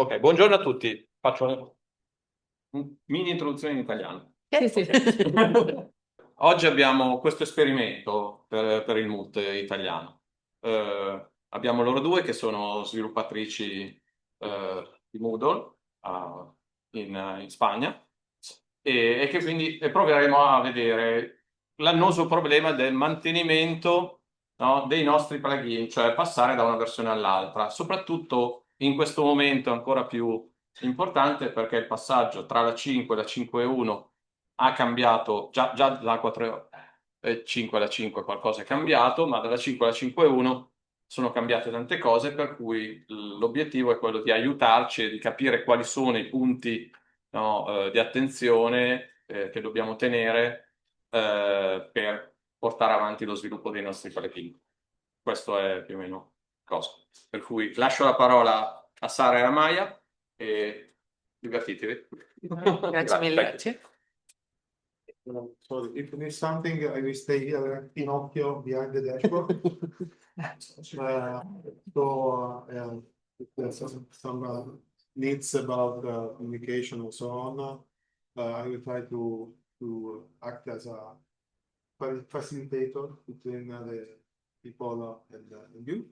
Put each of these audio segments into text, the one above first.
Ok, buongiorno a tutti. Faccio una mini introduzione in italiano. Sì. Oggi abbiamo questo esperimento per il Moot italiano. Abbiamo loro due che sono sviluppatrici di Moodle in Spagna e che quindi proveremo a vedere l'annoso problema del mantenimento, no, dei nostri plugin, cioè passare da una versione all'altra, soprattutto in questo momento ancora più importante perché il passaggio tra la 5 e la 5.1 ha cambiato, già dalla 4.5 alla 5 qualcosa è cambiato, ma dalla 5 alla 5.1 sono cambiate tante cose, per cui l'obiettivo è quello di aiutarci e di capire quali sono i punti, no, di attenzione che dobbiamo tenere per portare avanti lo sviluppo dei nostri plugin. Questo è più o meno cosa. Per cui lascio la parola a Sara e a Maya e divertitevi. Grazie mille. Sì. So if you need something, I will stay here in Pinocchio behind the dashboard. If there's some needs about communication and so on, I will try to act as a facilitator between the people and you.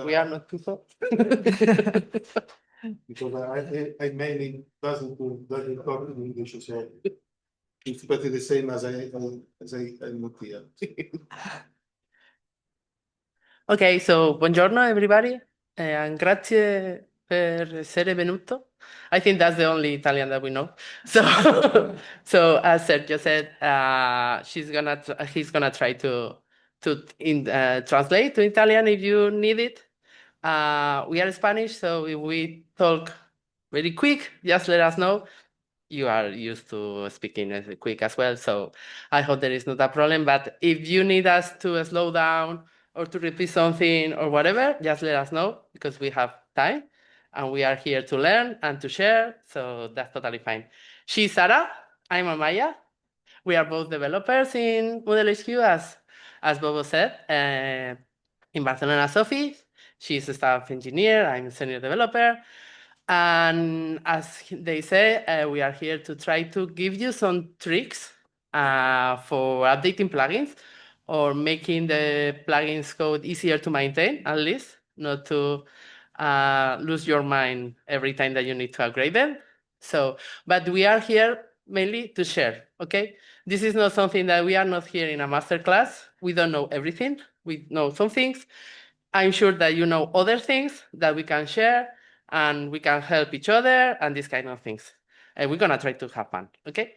We are not people. Because I mainly doesn't talk in English, so it's pretty the same as I'm not here. Ok, so buongiorno everybody, and grazie per essere venuto. I think that's the only Italian that we know. So, so as Sergio said, he's gonna try to translate to Italian if you need it. We are Spanish, so if we talk very quick, just let us know. You are used to speaking as quick as well, so I hope there is not a problem. But if you need us to slow down or to repeat something or whatever, just let us know because we have time and we are here to learn and to share, so that's totally fine. She's Sara, I'm Amaya. We are both developers in Moodle HQ, as Bobo said, in Barcelona office. She's a staff engineer, I'm a senior developer. And as they say, we are here to try to give you some tricks for updating plugins or making the plugins code easier to maintain, at least, not to lose your mind every time that you need to upgrade them. So, but we are here mainly to share, okay? This is not something that we are not here in a master class. We don't know everything. We know some things. I'm sure that you know other things that we can share and we can help each other and these kind of things. And we're gonna try to have fun, okay?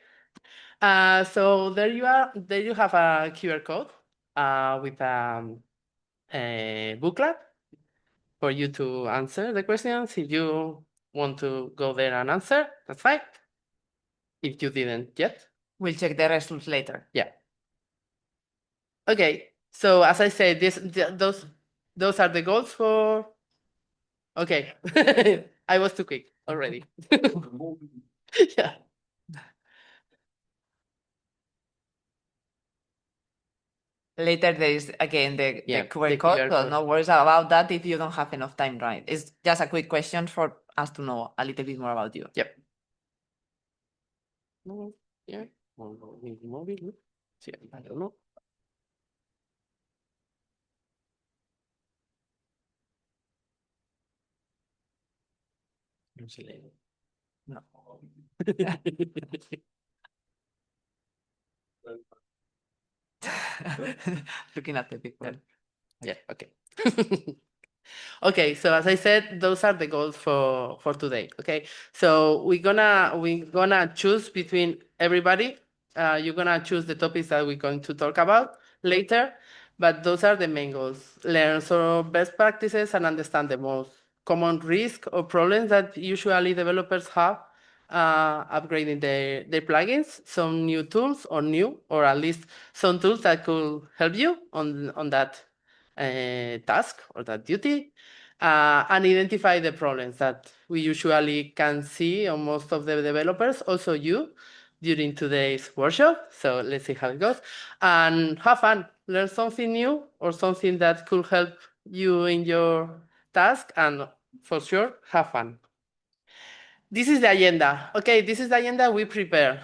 So there you are. There you have a QR code with a booklet for you to answer the questions. If you want to go there and answer, that's fine. If you didn't yet, we'll check the results later. Yeah. Okay. So as I said, those are the goals for. Okay. I was too quick already. Yeah. Later there is again the QR the code, QR so code. no worries about that if you don't have enough time, right? It's just a quick question for us to know a little bit more about you. Yep. Yeah. Mobile. Sí, I don't know. No se lee. No. Looking at the picture. Yeah, okay. Okay, so as I said, those are the goals for today. Okay, so we're gonna choose between everybody. You're gonna choose the topics that we're going to talk about later, but those are the main goals. Learn some best practices and understand the most common risks or problems that usually developers have upgrading their plugins, some new tools or at least some tools that could help you on that task or that duty, and identify the problems that we usually can see on most of the developers, also you, during today's workshop. So let's see how it goes. And have fun, learn something new or something that could help you in your task, and for sure, have fun. This is the agenda. Okay, this is the agenda we prepare.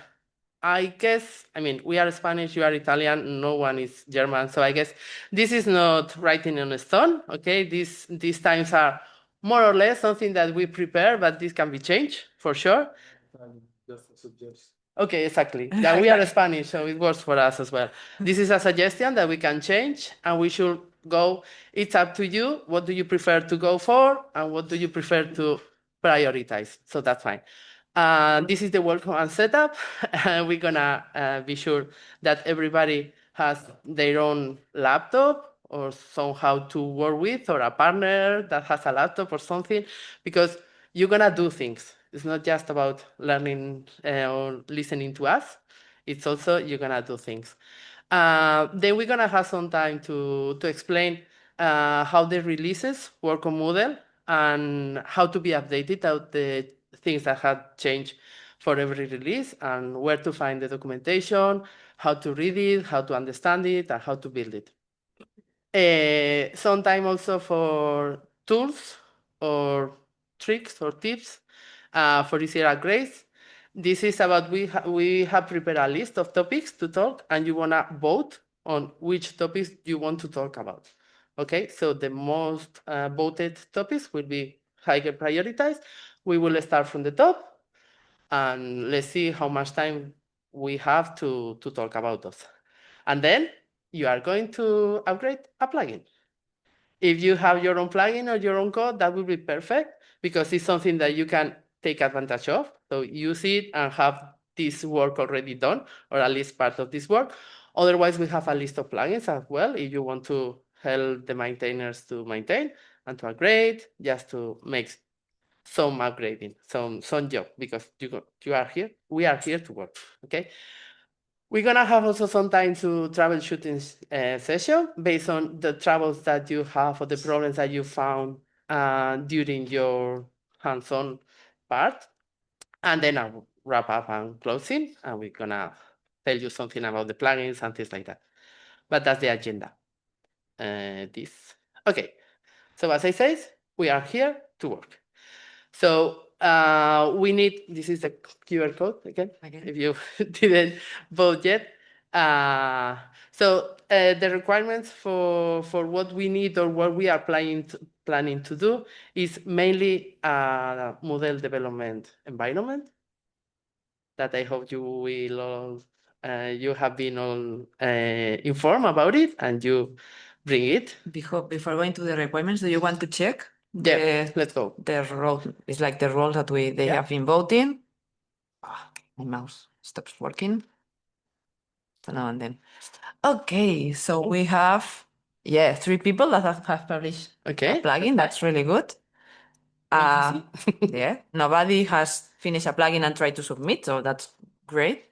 I guess, I mean, we are Spanish, you are Italian, no one is German, so I guess this is not writing on a stone. Okay, these times are more or less something that we prepare, but this can be changed for sure. Just a suggestion. Okay, exactly. Yeah, we are Spanish, so it works for us as well. This is a suggestion that we can change, and we should go. It's up to you. What do you prefer to go for, and what do you prefer to prioritize? So that's fine. This is the welcome and setup. We're gonna be sure that everybody has their own laptop or somehow to work with, or a partner that has a laptop or something, because you're gonna do things. It's not just about learning or listening to us. It's also you're gonna do things. Then we're gonna have some time to explain how the releases work on Moodle and how to be updated of the things that have changed for every release, and where to find the documentation, how to read it, how to understand it, and how to build it. Some time also for tools or tricks or tips for easier upgrades. This is about we have prepared a list of topics to talk, and you wanna vote on which topics you want to talk about. Okay, so the most voted topics will be higher prioritized. We will start from the top, and let's see how much time we have to talk about those. And then you are going to upgrade a plugin. If you have your own plugin or your own code, that will be perfect, because it's something that you can take advantage of. So use it and have this work already done, or at least part of this work. Otherwise, we have a list of plugins as well if you want to help the maintainers to maintain and to upgrade, just to make some upgrading, some job, because you are here, we are here to work. Okay. We're gonna have also some time to troubleshooting session based on the troubles that you have or the problems that you found during your hands-on part. And then I'll wrap up and closing, and we're gonna tell you something about the plugins and things like that. But that's the agenda. Okay. So as I said, we are here to work. So we need, this is the QR code again, if you didn't vote yet. So the requirements for what we need or what we are planning to do is mainly a Moodle development environment that I hope you will all, you have been all informed about it, and you bring it. Before going to the requirements, do you want to check Yeah, let's go. the role? It's like the role that they have been voting. My mouse stops working. So now and then. Okay, so we have 3 people that have published a plugin. That's really good. Yeah, nobody has finished a plugin and tried to submit, so that's great.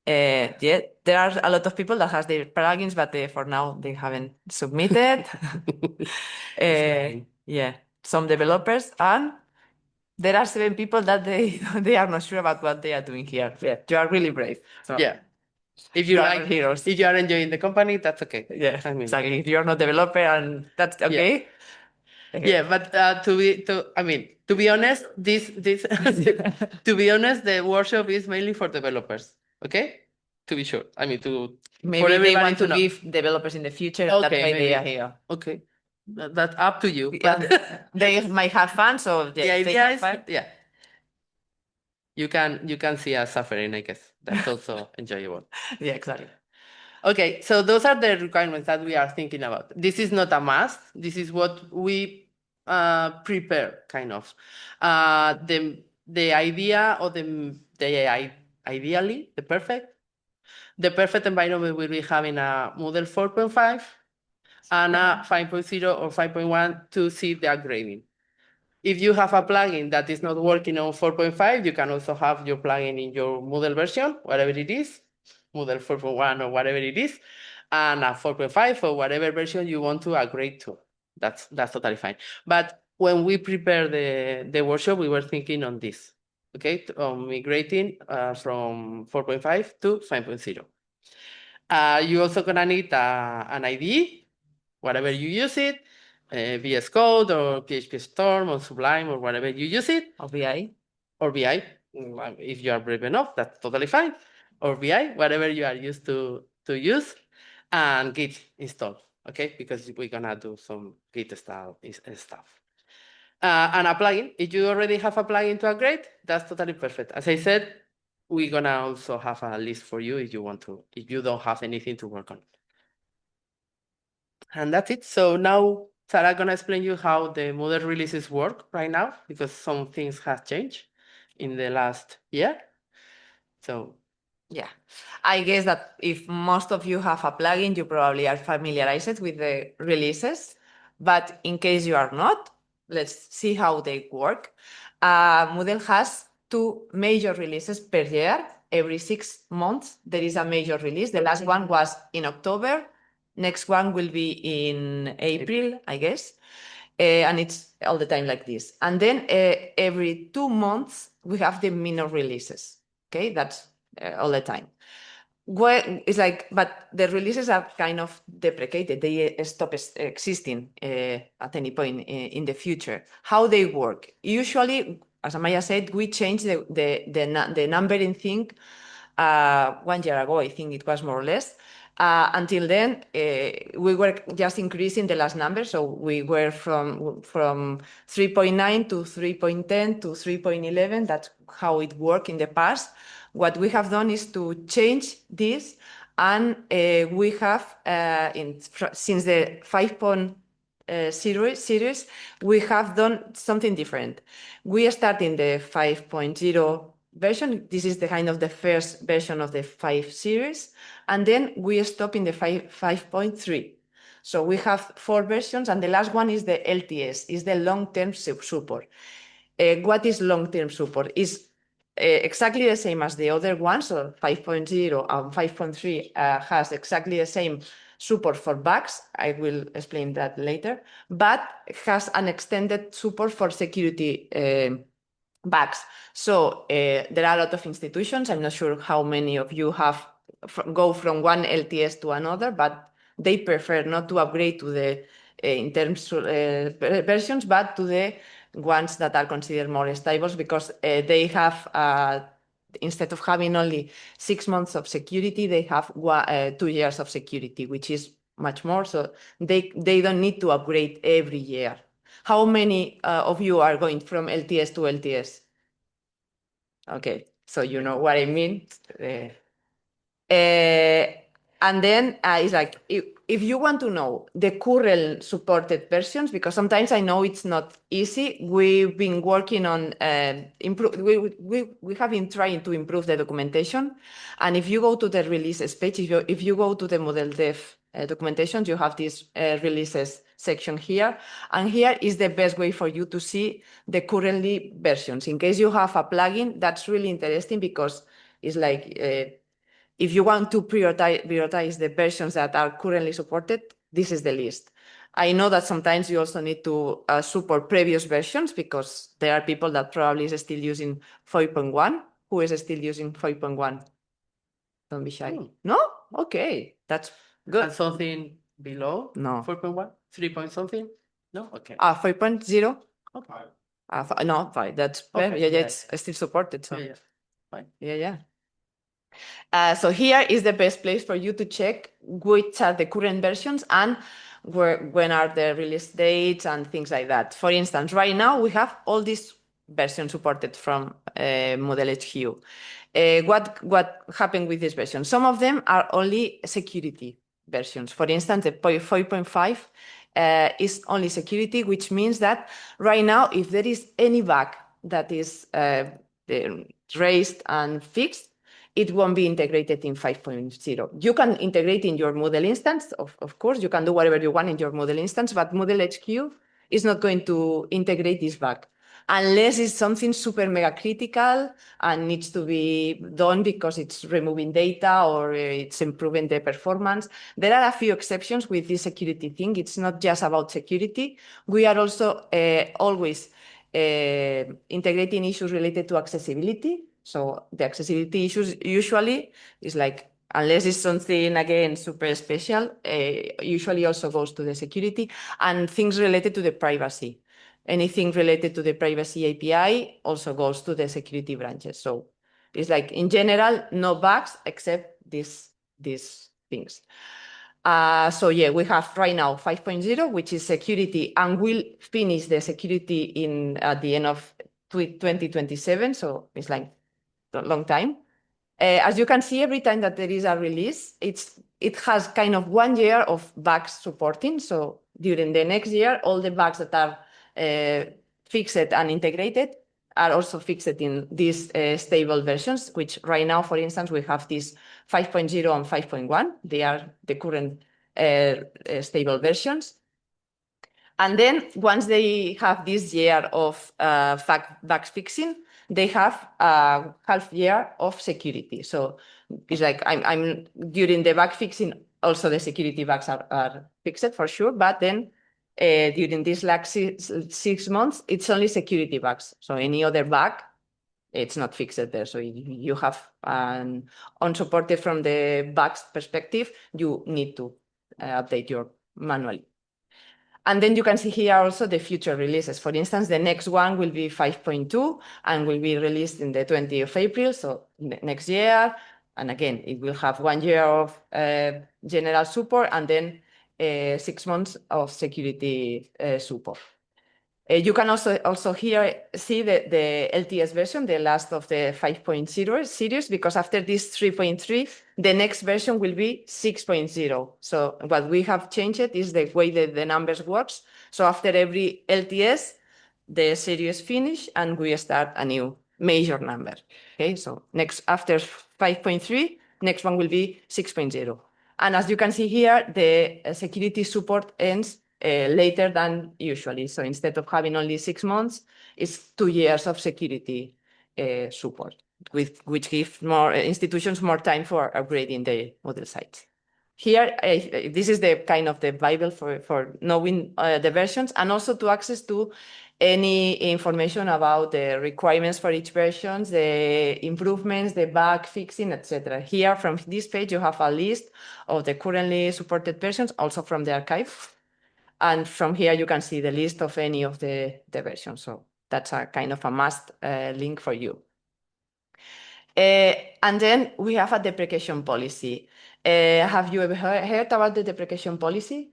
Yeah, there are a lot of people that has their plugins, but for now they haven't submitted. Yeah, some developers, and there are 7 people that they are not sure about what they are doing here. Yeah, you are really brave. So Yeah. If you you are like heroes. if you are enjoying the company, that's okay. Yeah, I mean, exactly. If you're not developer, and that's okay. Yeah, but to be honest, this to be honest, the workshop is mainly for developers. Okay, to be sure. I mean, for Maybe they everybody want to know. give developers in the future. That's Okay, why they maybe. are here. Okay, that's up to you. And But they might have fun, so the they idea have is, fun. yeah, you can see us suffering, I guess. That's also enjoyable. Yeah, exactly. Okay, so those are the requirements that we are thinking about. This is not a must. This is what we prepare, kind of. The idea, or ideally, the perfect environment will be having a Moodle 4.5 and a 5.0 or 5.1 to see the upgrading. If you have a plugin that is not working on 4.5, you can also have your plugin in your Moodle version, whatever it is, Moodle 4.1 or whatever it is, and a 4.5 or whatever version you want to upgrade to. That's totally fine. But when we prepare the workshop, we were thinking on this, okay, migrating from 4.5 to 5.0. You're also gonna need an IDE, whatever you use it, VS Code or PHP Storm or Sublime or whatever you use it. Or VI. or VI. If you are brave enough, that's totally fine. Or VI, whatever you are used to use, and Git install, okay? Because we're gonna do some Git style stuff. And a plugin, if you already have a plugin to upgrade, that's totally perfect. As I said, we're gonna also have a list for you if you want to, if you don't have anything to work on. And that's it. So now Sarah gonna explain you how the Moodle releases work right now, because some things have changed in the last year. So Yeah, I guess that if most of you have a plugin, you probably are familiarized with the releases. But in case you are not, let's see how they work. Moodle has 2 major releases per year. Every 6 months, there is a major release. The last one was in October. Next one will be in April, I guess. And it's all the time like this. And then every 2 months, we have the minor releases. Okay, that's all the time. It's like, but the releases are kind of deprecated. They stop existing at any point in the future. How they work? Usually, as Amaya said, we change the numbering thing 1 year ago. I think it was more or less. Until then, we were just increasing the last number. So we were from 3.9 to 3.10 to 3.11. That's how it worked in the past. What we have done is to change this, and we have, since the 5.0 series, we have done something different. We start in the 5.0 version. This is the kind of the first version of the 5 series, and then we stop in the 5.3. So we have 4 versions, and the last one is the LTS, is the long-term support. What is long-term support? Is exactly the same as the other ones. So 5.0 and 5.3 has exactly the same support for bugs. I will explain that later, but it has an extended support for security bugs. So there are a lot of institutions. I'm not sure how many of you have go from one LTS to another, but they prefer not to upgrade to the in terms versions, but to the ones that are considered more stable, because they have instead of having only 6 months of security, they have 2 years of security, which is much more. So they don't need to upgrade every year. How many of you are going from LTS to LTS? Okay, so you know what I mean. And then it's like, if you want to know the current supported versions, because sometimes I know it's not easy, we've been working on we have been trying to improve the documentation. And if you go to the releases page, if you go to the Moodle Dev documentation, you have this releases section here. And here is the best way for you to see the currently versions. In case you have a plugin, that's really interesting, because it's like, if you want to prioritize the versions that are currently supported, this is the list. I know that sometimes you also need to support previous versions, because there are people that probably is still using 5.1. Who is still using 5.1? Don't be shy. No? Okay, that's good. And something below? No. 4.1? 3 point something? No? Okay. 5.0? Okay. No, 5. That's Okay, yeah, yeah, it's still supported. So Yeah. Fine. yeah. So here is the best place for you to check which are the current versions and when are the release dates and things like that. For instance, right now we have all these versions supported from Moodle HQ. What happened with this version? Some of them are only security versions. For instance, the 5.5 is only security, which means that right now, if there is any bug that is raised and fixed, it won't be integrated in 5.0. You can integrate in your Moodle instance, of course, you can do whatever you want in your Moodle instance, but Moodle HQ is not going to integrate this bug unless it's something super mega critical and needs to be done because it's removing data or it's improving the performance. There are a few exceptions with this security thing. It's not just about security. We are also always integrating issues related to accessibility. So the accessibility issues usually is like, unless it's something, again, super special, usually also goes to the security and things related to the privacy. anything related to the privacy API also goes to the security branches. So it's like, in general, no bugs except these things. So yeah, we have right now 5.0, which is security, and we'll finish the security at the end of 2027. So it's like a long time. As you can see, every time that there is a release, it has kind of 1 year of bugs supporting. So during the next year, all the bugs that are fixed and integrated are also fixed in these stable versions, which right now, for instance, we have these 5.0 and 5.1. They are the current stable versions. And then once they have this year of bug fixing, they have a half year of security. So it's like I'm during the bug fixing, also the security bugs are fixed for sure. But then during these like 6 months, it's only security bugs. So any other bug, it's not fixed there. So you have unsupported from the bugs perspective, you need to update your manually. And then you can see here also the future releases. For instance, the next one will be 5.2 and will be released in the 20th of April, so next year. And again, it will have 1 year of general support and then 6 months of security support. You can also here see the LTS version, the last of the 5.0 series, because after this 3.3, the next version will be 6.0. So what we have changed is the way that the numbers works. So after every LTS, the series finish and we start a new major number. Okay, so next after 5.3, next one will be 6.0. And as you can see here, the security support ends later than usually. So instead of having only 6 months, it's 2 years of security support, which gives more institutions more time for upgrading the Moodle sites. Here, this is the kind of the Bible for knowing the versions and also to access to any information about the requirements for each version, the improvements, the bug fixing, etc. Here, from this page, you have a list of the currently supported versions, also from the archive. And from here, you can see the list of any of the versions. So that's a kind of a must link for you. And then we have a deprecation policy. Have you ever heard about the deprecation policy?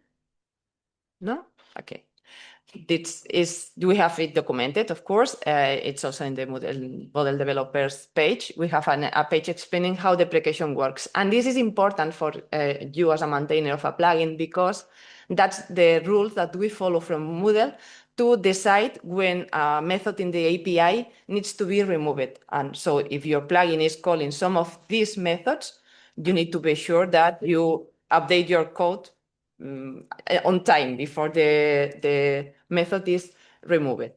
No? Okay. We have it documented, of course. It's also in the model developers page. We have a page explaining how deprecation works. And this is important for you as a maintainer of a plugin because that's the rules that we follow from Moodle to decide when a method in the API needs to be removed. And so if your plugin is calling some of these methods, you need to be sure that you update your code on time before the method is removed.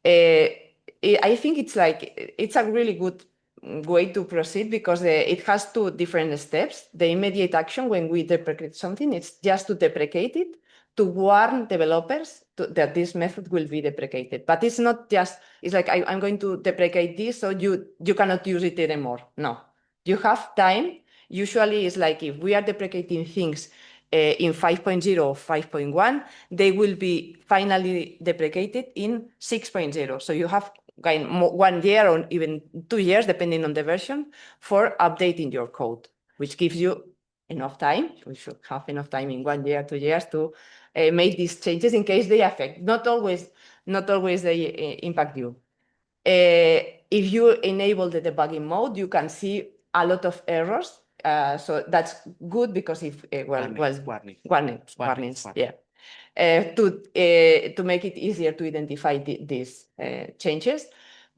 I think it's a really good way to proceed because it has 2 different steps. The immediate action when we deprecate something, it's just to deprecate it, to warn developers that this method will be deprecated. But it's not just, it's like I'm going to deprecate this so you cannot use it anymore. No, you have time. Usually it's like if we are deprecating things in 5.0 or 5.1, they will be finally deprecated in 6.0. So you have 1 year or even 2 years, depending on the version, for updating your code, which gives you enough time. We should have enough time in 1 year, 2 years to make these changes in case they affect. Not always they impact you. If you enable the debugging mode, you can see a lot of errors. So that's good because if warnings, yeah, to make it easier to identify these changes.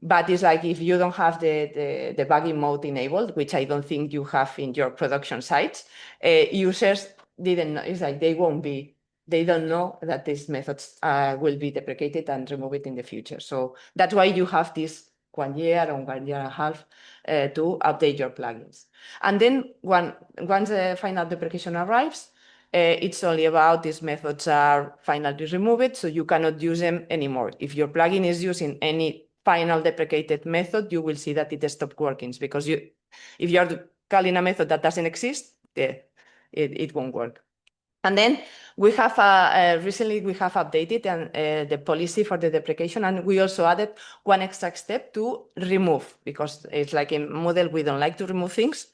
But it's like if you don't have the debugging mode enabled, which I don't think you have in your production sites, users didn't know. It's like they don't know that these methods will be deprecated and removed in the future. So that's why you have this 1 year or 1 year and a half to update your plugins. And then once the final deprecation arrives, it's only about these methods are finally removed, so you cannot use them anymore. If your plugin is using any final deprecated method, you will see that it stopped working because if you are calling a method that doesn't exist, it won't work. And then we have recently we have updated and the policy for the deprecation, and we also added one extra step to remove, because it's like in Moodle we don't like to remove things.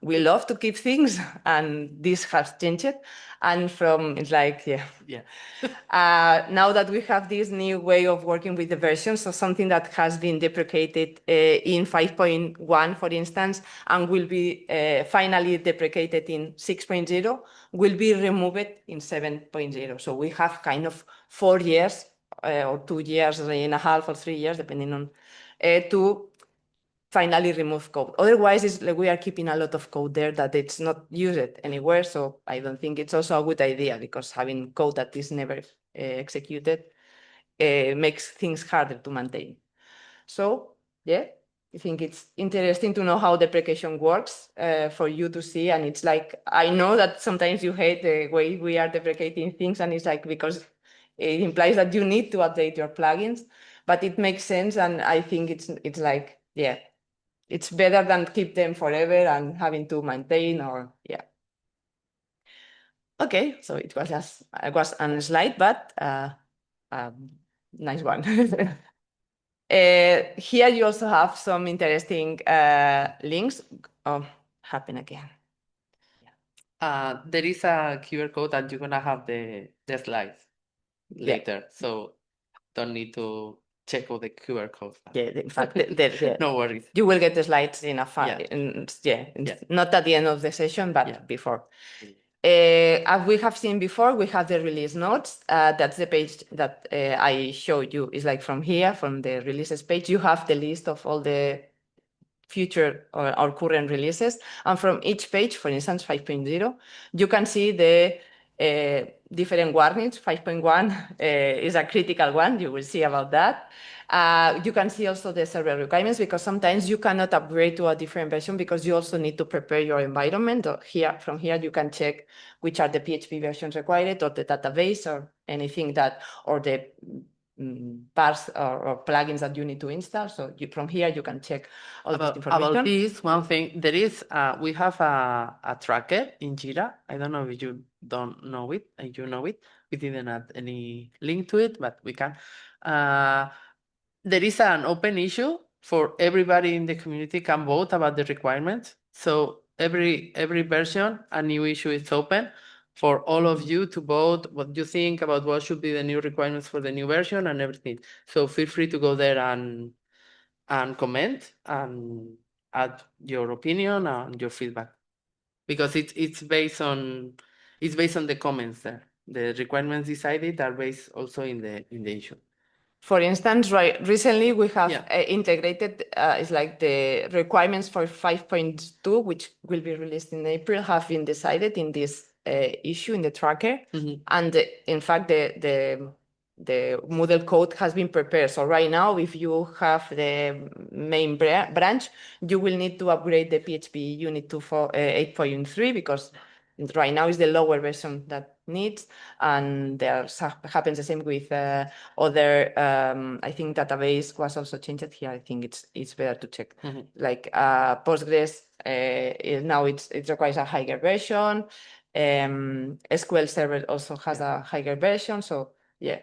We love to keep things, and this has changed. And from it's like now that we have this new way of working with the versions, so something that has been deprecated in 5.1, for instance, and will be finally deprecated in 6.0, will be removed in 7.0. So we have kind of 4 years or 2 years and a half or 3 years, depending on, to finally remove code. Otherwise, it's like we are keeping a lot of code there that it's not used anywhere. So I don't think it's also a good idea, because having code that is never executed makes things harder to maintain. So yeah, I think it's interesting to know how deprecation works for you to see. And it's like, I know that sometimes you hate the way we are deprecating things, and it's like, because it implies that you need to update your plugins, but it makes sense. And I think it's like, yeah, it's better than keep them forever and having to maintain, or yeah. Okay, so it was just on a slide, but nice one. Here you also have some interesting links. Oh, happen again. There is a QR code that you're gonna have the slides later, so don't need to check all the QR codes. Yeah, in fact, No worries. you will get the slides in a not at the end of the session, but before. As we have seen before, we have the release notes. That's the page that I showed you. Is like from here, from the releases page, you have the list of all the future or current releases. And from each page, for instance, 5.0, you can see the different warnings. 5.1 is a critical one. You will see about that. You can see also the server requirements, because sometimes you cannot upgrade to a different version because you also need to prepare your environment. From here, you can check which are the PHP versions required, or the database, or anything that, or the parts or plugins that you need to install. So from here, you can check all this information. About this, one thing, there is, we have a tracker in Jira. I don't know if you don't know it, and you know it. We didn't add any link to it, but we can. There is an open issue for everybody in the community can vote about the requirements. So every version, a new issue is open for all of you to vote what you think about what should be the new requirements for the new version and everything. So feel free to go there and comment and add your opinion and your feedback, because it's based on the comments there. The requirements decided are based also in the issue. For instance, recently we have integrated, it's like the requirements for 5.2, which will be released in April, have been decided in this issue in the tracker. And in fact, the Moodle code has been prepared. So right now, if you have the main branch, you will need to upgrade the PHP unit to 8.3, because right now is the lower version that needs. And there happens the same with other, I think database was also changed here. I think it's better to check. Like Postgres, now it requires a higher version. SQL Server also has a higher version. So yeah.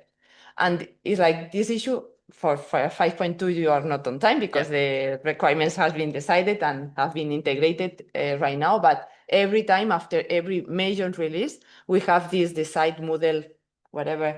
And it's like this issue for 5.2, you are not on time, because the requirements have been decided and have been integrated right now. But every time after every major release, we have this decide Moodle, whatever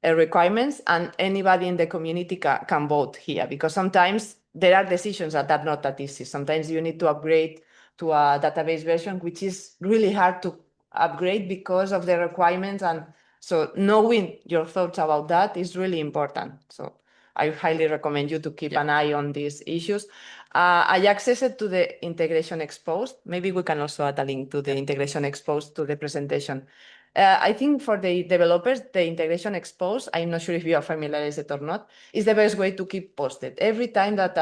requirements, and anybody in the community can vote here, because sometimes there are decisions that are not that easy. Sometimes you need to upgrade to a database version, which is really hard to upgrade because of the requirements. And so knowing your thoughts about that is really important. So I highly recommend you to keep an eye on these issues. I accessed to the integration exposed. Maybe we can also add a link to the integration exposed to the presentation. I think for the developers, the integration exposed, I'm not sure if you are familiar with it or not, is the best way to keep posted. Every time that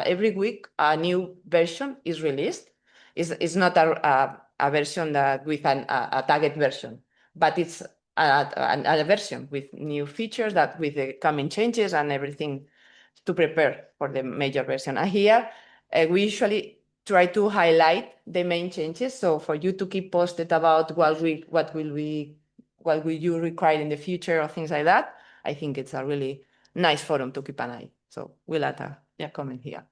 every week a new version is released, it's not a version with a tagged version, but it's a version with new features that with the coming changes and everything to prepare for the major version. And here we usually try to highlight the main changes. So for you to keep posted about what will be what will you require in the future or things like that, I think it's a really nice forum to keep an eye. So we'll add a comment here.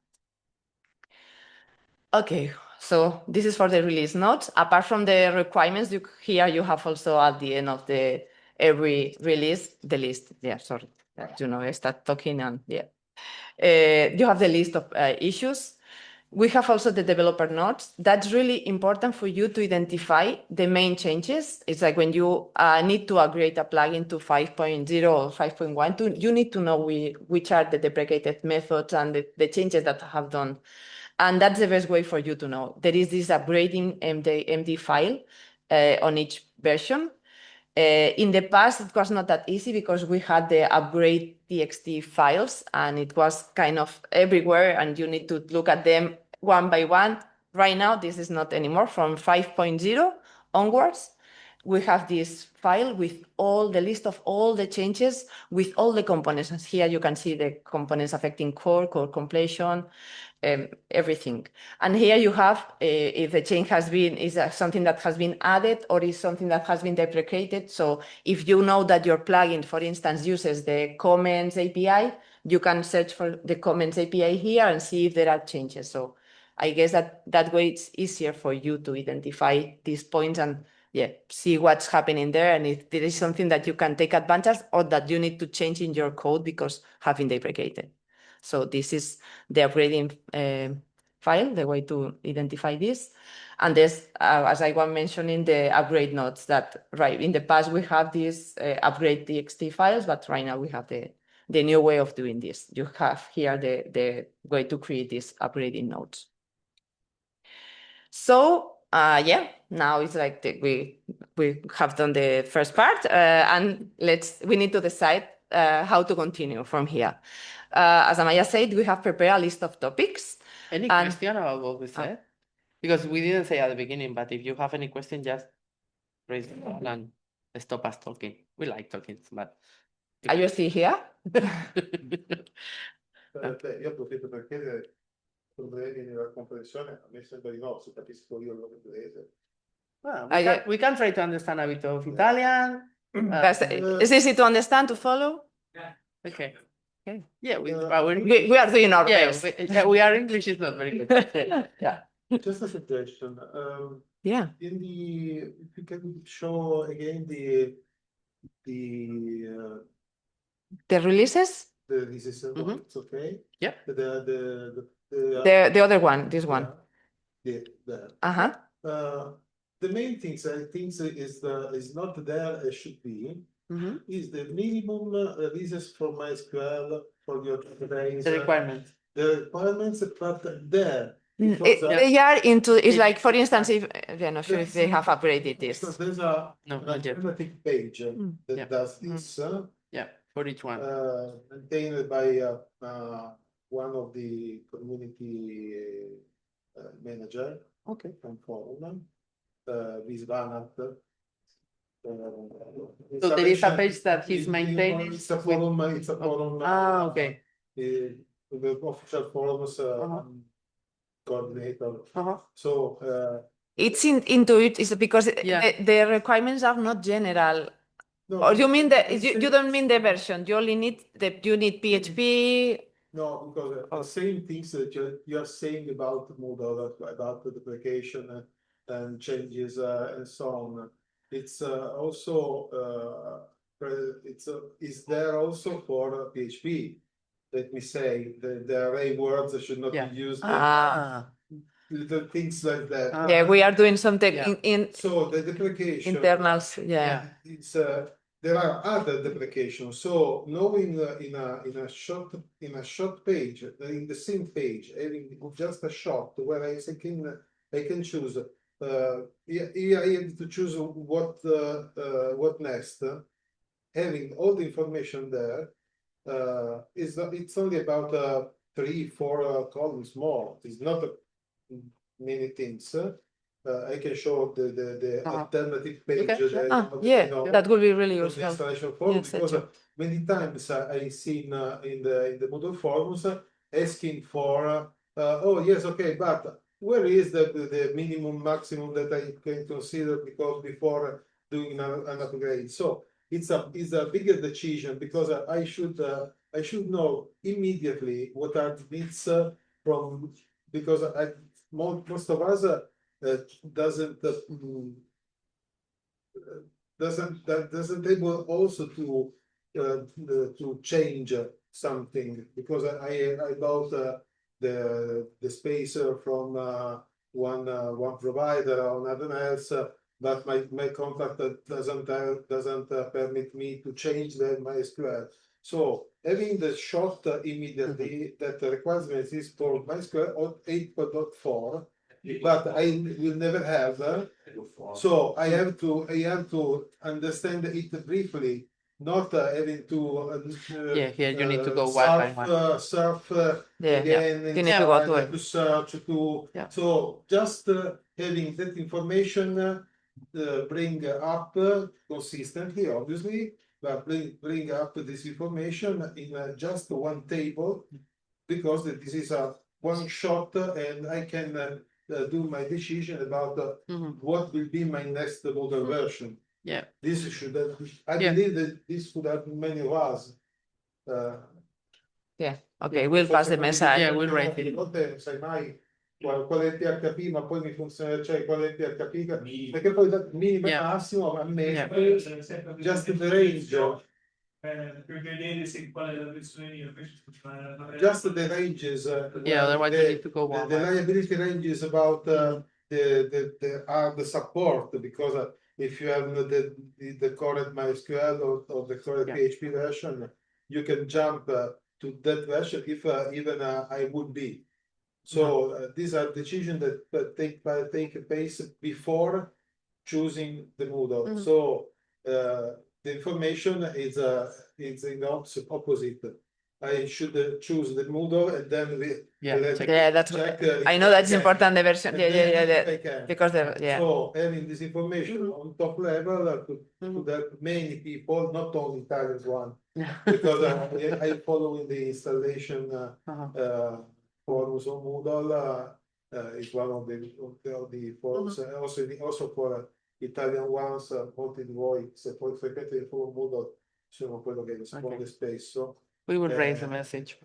Okay, so this is for the release notes. Apart from the requirements, here you have also at the end of every release, the list. Yeah, sorry, I start talking and you have the list of issues. We have also the developer notes. That's really important for you to identify the main changes. It's like when you need to upgrade a plugin to 5.0 or 5.1, you need to know which are the deprecated methods and the changes that have done. And that's the best way for you to know. There is this upgrading MD file on each version. In the past, it was not that easy because we had the upgrade txt files and it was kind of everywhere and you need to look at them one by one. Right now, this is not anymore. From 5.0 onwards, we have this file with all the list of all the changes with all the components. And here you can see the components affecting core completion, everything. And here you have if the change is something that has been added or is something that has been deprecated. So if you know that your plugin, for instance, uses the comments API, you can search for the comments API here and see if there are changes. So I guess that way it's easier for you to identify these points and see what's happening there. And if there is something that you can take advantage or that you need to change in your code because having deprecated. So this is the upgrading file, the way to identify this. And this, as I was mentioning, the upgrade notes that, right, in the past we have these upgrade txt files, but right now we have the new way of doing this. You have here the way to create these upgrading notes. So now it's like we have done the first part and we need to decide how to continue from here. As Amaya said, we have prepared a list of topics. Any question about what we said? Because we didn't say at the beginning, but if you have any question, just raise the hand and stop us talking. We like talking, but... Are you still here? Io approfitto per chiedere problemi nella comprensione, a me sembra di no, se capisco io l'inglese. Well, we can try to understand a bit of Italian. Is easy to understand, to follow? Yeah. Okay. Yeah, we are doing our best. We are English is not very good. Yeah. Just a suggestion. Yeah. If you can show again the releases? The releases, it's okay. Yeah. The other one, this one. The main things I think is not there. It should be. Is the minimum releases from MySQL for your database. The requirements. The requirements, but there. They are into, it's like, for instance, if I'm not sure if they have upgraded this. So there's an alternative page that does this. For each one. Maintained by one of the community manager. Okay. From forum. Visvanat. So there is a page that he's maintaining. It's a forum. It's a forum. Okay. The official forums coordinator. So it's into it is because the requirements are not general. No, or you mean you don't mean the version? You only need PHP. No, because the same things that you're saying about Moodle, about the deprecation and changes and so on. It's also is there also for PHP. Let me say the array words should not be used. Little things like that. We are doing something in so the deprecation internals. It's there are other deprecations. So knowing in a short page, in the same page, having just a short where I can choose. Here I have to choose what next. Having all the information there, it's only about 3-4 columns more. It's not many things. I can show the alternative page. That would be really useful. Installation form, because many times I seen in the Moodle forums asking for but where is the minimum maximum that I can consider, because before doing an upgrade. So it's a bigger decision because I should know immediately what are the needs from, because most of us doesn't able also to change something, because I bought the space from one provider or another else, but my contract doesn't permit me to change the MySQL. So having the short immediately that the requirement is for MySQL 8.4, but I will never have. So I have to understand it briefly, not having to Here you need to go one by one. surf Yeah, again, you need to go to and it. to search to. Yeah. So just having that information bring up consistently, obviously, but bring up this information in just one table, because this is a one shot, and I can do my decision about what will be my next model version. Yeah. This should have, I Yeah. believe that this could have many of us. Yeah, okay, we'll pass the message. Yeah, we'll write it. Non sai mai qual è il PHP, ma poi mi funziona, cioè qual è il PHP, perché poi da minimo e Yeah. massimo a me, Yeah. just the range. Per vedere se qual è la versione mia, Just the ranges. Yeah, otherwise you need to go the one by one. liability range is about the support, because if you have the correct MySQL or the correct Yeah. PHP version, you can jump to that version if even I would be. So these are decisions that take place before choosing the Moodle. So the information is in the opposite. I should choose the Moodle, and then check. Yeah, that's check, I know that's important, the version. and Yeah, then yeah, if yeah. I can. Because yeah. So having this information on top level could help many people, not only Italians one, because I follow in the installation forums on Moodle. Is one of the forums, also for Italian ones, molti di voi, se poi frequentate il forum Moodle, sono quello che risponde spesso. We will raise a message.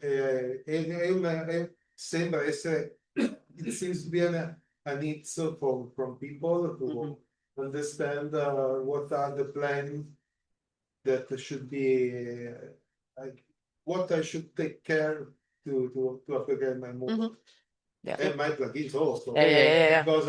Sembra essere, it seems to be a need from people to understand what are the plans that should be, what I should take care to upgrade my Moodle. Yeah. And my plugins also. Yeah. Because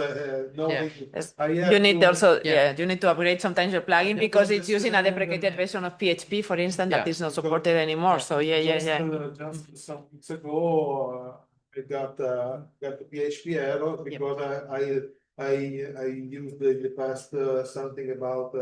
knowing Yes. I have You need to- also, you need to upgrade sometimes your plugin because it's using a deprecated version of PHP, for instance, that is not supported anymore. So Just some weeks ago, I got the PHP error because I used in the past something about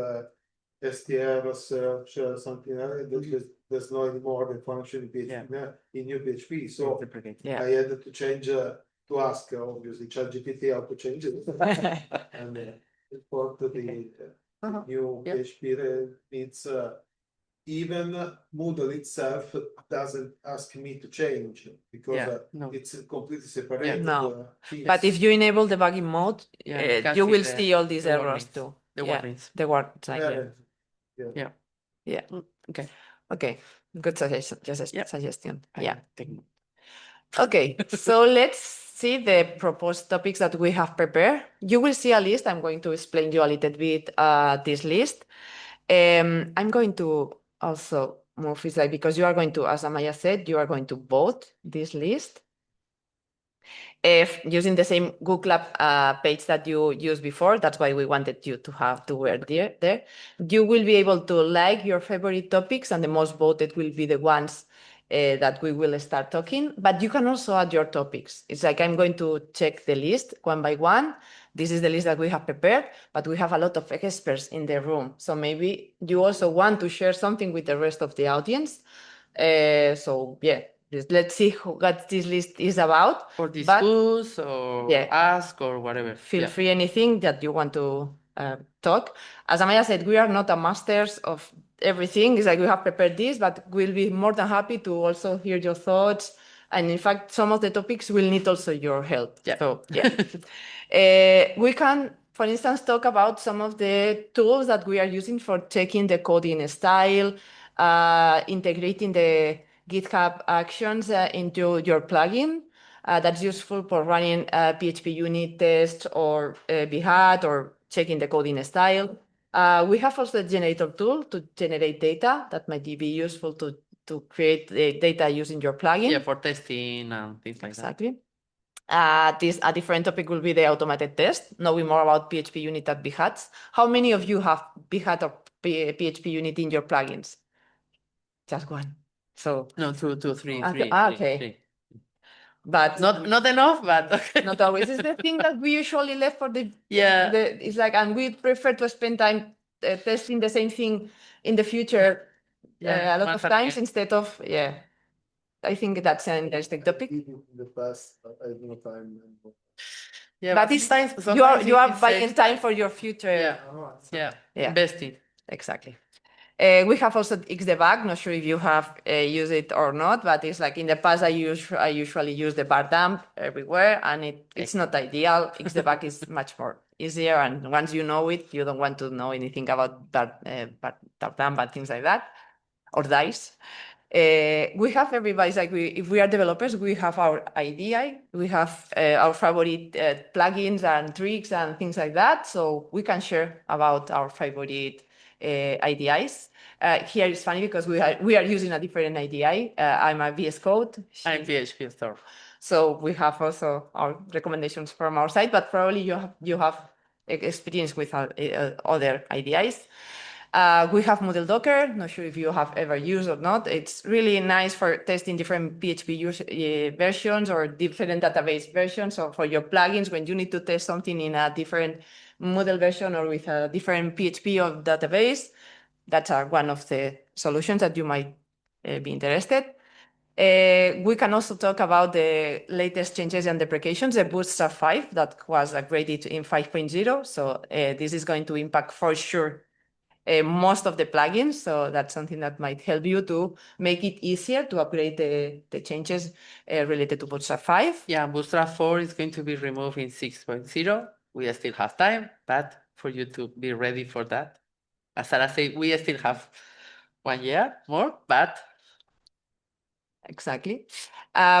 str search something that there's no anymore the function in PHP in new PHP. So yeah. I had to change to ask obviously ChatGPT how to change it and report the new PHP needs. Even Moodle itself doesn't ask me to change because it's completely separated. No. But if you enable debugging mode, you will see all these errors too. The warnings. The warnings. Yeah. Okay. Good suggestion. Suggestion. Yeah. Okay. Okay. So let's see the proposed topics that we have prepared. You will see a list. I'm going to explain you a little bit this list. I'm going to also move this slide because you are going to, as Amaya said, you are going to vote this list. If using the same Google page that you used before, that's why we wanted you to have to wear there. You will be able to like your favorite topics, and the most voted will be the ones that we will start talking. But you can also add your topics. It's like I'm going to check the list one by one. This is the list that we have prepared, but we have a lot of experts in the room. So maybe you also want to share something with the rest of the audience. So yeah. Let's see what this list is about. Or discuss or ask or whatever. Feel free anything that you want to talk. As Amaya said, we are not a masters of everything. It's like we have prepared this, but we'll be more than happy to also hear your thoughts. And in fact, some of the topics will need also your help. Yeah. So we can for instance, talk about some of the tools that we are using for checking the coding style, integrating the GitHub actions into your plugin. That's useful for running PHP unit tests or Behat or checking the coding style. We have also the generator tool to generate data that might be useful to create the data using your plugin. Yeah, for testing and things like that. Exactly. A different topic will be the automated test, knowing more about PHP unit at Behats. How many of you have Behat or PHP unit in your plugins? Just one. So No, two, three, Okay, three, okay. three. but Not enough, but okay. not always. It's the thing that we usually left for Yeah. it's like, and we prefer to spend time testing the same thing in the future Yeah, a lot once of again. times instead of, yeah. I think that's an interesting topic. In the past, I have no time. Yeah, But it's time. You are buying time for your future. Yeah. Yeah. Yeah. Investing. Exactly. We have also Xdebug. Not sure if you have used it or not, but it's like in the past I usually use the bar dump everywhere, and it's not ideal. Xdebug is much more easier, and once you know it, you don't want to know anything about bar dump and things like that, or dice. We have everybody's like if we are developers, we have our IDI, we have our favorite plugins and tricks and things like that. So we can share about our favorite IDIs. Here it's funny because we are using a different IDI. I'm a VS Code. I'm PHP store. So we have also our recommendations from our side, but probably you have experience with other IDIs. We have Moodle Docker. Not sure if you have ever used or not. It's really nice for testing different PHP versions or different database versions. So for your plugins, when you need to test something in a different Moodle version or with a different PHP or database, that's one of the solutions that you might be interested. We can also talk about the latest changes and deprecations, the Bootstrap 5 that was upgraded in 5.0. So this is going to impact for sure most of the plugins. So that's something that might help you to make it easier to upgrade the changes related to Bootstrap 5. Yeah, Bootstrap 4 is going to be removed in 6.0. We still have time, but for you to be ready for that. As Sarah said, we still have 1 year more, but Exactly.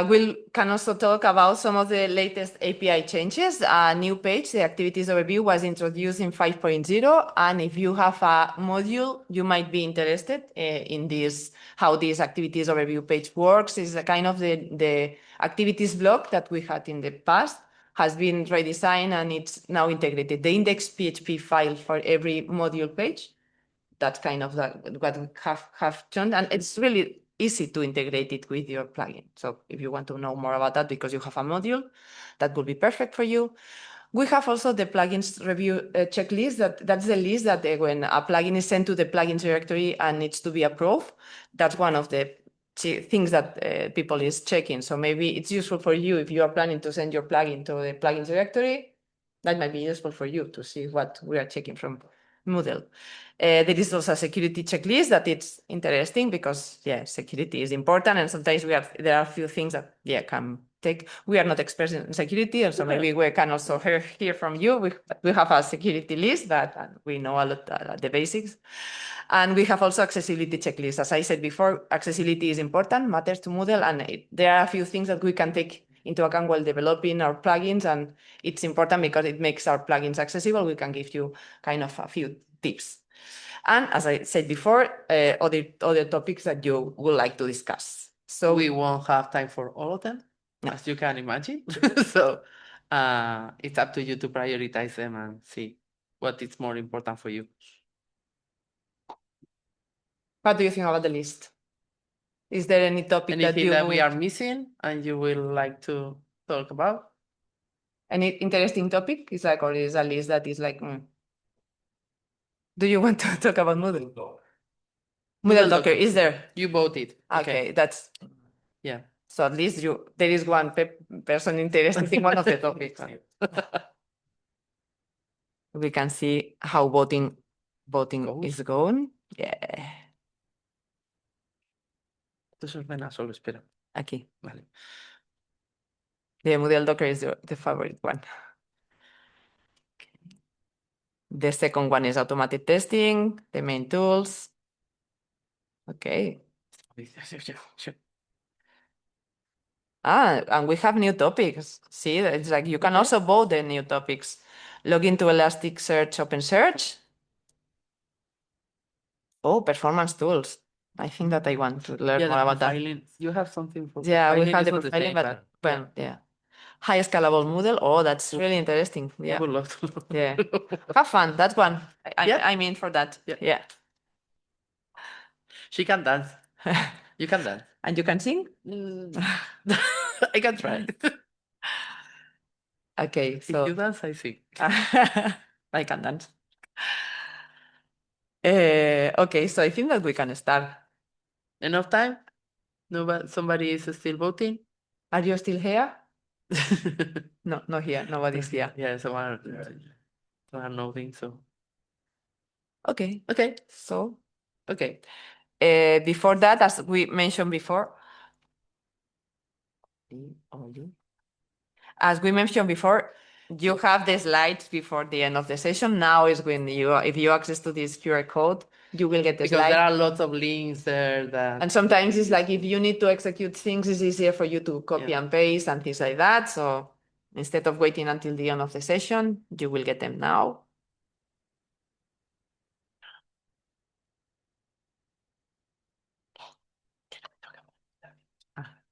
We can also talk about some of the latest API changes. A new page, the activities overview, was introduced in 5.0. And if you have a module, you might be interested in this, how this activities overview page works. Is a kind of the activities block that we had in the past has been redesigned and it's now integrated. The index PHP file for every module page. That's kind of what we have done. And it's really easy to integrate it with your plugin. So if you want to know more about that because you have a module, that would be perfect for you. We have also the plugins review checklist. That's the list that when a plugin is sent to the plugins directory and needs to be approved, that's one of the things that people is checking. So maybe it's useful for you if you are planning to send your plugin to the plugins directory. That might be useful for you to see what we are checking from Moodle. There is also a security checklist that it's interesting because security is important, and sometimes there are a few things that can take. We are not experts in security, and so maybe we can also hear from you. We have a security list that we know a lot the basics, and we have also accessibility checklist. As I said before, accessibility is important, matters to Moodle, and there are a few things that we can take into account while developing our plugins, and it's important because it makes our plugins accessible. We can give you kind of a few tips. And as I said before, other topics that you would like to discuss. So we won't have time for all of them, as you can imagine. So it's up to you to prioritize them and see what is more important for you. What do you think about the list? Is there any topic Anything that we are missing and you will like to talk about? Any interesting topic? Is like, or is a list that is like, Do you want to talk about Moodle? Moodle Docker, is there? You voted. Okay, that's, yeah. So at least there is one person interested in one of the topics. We can see how voting is going. Yeah. Esto es ordena, solo espera. Aquí. Vale. The Moodle Docker is the favorite one. The second one is automated testing, the main tools. Okay. And we have new topics. See, it's like you can also vote the new topics. Log into Elasticsearch OpenSearch. Oh, performance tools. I think that I want to learn more about that. You have something for Yeah, we profiling, have it's the not the profiling, same, but well, yeah. High scalable model. Oh, that's really interesting. I Yeah. would love to know. Yeah. Have fun. That one. Yeah. I'm in for that. Yeah. Yeah. She can dance. You can dance. And you can sing? I can try. Okay, If so you dance, I sing. I can dance. Okay, so I think that we can start. Enough time? Nobody, somebody is still voting? Are you still here? No, not here. Nobody's here. Yeah, someone nodding, so. Okay. Okay. So, Okay. before that, as we mentioned before, as we mentioned before, you have the slides before the end of the session. Now is when if you access to this QR code, you will get the Because slide. there are lots of links there that. And sometimes it's like if you need to execute things, it's easier for you to copy and paste and things like that. So instead of waiting until the end of the session, you will get them now.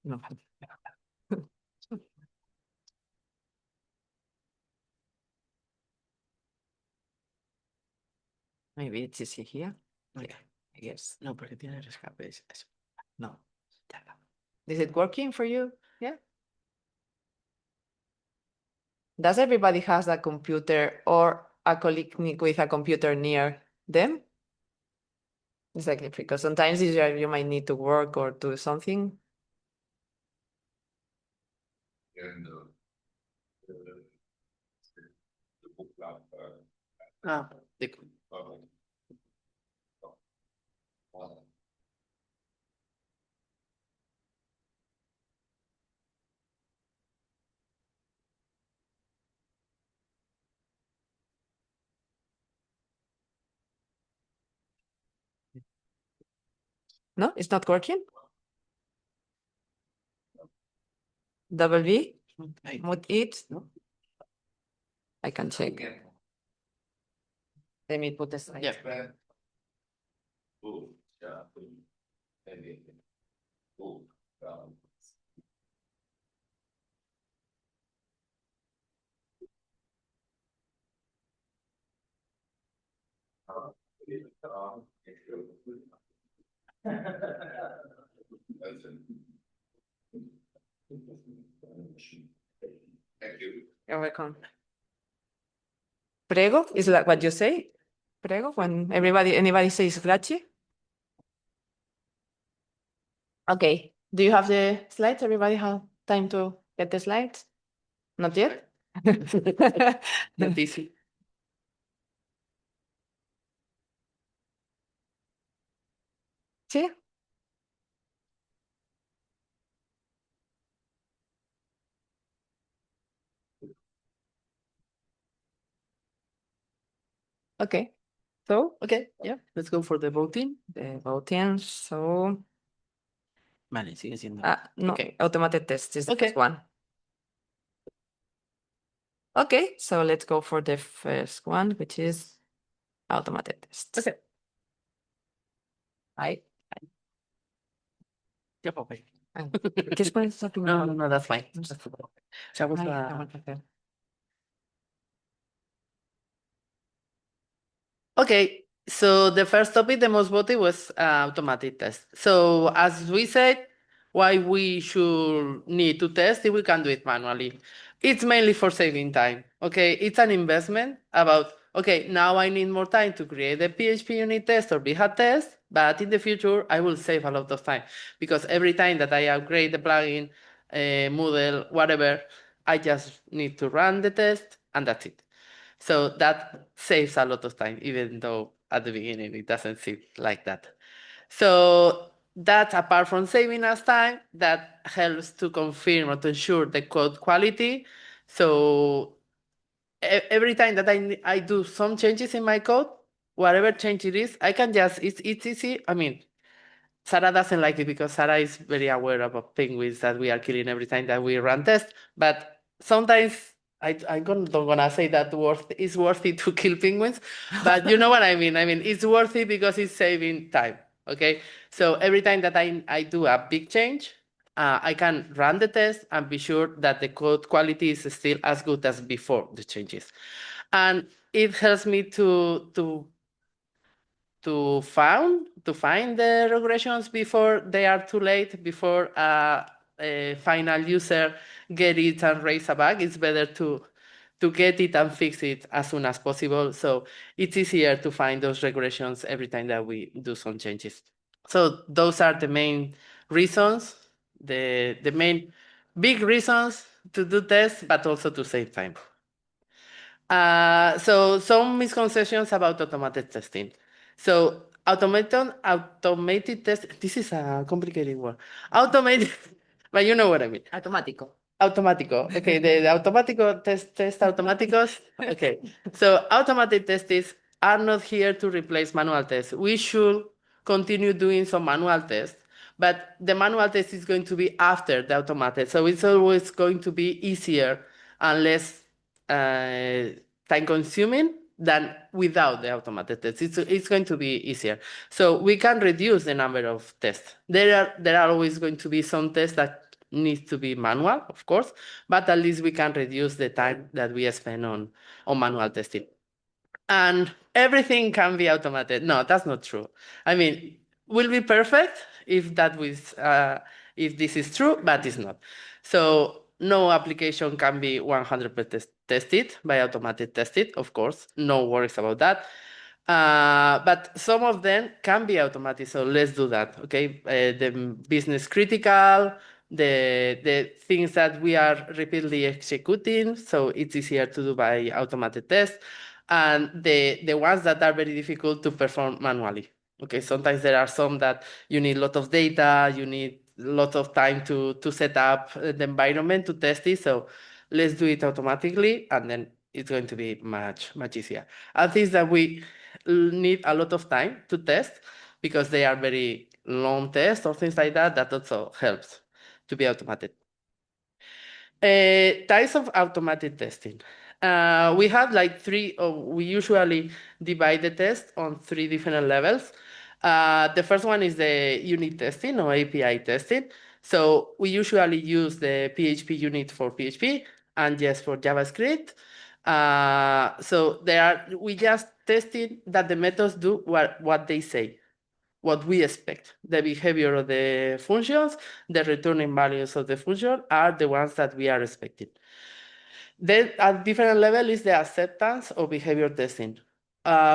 No. Maybe it's easy here. Okay. Yeah, I guess. No, porque tiene rescape. Eso. No. Ya está. Is it working for you? Yeah. Does everybody has a computer or a colleague with a computer near them? Exactly, because sometimes you might need to work or do something. Ah, dico. No, it's not working. Double V, Mood It. I can check. Let me put the slide. Yeah. You're welcome. Prego is like what you say. Prego when anybody says grazie. Okay. Do you have the slides? Everybody have time to get the slides? Not yet? Not easy. Sí. Okay. So Okay, yeah. Let's go for the voting. the voting. So Vale, sigue siendo. no, Okay. automated test is the Okay. first one. Okay, so let's go for the first one, which is automated test. Okay. Right. Yeah, okay. ¿Quieres poner eso aquí? No, that's fine. Shall we Okay, so the first topic, the most voted, was automatic test. So as we said, why we should need to test if we can do it manually. It's mainly for saving time. Okay, it's an investment about, okay, now I need more time to create a PHP unit test or VHAT test, but in the future I will save a lot of time because every time that I upgrade the plugin, Moodle, whatever, I just need to run the test and that's it. So that saves a lot of time, even though at the beginning it doesn't seem like that. So that apart from saving us time, that helps to confirm or to ensure the code quality. So every time that I do some changes in my code, whatever change it is, I can just, it's easy. I mean, Sarah doesn't like it because Sarah is very aware about penguins that we are killing every time that we run tests. But sometimes don't gonna say that it's worthy to kill penguins, but you know what I mean. I mean, it's worthy because it's saving time. Okay, so every time that I do a big change, I can run the test and be sure that the code quality is still as good as before the changes, and it helps me to find the regressions before they are too late, before a final user get it and raise a bug. It's better to get it and fix it as soon as possible. So it's easier to find those regressions every time that we do some changes. So those are the main reasons, the main big reasons to do tests, but also to save time. So some misconceptions about automated testing. So automated test. This is a complicated word. Automated, but you know what I mean. Automatico. Automatico. Okay, the automatico test automáticos. Okay, so automated tests are not here to replace manual tests. We should continue doing some manual tests, but the manual test is going to be after the automated. So it's always going to be easier and less time consuming than without the automated tests. It's going to be easier. So we can reduce the number of tests. There are always going to be some tests that needs to be manual, of course, but at least we can reduce the time that we spend on manual testing. And everything can be automated. No, that's not true. I mean, will be perfect if if this is true, but it's not. So no application can be 100% tested by automated testing, of course. No worries about that. But some of them can be automated, so let's do that. Okay, the business critical, the things that we are repeatedly executing, so it's easier to do by automated tests, and the ones that are very difficult to perform manually. Okay, sometimes there are some that you need a lot of data, you need a lot of time to set up the environment to test it. So let's do it automatically, and then it's going to be much easier. And things that we need a lot of time to test because they are very long tests or things like that, that also helps to be automated. Types of automated testing. We have like we usually divide the test on 3 different levels. The first one is the unit testing or API testing. So we usually use the PHP unit for PHP and just for JavaScript. So we just testing that the methods do what they say, what we expect. The behavior of the functions, the returning values of the function are the ones that we are expecting. Then at different level is the acceptance of behavior testing,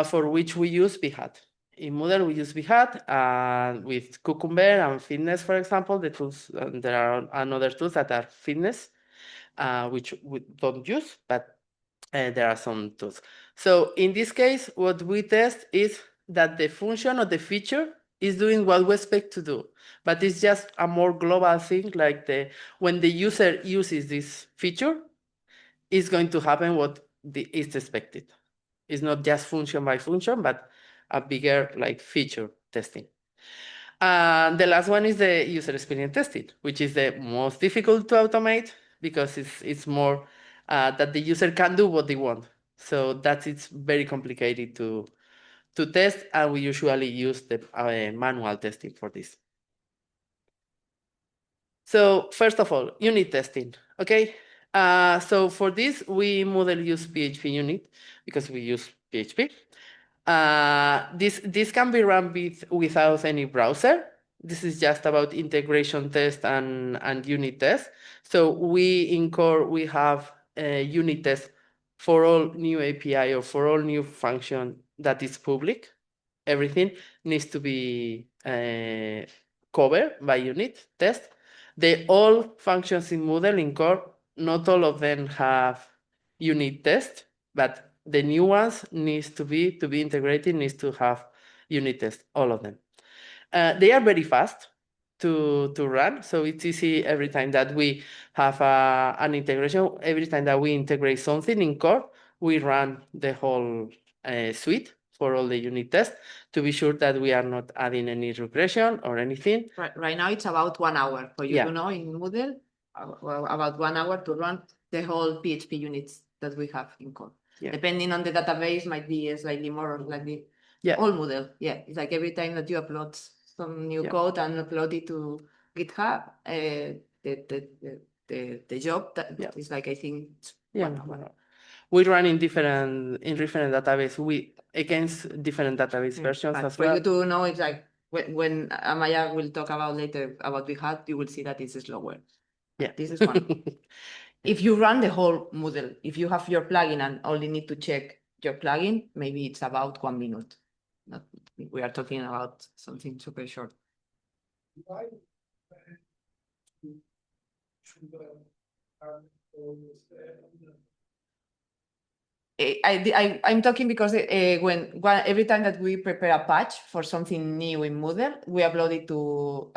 for which we use Bhat. In Moodle, we use Bhat with Cucumber and Fitness, for example. The tools, there are another tools that are Fitness, which we don't use, but there are some tools. So in this case, what we test is that the function or the feature is doing what we expect to do, but it's just a more global thing, like when the user uses this feature, it's going to happen what is expected. It's not just function by function, but a bigger like feature testing. The last one is the user experience testing, which is the most difficult to automate because it's more that the user can do what they want. So it's very complicated to test, and we usually use the manual testing for this. So first of all, unit testing, okay? So for this, we Moodle use PHP unit because we use PHP. This can be run without any browser. This is just about integration test and unit test. So in core, we have a unit test for all new API or for all new function that is public. Everything needs to be covered by unit test. All functions in Moodle in core, not all of them have unit test, but the new ones needs to be integrated, needs to have unit test, all of them. They are very fast to run, so it's easy every time that we have an integration. Every time that we integrate something in core, we run the whole suite for all the unit tests to be sure that we are not adding any regression or anything. Right now it's about 1 hour for you Yeah. to know in Moodle, well, about 1 hour to run the whole PHP units that we have in code. Yeah. Depending on the database, might be slightly more or slightly. Yeah. All Moodle, yeah. It's like every time that you upload some new code and upload it to GitHub, the job that is like, I think it's 1 hour. We run in different database against different database versions But as for well. you to know, it's like when Amaya will talk about later about GitHub, you will see that it's slower. Yeah. This is one. If you run the whole Moodle, if you have your plugin and only need to check your plugin, maybe it's about 1 minute. We are talking about something super short. I'm talking because every time that we prepare a patch for something new in Moodle, we upload it to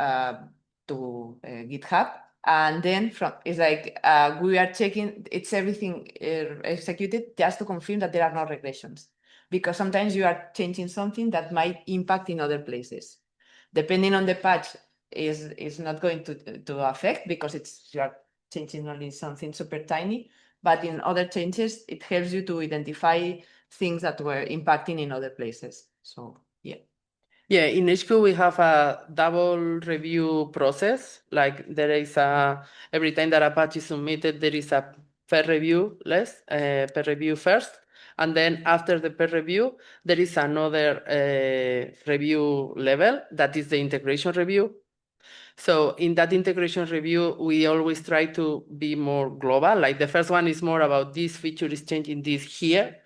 GitHub, and then it's like we are checking it's everything executed just to confirm that there are no regressions, because sometimes you are changing something that might impact in other places. Depending on the patch, is not going to affect because you are changing only something super tiny. But in other changes, it helps you to identify things that were impacting in other places. So, yeah. Yeah, in HQ we have a double review process. Like there is every time that a patch is submitted, there is a peer review first. And then after the peer review, there is another review level that is the integration review. So in that integration review, we always try to be more global. Like the first one is more about this feature is changing this here.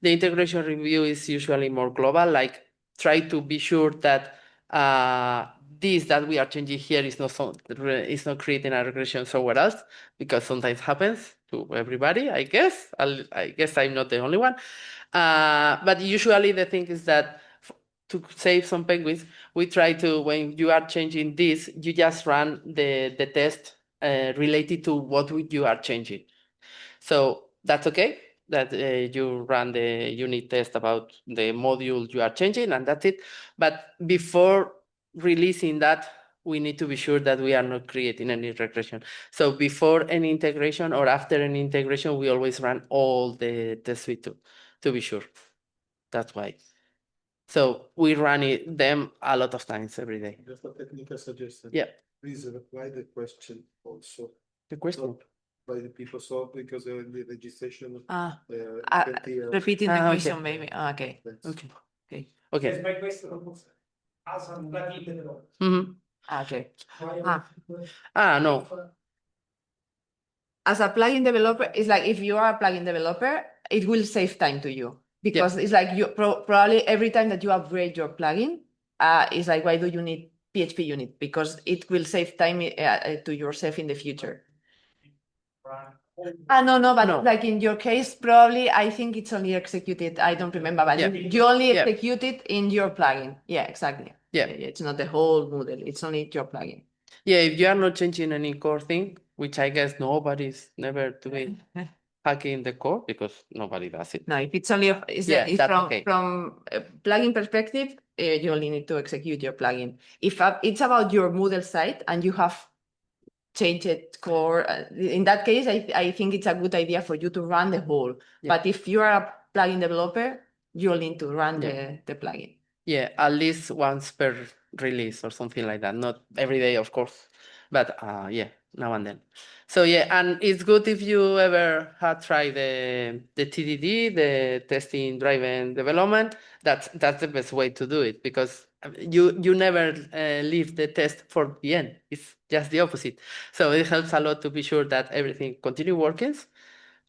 The integration review is usually more global, like try to be sure that this that we are changing here is not creating a regression somewhere else, because sometimes happens to everybody, I guess. I guess I'm not the only one. But usually the thing is that to save some penguins, we try to, when you are changing this, you just run the test related to what you are changing. So that's okay, that you run the unit test about the module you are changing, and that's it. But before releasing that, we need to be sure that we are not creating any regression. So before any integration or after any integration, we always run all the test suite to be sure. That's why. So we run them a lot of times every day. Just a technical suggestion. Yeah. Please reply the question also. The question. Not by the people, so because the registration. Repeating the okay. question, maybe. Okay. Okay. Okay. Okay. Yes, my question as a plugin developer. Okay. No. As a plugin developer, it's like if you are a plugin developer, it will save time to you, because it's like you probably every time that you upgrade your plugin, it's like, why do you need PHP unit? Because it will save time to yourself in the future. No, but like in your case, probably I think it's only executed. I don't remember, but you only execute it in your plugin. Yeah, exactly. Yeah, it's not the whole Moodle. It's only your plugin. Yeah, if you are not changing any core thing, which I guess nobody's never doing hacking the core, because nobody does it. No, if it's only from plugin perspective, you only need to execute your plugin. If it's about your Moodle site and you have changed it core, in that case, I think it's a good idea for you to run the whole. But if you are a plugin developer, you'll need to run the plugin. Yeah, at least once per release or something like that. Not every day, of course, but now and then. So and it's good if you ever had tried the TDD, the testing driven development. That's the best way to do it, because you never leave the test for the end. It's just the opposite. So it helps a lot to be sure that everything continue working.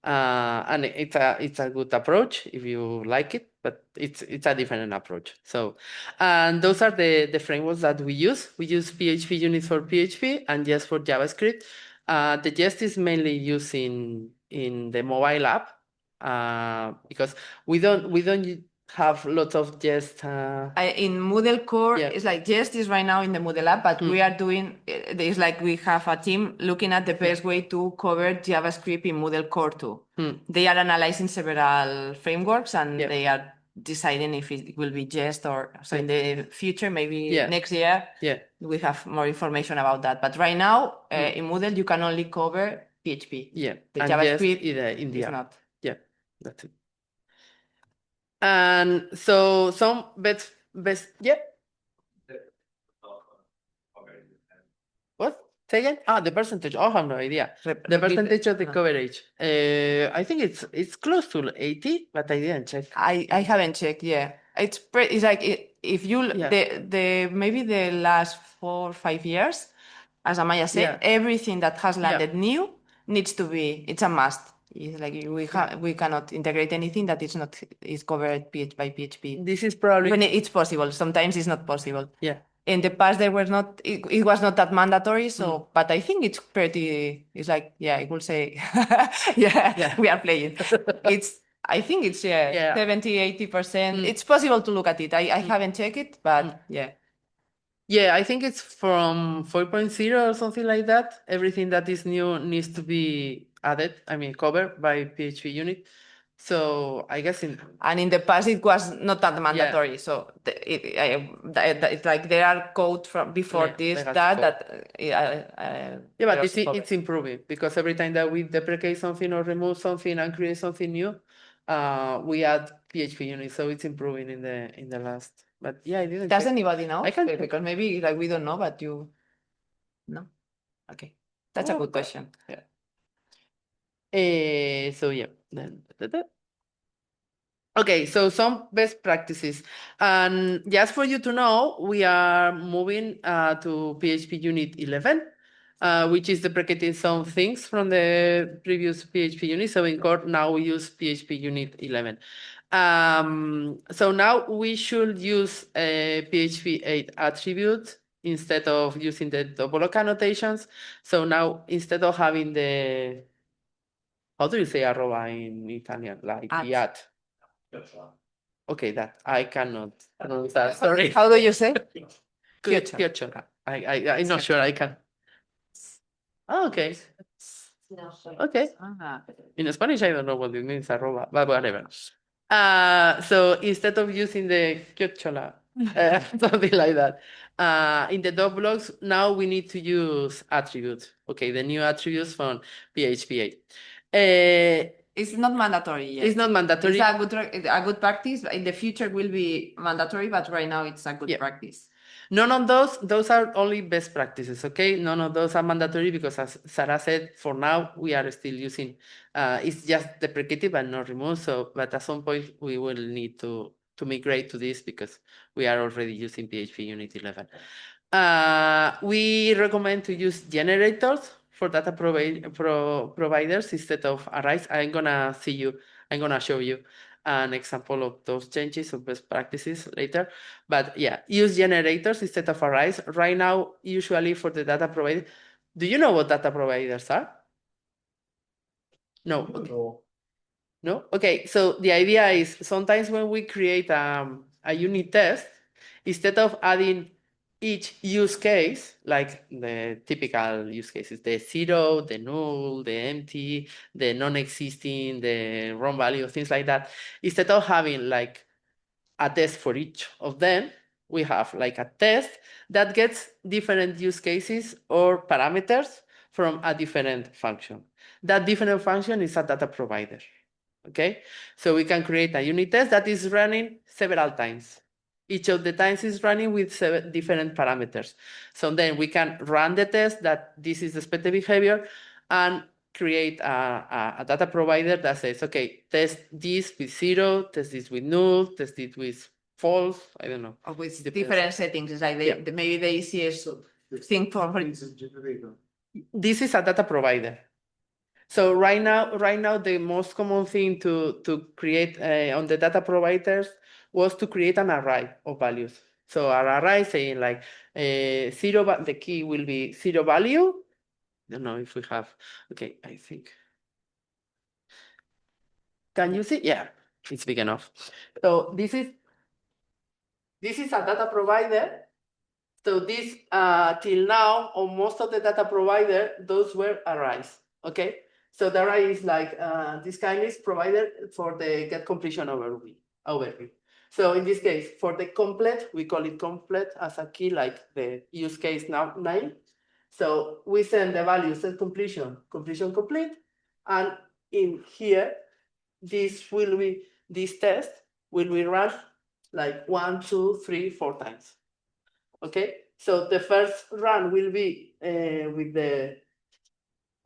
And it's a good approach if you like it, but it's a different approach. So, and those are the frameworks that we use. We use PHP unit for PHP and Jest for JavaScript. The Jest is mainly used in the mobile app because we don't have lots of just In Moodle core, Yeah. it's like Jest is right now in the Moodle app, but we are doing, it's like we have a team looking at the best way to cover JavaScript in Moodle core too. They are analyzing several frameworks and Yeah. they are deciding if it will be Jest or so in the future, maybe Yeah. next year, yeah. we have more information about that. But right now, in Moodle, you can only cover PHP. Yeah. The And JavaScript just in the is app. not. Yeah, that's it. And so some best yeah. What? Say again? The percentage. Oh, I have no idea. The Repeat percentage it. of the No. coverage. I think it's close to 80, but I didn't check. I haven't checked. Yeah, it's like if you Yeah. the maybe the last 4 or 5 years, as Amaya said, Yeah. everything that has landed new needs to be. It's a must. It's like we cannot integrate anything that is covered by PHP. This is probably When it's possible, sometimes it's not possible. yeah. In the past, there was not. It was not that mandatory. So, but I think it's pretty. It's like I will say, Yeah. we are playing. I think it's Yeah. 70-80%. It's possible to look at it. I haven't checked it, but yeah. Yeah, I think it's from 4.0 or something like that. Everything that is new needs to be added, covered by PHP unit. So I guess And in the past, it was not that mandatory. So it's like there are code from before this legacy that code. that Yeah, but it's improving because every time that we deprecate something or remove something and create something new, we add PHP unit, so it's improving in the last. But yeah, I didn't. Does check. anybody know? I can Because maybe like we don't know, but you no. Okay, that's a good question. Yeah. So yeah. Then. Okay, so some best practices. And just for you to know, we are moving to PHP Unit 11, which is deprecating some things from the previous PHP unit. So in core, now we use PHP Unit 11. So now we should use PHP 8 attributes instead of using the double annotations. So now instead of having the, how do you say arroba in Italian? Like the at. Okay, that I cannot pronounce that. Sorry. How do you say? Chiocciola. I'm not sure I can. Oh, okay. Okay. In Spanish, I don't know what it means, arroba, but whatever. So instead of using the chiocciola, something like that, in the dot blocks, now we need to use attributes. Okay, the new attributes from PHP 8. It's not mandatory yet. It's not mandatory. It's a good practice. In the future will be mandatory, but right now it's a good practice. None of those are only best practices, okay? None of those are mandatory because as Sarah said, for now, we are still using, it's just deprecated but not removed. So, but at some point we will need to migrate to this because we are already using PHP Unit 11. We recommend to use generators for data providers instead of arrays. I'm gonna show you an example of those changes of best practices later. But yeah, use generators instead of arrays. Right now, usually for the data provider, do you know what data providers are? No. Okay. No? Okay, so the idea is sometimes when we create a unit test, instead of adding each use case, like the typical use cases, the zero, the null, the empty, the non-existing, the wrong value, things like that, instead of having like a test for each of them, we have like a test that gets different use cases or parameters from a different function. That different function is a data provider. Okay, so we can create a unit test that is running several times. Each of the times is running with different parameters. So then we can run the test that this is the expected behavior and create a data provider that says, okay, test this with zero, test this with null, test it with false. I don't know. Or with different settings. It's like maybe the easiest thing for. This is a data provider. So right now, the most common thing to create on the data providers was to create an array of values. So an array saying like zero, the key will be zero value. I don't know if we have, okay, I think. Can you see? Yeah. it's big enough. So this is a data provider. So this till now, on most of the data provider, those were arrays. Okay. So the array is like this kind is provided for the get completion overview. So in this case, for the complete, we call it complete as a key, like the use case name. So we send the value set completion complete, and in here, this test will be run like 1, 2, 3, 4 times. Okay, so the first run will be with the.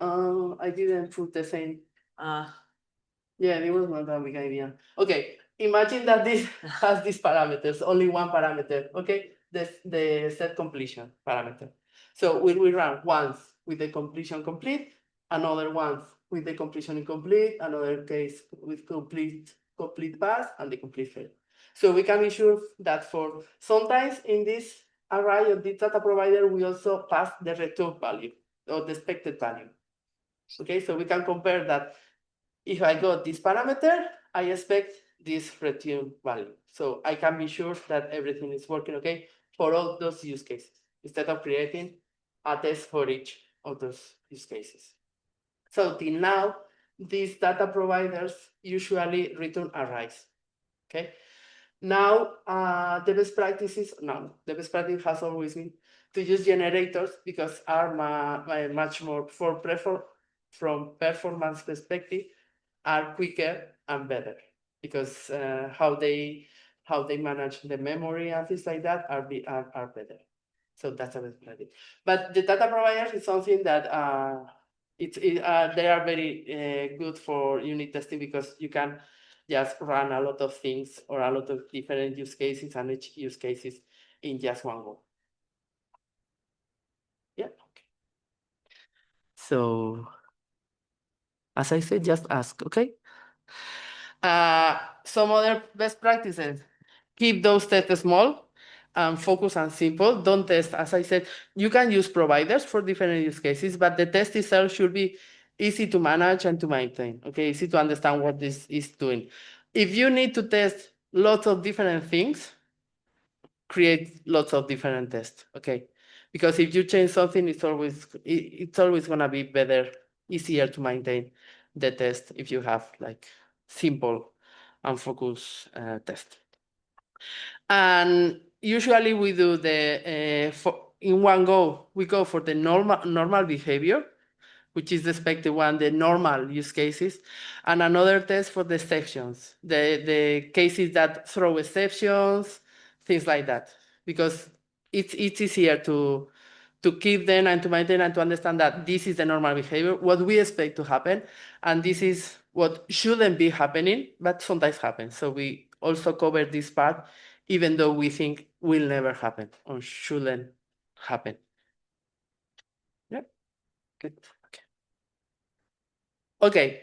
I didn't put the same. Yeah, it was not a big idea. Okay, imagine that this has these parameters, only one parameter. Okay, the set completion parameter. So we will run once with the completion complete, another once with the completion incomplete, another case with complete pass, and the complete fail. So we can ensure that for sometimes in this array of the data provider, we also pass the return value or the expected value. Okay, so we can compare that. If I got this parameter, I expect this return value. So I can be sure that everything is working okay for all those use cases, instead of creating a test for each of those use cases. So till now, these data providers usually return arrays. Okay. Now, the best practice has always been to use generators, because are much more from performance perspective, are quicker and better, because how they manage the memory and things like that are better. So that's a best practice. But the data providers is something that they are very good for unit testing, because you can just run a lot of things or a lot of different use cases, and each use cases in just one go. Yeah. Okay. So, as I said, just ask. Okay. Some other best practices: keep those tests small and focus on simple. Don't test, as I said, you can use providers for different use cases, but the test itself should be easy to manage and to maintain. Okay, easy to understand what this is doing. If you need to test lots of different things, create lots of different tests. Okay, because if you change something, it's always gonna be better, easier to maintain the test if you have like simple and focused test. And usually we do in one go, we go for the normal behavior, which is the expected one, the normal use cases, and another test for the exceptions, the cases that throw exceptions, things like that, because it's easier to keep them and to maintain and to understand that this is the normal behavior, what we expect to happen, and this is what shouldn't be happening, but sometimes happens. So we also cover this part, even though we think will never happen or shouldn't happen. Yeah, good. Okay,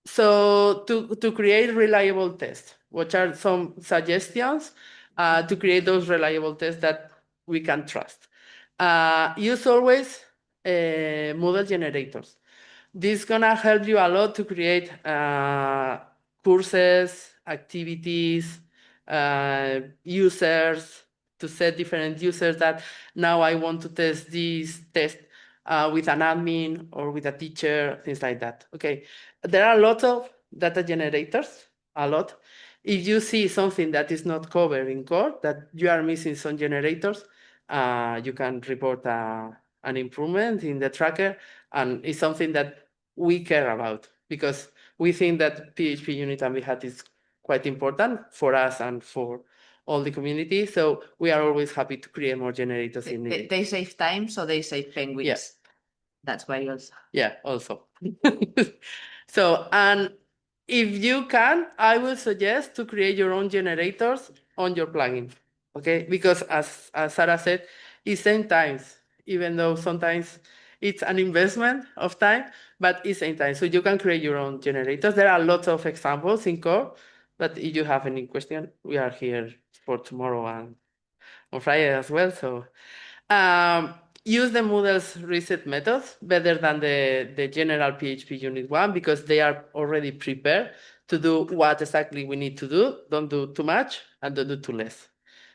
so to create reliable tests, what are some suggestions to create those reliable tests that we can trust? Use always model generators. This is gonna help you a lot to create courses, activities, users, to set different users that now I want to test this test with an admin or with a teacher, things like that. Okay, there are a lot of data generators, a lot. If you see something that is not covered in code, that you are missing some generators, you can report an improvement in the tracker, and it's something that we care about, because we think that PHP unit and hat is quite important for us and for all the community. So we are always happy to create more generators. They save time, so they save penguins. Yeah. That's why also. Yeah, also. So, and if you can, I will suggest to create your own generators on your plugin. Okay, because as Sarah said, it's 10 times, even though sometimes it's an investment of time, but it's 10 times. So you can create your own generators. There are lots of examples in code, but if you have any question, we are here for tomorrow and on Friday as well. So use the Moodle's reset methods better than the general PHP unit one, because they are already prepared to do what exactly we need to do. Don't do too much and don't do too less.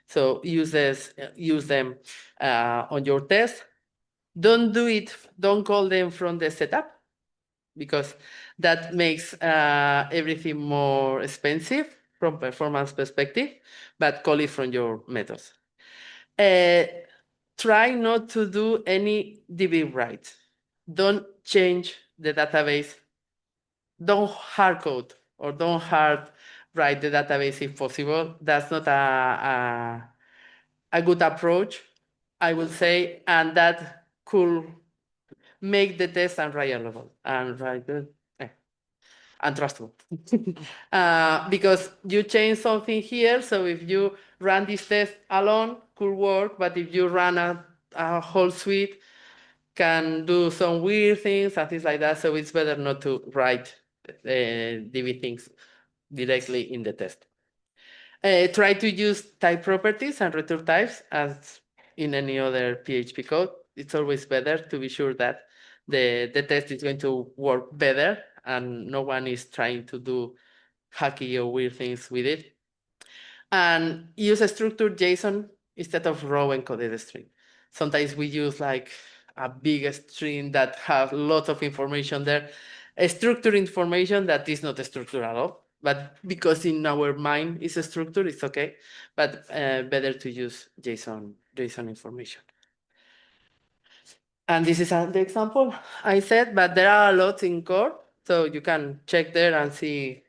So use them on your test. Don't call them from the setup, because that makes everything more expensive from performance perspective, but call it from your methods. Try not to do any DB write. Don't change the database. Don't hard code or don't hard write the database if possible. That's not a good approach, I would say, and that could make the test unreliable and untrustable. Because you change something here, so if you run this test alone, could work, but if you run a whole suite, can do some weird things and things like that, so it's better not to write DB things directly in the test. Try to use type properties and return types as in any other PHP code. It's always better to be sure that the test is going to work better and no one is trying to do hacky or weird things with it. And use a structured JSON instead of raw encoded string. Sometimes we use like a big string that has lots of information there, a structured information that is not a structure at all. But because in our mind it's a structure, it's okay. But better to use JSON information. And this is the example I said, but there are a lot in core, so you can check there and see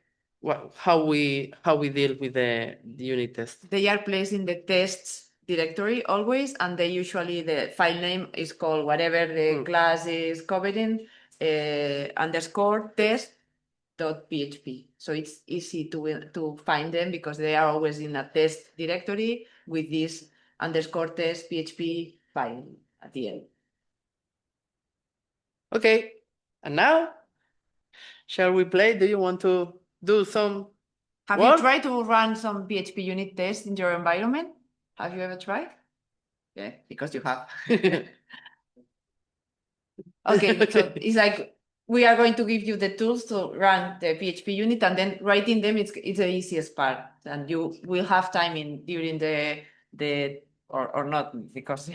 how we deal with the unit test. They are placed in the tests directory always, and they usually the file name is called whatever the class is covering, underscore test.php. So it's easy to find them because they are always in a test directory with this underscore test PHP file at the end. Okay, and now, shall we play? Do you want to do some Have work? you tried to run some PHP unit tests in your environment? Have you ever tried? Yeah, because you have. Okay, so it's like we are going to give you the tools to run the PHP unit, and then writing them it's the easiest part, and you will have time during the or not, because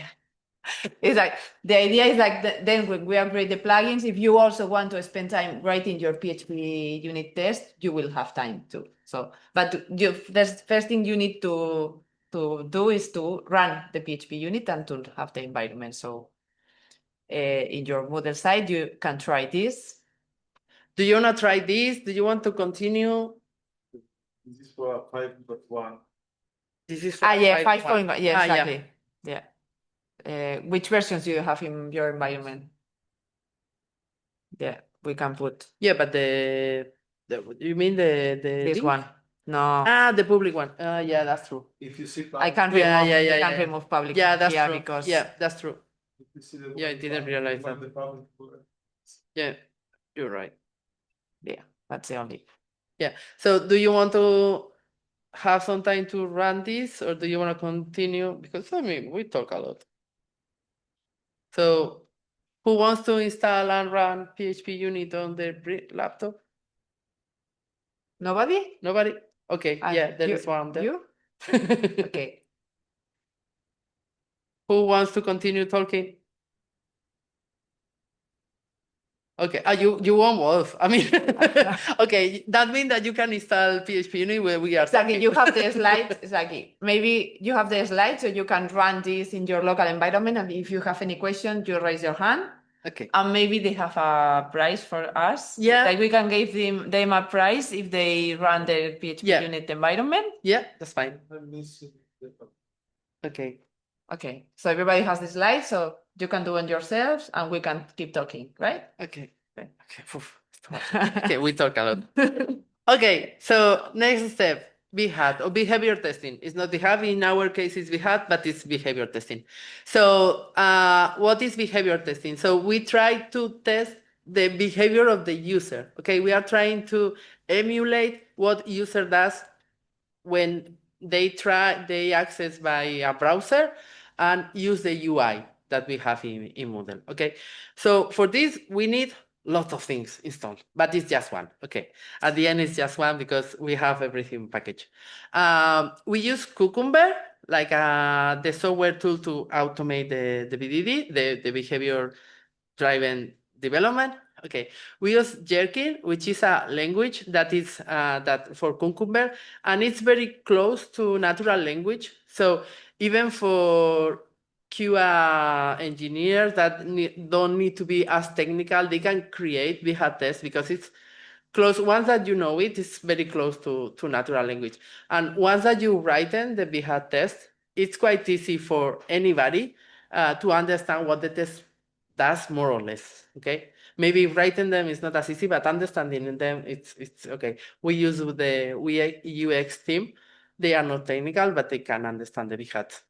it's like the idea is like then when we upgrade the plugins, if you also want to spend time writing your PHP unit test, you will have time too. So, but the first thing you need to do is to run the PHP unit and to have the environment. So in your Moodle site, you can try this. Do you want to try this? Do you want to continue? This is for 5.1. This is Yeah, 5.1. 5.1. Yeah, Ah, yeah. exactly. Yeah. Which versions do you have in your environment? Yeah, we can put Yeah, but you mean the this link? one. No, The public one. Yeah, that's true. If you see, I can't Yeah, remove. yeah, I yeah, can't yeah. remove public Yeah, that's here true. because Yeah, that's true. if you see the Yeah, I didn't realize that. the public, Yeah, you're right. yeah, that's the only. Yeah. So do you want to have some time to run this, or do you want to continue? Because I mean, we talk a lot. So who wants to install and run PHP unit on their laptop? Nobody? Nobody? Okay, yeah, there you, is one there. You? Okay. Who wants to continue talking? Okay, you want Wolf. I mean, okay, that means that you can install PHP unit where we are Exactly. talking. You have the slides. Exactly. Maybe you have the slides, so you can run this in your local environment. And if you have any questions, you raise your hand. Okay. And maybe they have a prize for us. Yeah. Like we can give them a prize if they run their PHP unit environment. Yeah, that's fine. I'm missing the Okay. Okay. So everybody has the slides, so you can do it yourselves and we can keep talking, right? Okay. Okay. Okay, we talk a lot. Okay, so next step, BHAT or behavior testing. It's not BHAT, in our case it's BHAT, but it's behavior testing. So what is behavior testing? So we try to test the behavior of the user. Okay, we are trying to emulate what user does when they access by a browser and use the UI that we have in Moodle. Okay, so for this we need lots of things installed, but it's just one. Okay, at the end it's just one because we have everything packaged. We use Cucumber, like the software tool to automate the BDD, the behavior driven development. Okay, we use Jerkin, which is a language that is that for Cucumber, and it's very close to natural language. So even for QA engineers that don't need to be as technical, they can create VHAT tests because it's close. Once that you know it, it's very close to natural language. And once that you write in the VHAT test, it's quite easy for anybody to understand what the test does more or less. Okay, maybe writing them is not as easy, but understanding them it's okay. We use the UX team. They are not technical, but they can understand the VHAT.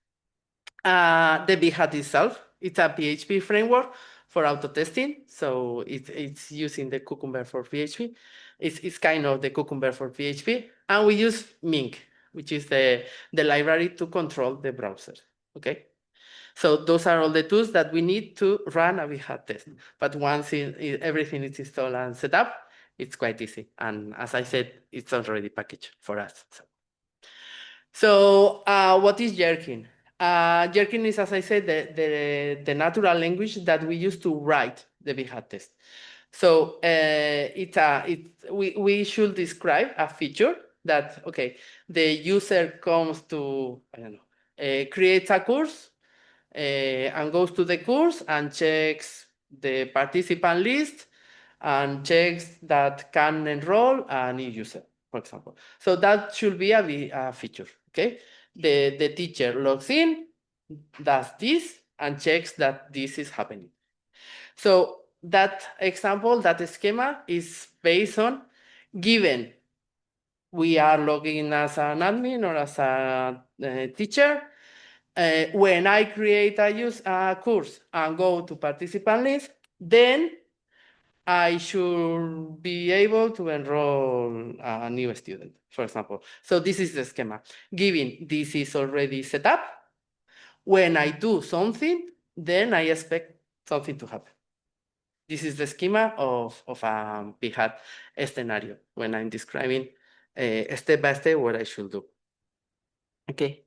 The VHAT itself, it's a PHP framework for auto testing. So it's using the Cucumber for PHP. It's kind of the Cucumber for PHP. And we use Mink, which is the library to control the browser. Okay. So those are all the tools that we need to run a VHAT test. But once everything is installed and set up, it's quite easy. And as I said, it's already packaged for us. So what is Jerkin? Jerkin is, as I said, the natural language that we use to write the VHAT test. So we should describe a feature that, okay, the user comes to, I don't know, creates a course and goes to the course and checks the participant list and checks that can enroll a new user, for example. So that should be a feature, okay? The teacher logs in, does this, and checks that this is happening. So that example, that schema is based on given we are logging as an admin or as a teacher. When I create a course and go to participant list, then I should be able to enroll a new student, for example. So this is the schema. Given this is already set up, when I do something, then I expect something to happen. This is the schema of a VHAT scenario when I'm describing step by step what I should do. Okay.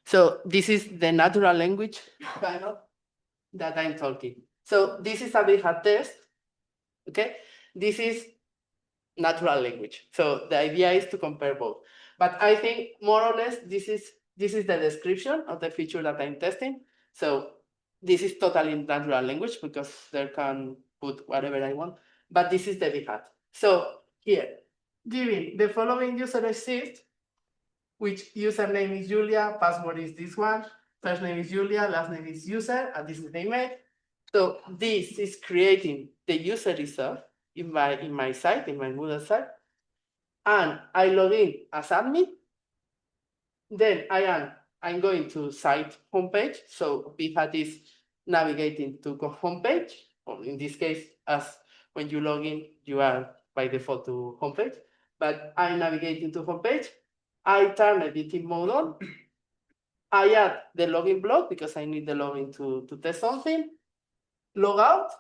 So this is the natural language kind of that I'm talking. So this is a VHAT test. Okay. This is natural language. So the idea is to compare both. But I think more or less this is the description of the feature that I'm testing. So this is totally natural language because there can put whatever I want. But this is the VHAT. So here, given the following user exists, which username is Julia, password is this one, first name is Julia, last name is user, and this is the email. So this is creating the user itself in my site, in my Moodle site, and I log in as admin. Then I'm going to site homepage. So VHAT is navigating to homepage, or in this case, as when you log in, you are by default to homepage. But I'm navigating to homepage. I turn editing mode on. I add the login block because I need the login to test something. Log out,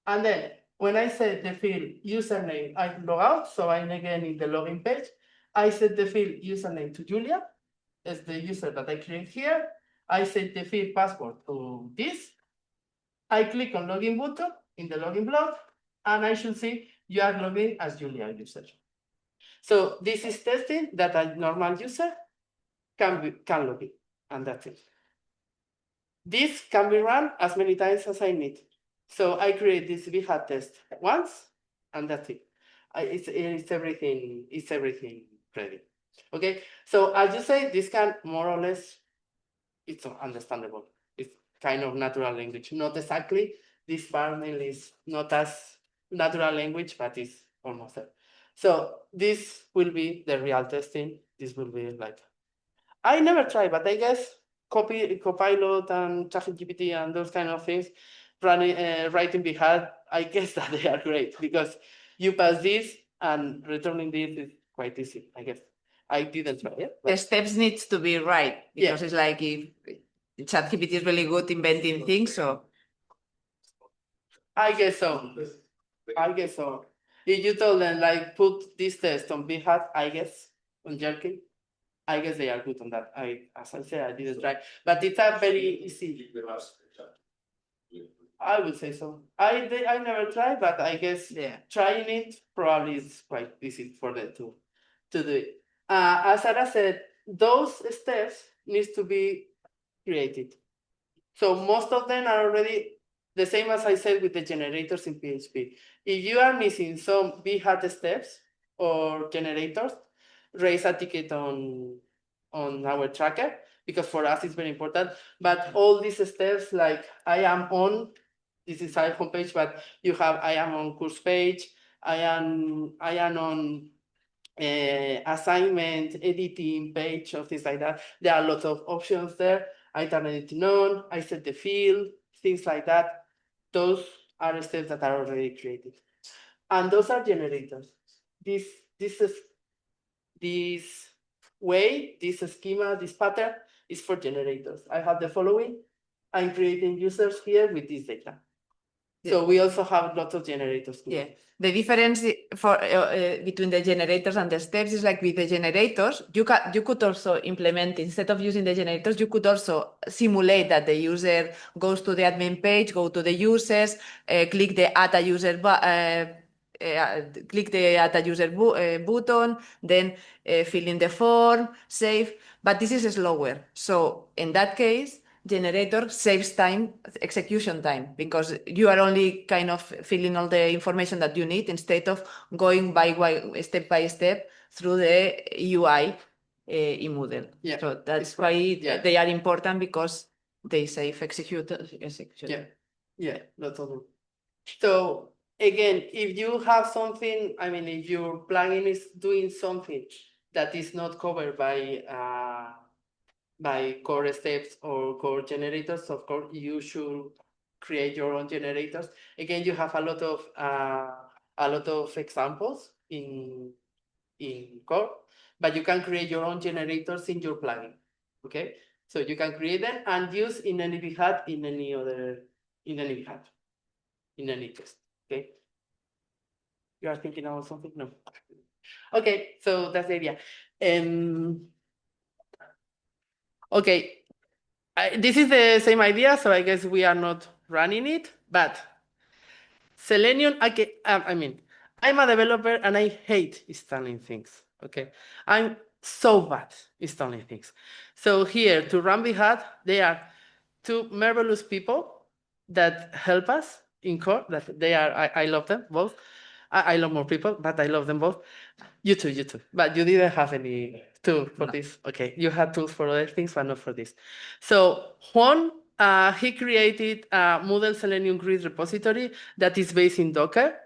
and then when I set the field username, I log out, so I'm again in the login page. I set the field username to Julia, as the user that I create here. I set the field password to this. I click on login button in the login block, and I should see you are logged in as Julia user. So this is testing that a normal user can log in, and that's it. This can be run as many times as I need. So I create this VHAT test once, and that's it. It's everything ready. Okay, so as you say, this can more or less, it's understandable. It's kind of natural language. Not exactly, this panel is not as natural language, but it's almost there. So this will be the real testing. This will be like, I never tried, but I guess Copilot and ChatGPT and those kind of things, writing VHAT, I guess that they are great because you pass this and returning this is quite easy, I guess. I didn't try it. The steps needs to be right because it's like if ChatGPT is really good inventing things, so I guess so. I guess so. If you told them like put this test on Bhat, I guess on Jerky, I guess they are good on that. As I said, I didn't try, but it's a very easy. I would say so. I never tried, but I guess Yeah. trying it probably is quite easy for them to do it. As Sarah said, those steps needs to be created. So most of them are already the same as I said with the generators in PHP. If you are missing some Bhat steps or generators, raise a ticket on our tracker, because for us it's very important. But all these steps, like I am on, this is our homepage, but you have I am on course page, I am on assignment, editing page, or things like that. There are lots of options there. I turn editing on, I set the field, things like that. Those are steps that are already created. And those are generators. This way, this schema, this pattern is for generators. I have the following. I'm creating users here with this data. So we also have lots of generators. Yeah, the difference for between the generators and the steps is like with the generators, you could also implement, instead of using the generators, you could also simulate that the user goes to the admin page, go to the users, click the add a user button, then fill in the form, save. But this is slower. So in that case, generator saves time, execution time, because you are only kind of filling all the information that you need instead of going step by step through the UI in Moodle. Yeah. So that's why they are important, because they save execution. Yeah, that's all. So again, if you have something, I mean, if your plugin is doing something that is not covered by core steps or core generators, of course, you should create your own generators. Again, you have a lot of examples in core, but you can create your own generators in your plugin. Okay, so you can create them and use in any Bhat, in any Bhat, in any test. Okay, you are thinking about something? No. Okay, so that's the idea. Okay, this is the same idea, so I guess we are not running it, but Selenium, I'm a developer and I hate installing things, okay? I'm so bad installing things. So here, to run Bhat, there are two marvelous people that help us in core, that they are, I love them both. I love more people, but I love them both. You too. But you didn't have any tool for this. Okay, you had tools for other things, but not for this. So Juan, he created a Moodle Selenium Grid repository that is based in Docker.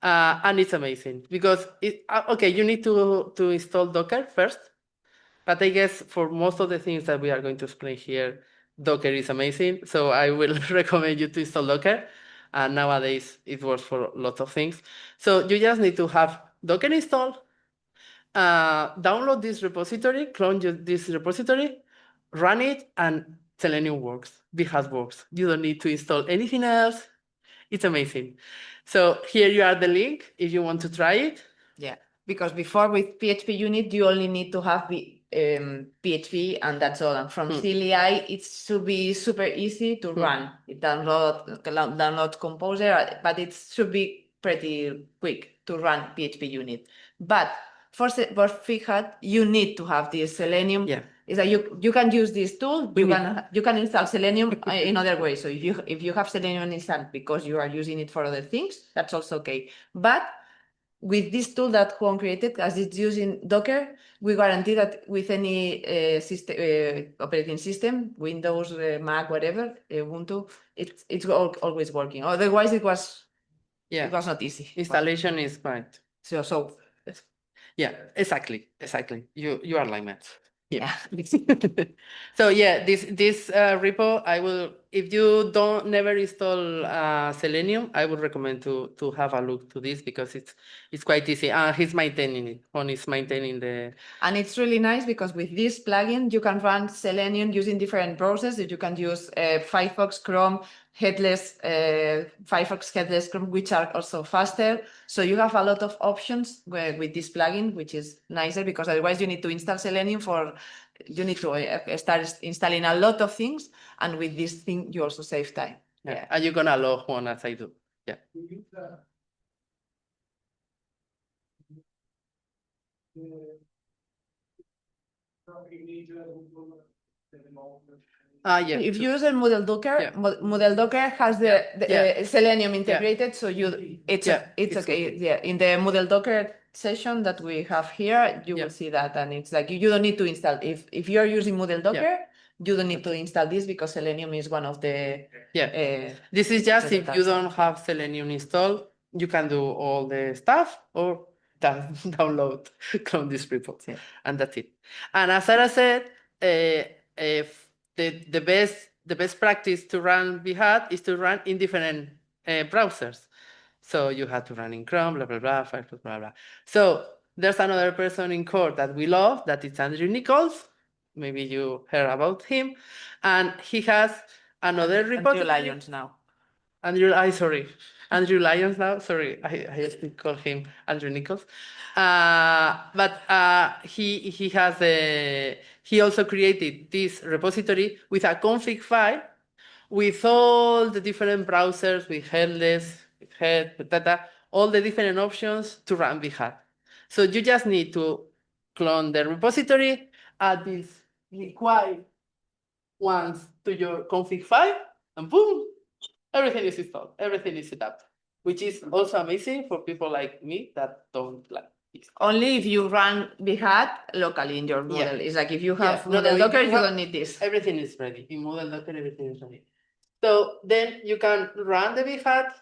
And it's amazing because you need to install Docker first. But I guess for most of the things that we are going to explain here, Docker is amazing. So I will recommend you to install Docker. And nowadays it works for lots of things. So you just need to have Docker installed, download this repository, clone this repository, run it, and Selenium works. Bhat works. You don't need to install anything else. It's amazing. So here you are the link if you want to try it. Yeah, because before with PHP unit, you only need to have PHP and that's all. And from CLI, it should be super easy to run. It download Composer, but it should be pretty quick to run PHP unit. But for Bhat, you need to have this Selenium. Yeah. Is that you can use this tool. You can install Selenium in other ways. So if you have Selenium installed because you are using it for other things, that's also okay. But with this tool that Juan created, as it's using Docker, we guarantee that with any operating system, Windows, Mac, whatever, Ubuntu, it's always working. Otherwise, it was not easy. Installation is quite. So yeah, exactly. You are like that. yeah. So yeah, this repo, I will if you don't never install Selenium, I would recommend to have a look to this because it's quite easy. He's maintaining it. Juan is maintaining the. And it's really nice because with this plugin, you can run Selenium using different browsers. You can use Firefox, Chrome, Firefox headless Chrome, which are also faster. So you have a lot of options with this plugin, which is nicer because otherwise you need to install Selenium you need to start installing a lot of things. And with this thing, you also save time. Yeah. And you're gonna log one as I do. Yeah. Yeah. If you use a Moodle Docker, Yeah. Moodle Docker has the Selenium integrated, so it's okay. good. Yeah, in the Moodle Docker session that we have here, you will see that, and it's like you don't need to install. If you are using Moodle Docker, you don't need to install this because Selenium is one of the. This is just if you don't have Selenium installed, you can do all the stuff or download clone this repo, and that's it. And as Sarah said, if the best practice to run Behat is to run in different browsers. So you have to run in Chrome, blah blah blah, Firefox, blah blah. So there's another person in core that we love, that is Andrew Nichols. Maybe you heard about him, and he has another repository. Andrew Lyons now. Andrew Lyons now. Sorry, I used to call him Andrew Nichols. But he has he also created this repository with a config file with all the different browsers, with headless, with head, with data, all the different options to run Behat. So you just need to clone the repository, add these required ones to your config file, and boom, everything is installed, everything is set up, which is also amazing for people like me that don't like this. Only if you run Behat locally in your Moodle. It's like if you have Moodle Docker, you don't need this. Everything is ready. In Moodle Docker, everything is ready. So then you can run the Behat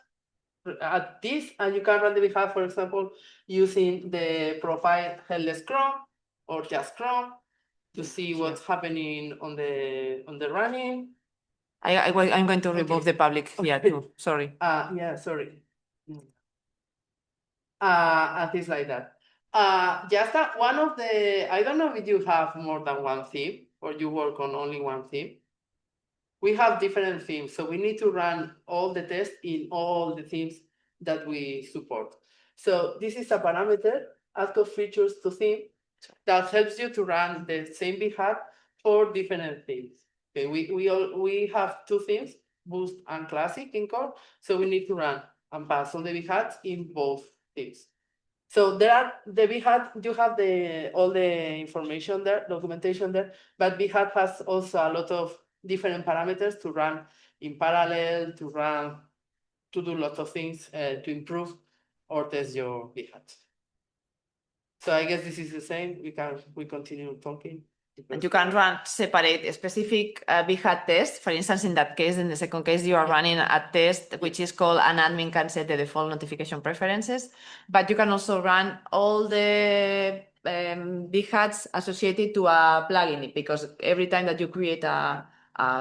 at this, and you can run the Behat, for example, using the profile headless Chrome or just Chrome to see what's happening on the running. I'm going to remove the public here too. Sorry. Sorry. And things like that. Just one of the, I don't know if you have more than one theme or you work on only one theme. We have different themes, so we need to run all the tests in all the themes that we support. So this is a parameter, add of features to theme, that helps you to run the same Behat for different themes. Okay, we have two themes, Boost and Classic in core, so we need to run and pass all the Behats in both themes. So there are the Behat, you have all the information there, documentation there, but Behat has also a lot of different parameters to run in parallel, to do lots of things to improve or test your Behat. So I guess this is the same. We continue talking. And you can run separate specific Behat tests. For instance, in that case, in the second case, you are running a test which is called an admin can set the default notification preferences. But you can also run all the Behats associated to a plugin, because every time that you create a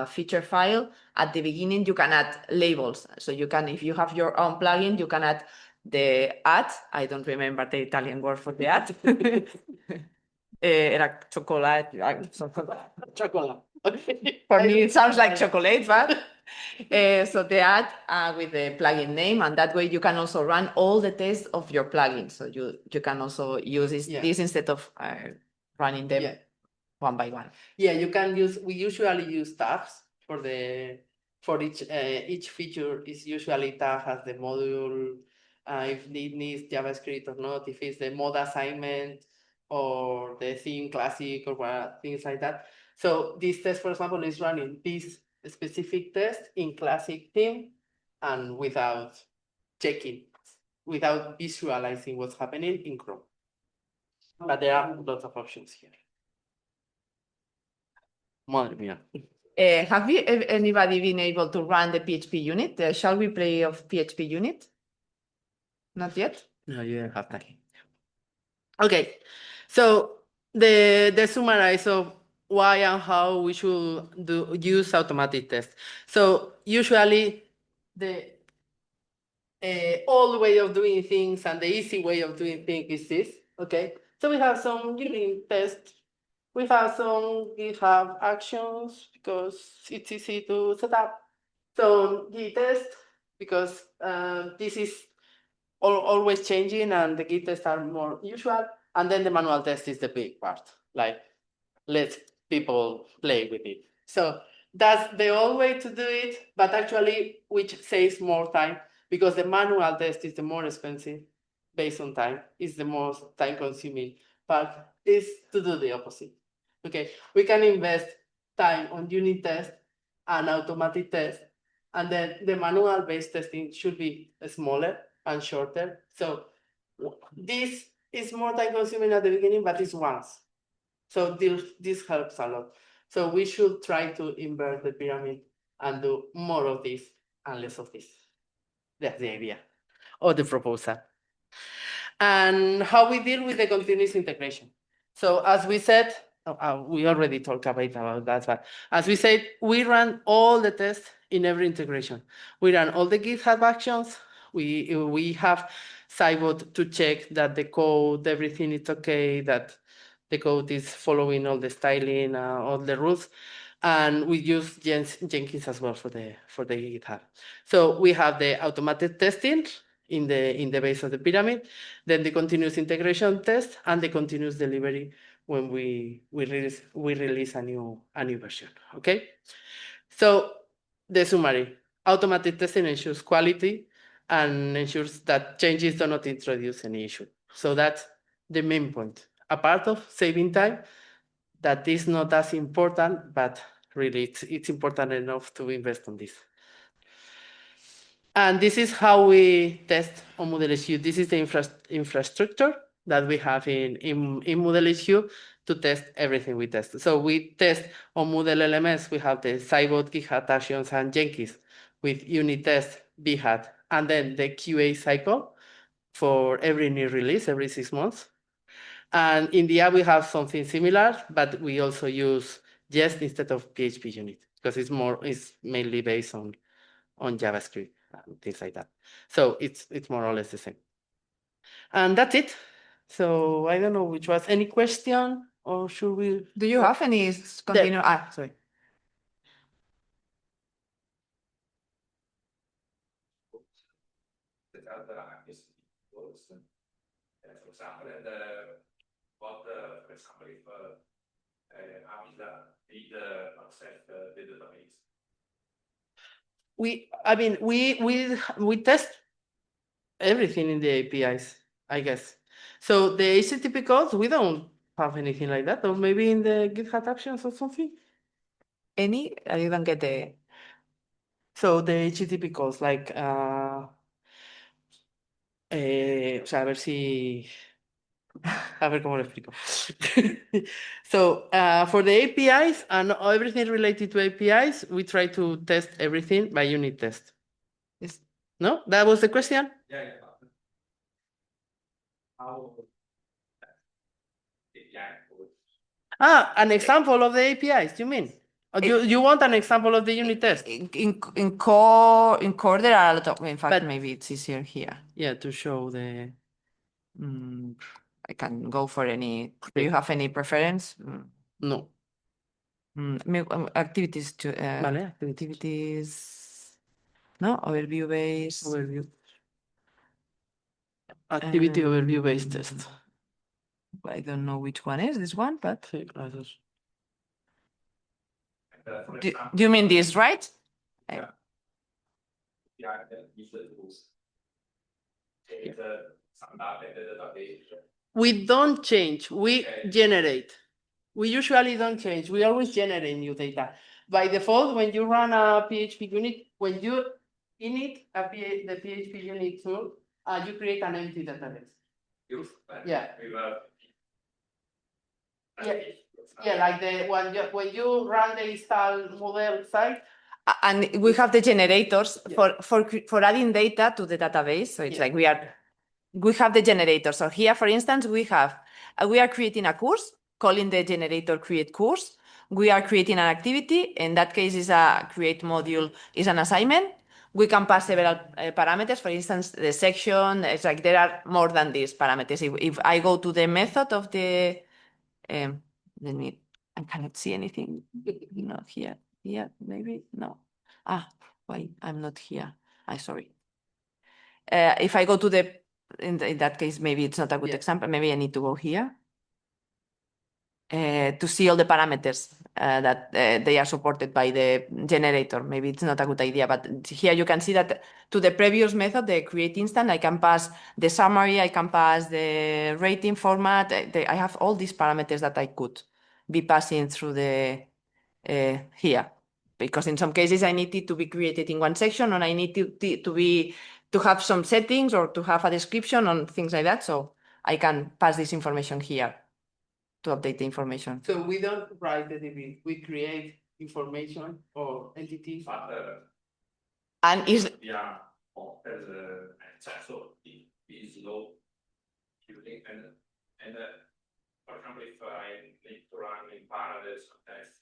feature file, at the beginning you can add labels. So you can, if you have your own plugin, you can add the ad. I don't remember the Italian word for the ad. Era chocolate. Chocolate. Okay. For me, it sounds like chocolate, but so the ad with the plugin name, and that way you can also run all the tests of your plugin. So you can also use this instead of running them one by one. Yeah, you can use. We usually use tabs for each feature. Is usually tab has the module, if it needs JavaScript or not, if it's the mode assignment or the theme classic or things like that. So this test, for example, is running this specific test in classic theme and without checking, without visualizing what's happening in Chrome. But there are lots of options here. Madre mía. Have anybody been able to run the PHP unit? Shall we play of PHP unit? Not yet? No, you don't have time. Okay, so the summary. So why and how we should use automatic tests. So usually the old way of doing things and the easy way of doing things is this, okay? So we have some unit tests. We have some GitHub actions because it's easy to set up. So Git test, because this is always changing and the Git tests are more usual. And then the manual test is the big part, like let people play with it. So that's the old way to do it, but actually which saves more time because the manual test is the more expensive based on time, is the most time consuming part, is to do the opposite. Okay, we can invest time on unit test and automatic test, and then the manual based testing should be smaller and shorter. So this is more time consuming at the beginning, but it's once. So this helps a lot. So we should try to invert the pyramid and do more of this and less of this. That's the idea or the proposal. And how we deal with the continuous integration. So as we said, we already talked a bit about that, but as we said, we run all the tests in every integration. We run all the GitHub actions. We have Cybot to check that the code, everything is okay, that the code is following all the styling, all the rules. And we use Jenkins as well for the GitHub. So we have the automated testing in the base of the pyramid, then the continuous integration test, and the continuous delivery when we release a new version. Okay. So the summary: automatic testing ensures quality and ensures that changes do not introduce any issue. So that's the main point. A part of saving time that is not as important, but really it's important enough to invest on this. And this is how we test on MoodleMoot. This is the infrastructure that we have in MoodleMoot to test everything we test. So we test on Moodle LMS, we have the Cybot, GitHub Actions, and Jenkins with unit test, BHAT, and then the QA cycle for every new release, every 6 months. And in the app, we have something similar, but we also use Jest instead of PHP unit because it's mainly based on JavaScript and things like that. So it's more or less the same. And that's it. So I don't know which was any question or should we? Do you have any continue? Sorry. For example, for example, if Avila need access the database. We test everything in the APIs, I guess. So the HTTP codes, we don't have anything like that, or maybe in the GitHub Actions or something. Any? I didn't get the. So the HTTP codes, like, o sea, a ver si. A ver cómo lo explico. So for the APIs and everything related to APIs, we try to test everything by unit test. Yes. No, that was the question. Yeah. An example of the APIs, you mean? Or you want an example of the unit test? In core there are a lot of, in fact, But- maybe it's easier here. Yeah, to show the. I can go for any. Do Okay. you have any preference? No. Activities to Vale, activities. No, overview based. Overview. Activity overview based test. I don't know which one is this one, but Sí, gracias. do you mean this, right? Yeah, usually tools. We don't change, we generate. We usually don't change, we always generate new data. By default, when you run a PHP unit, when you init the PHP unit tool, you create an empty database. Yeah. Yeah, like when you run the install model site. And we have the generators for adding data to the database. So it's like we have the generator. So here, for instance, we are creating a course, calling the generator create course. we are creating an activity. In that case, is a create module is an assignment. We can pass several parameters. For instance, the section, it's like there are more than these parameters. If I go to the method of the, I cannot see anything. No, here, maybe, no. Why, I'm not here. Sorry. If I go to the, in that case, maybe it's not a good example. Maybe I need to go here. To see all the parameters that they are supported by the generator. Maybe it's not a good idea, but here you can see that to the previous method, the create instant, I can pass the summary, I can pass the rating format. I have all these parameters that I could be passing through the here, because in some cases I need it to be created in one section, and I need to have some settings or to have a description on things like that. So I can pass this information here to update the information. So we don't write the DB, we create information or entities. And is Yeah, there's a so is low shooting and for example, if I need to run in parallel some tests,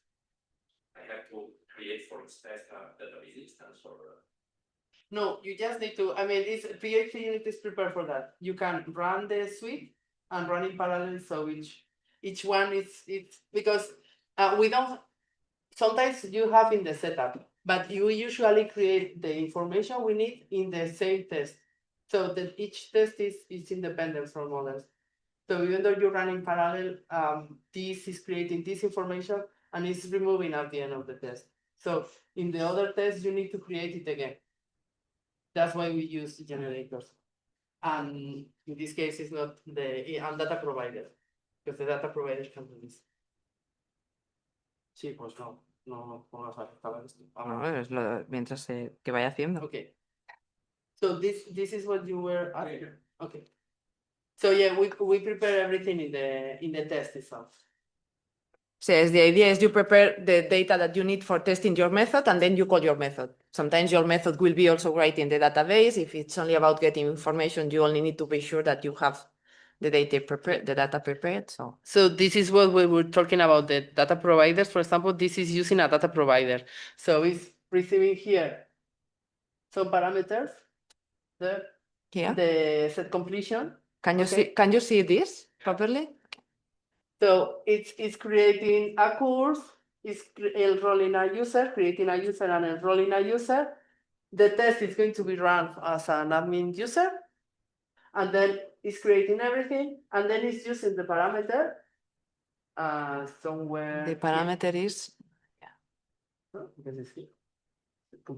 I have to create for each test a database instance or. No, you just need to, I mean, it's PHP unit is prepared for that. You can run the suite and run in parallel, so each one is because we don't, sometimes you have in the setup, but you usually create the information we need in the same test. So that each test is independent from others. So even though you run in parallel, this is creating this information and it's removing at the end of the test. So in the other test, you need to create it again. That's why we use generators. And in this case, it's not the data provider, because the data provider can do this. Sí, pues no pongas a esto. es mientras que vaya haciendo. Okay. So this is what you were asking. Okay. So yeah, we prepare everything in the test itself. So the idea is you prepare the data that you need for testing your method, and then you call your method. Sometimes your method will be also writing the database. If it's only about getting information, you only need to be sure that you have the data prepared. So this is what we were talking about, the data providers. For example, this is using a data provider. So it's receiving here some parameters, the set completion. Can you see this properly? So it's creating a course, it's enrolling a user, creating a user and enrolling a user. The test is going to be run as an admin user, and then it's creating everything, and then it's using the parameter somewhere. The parameter is Because it's here.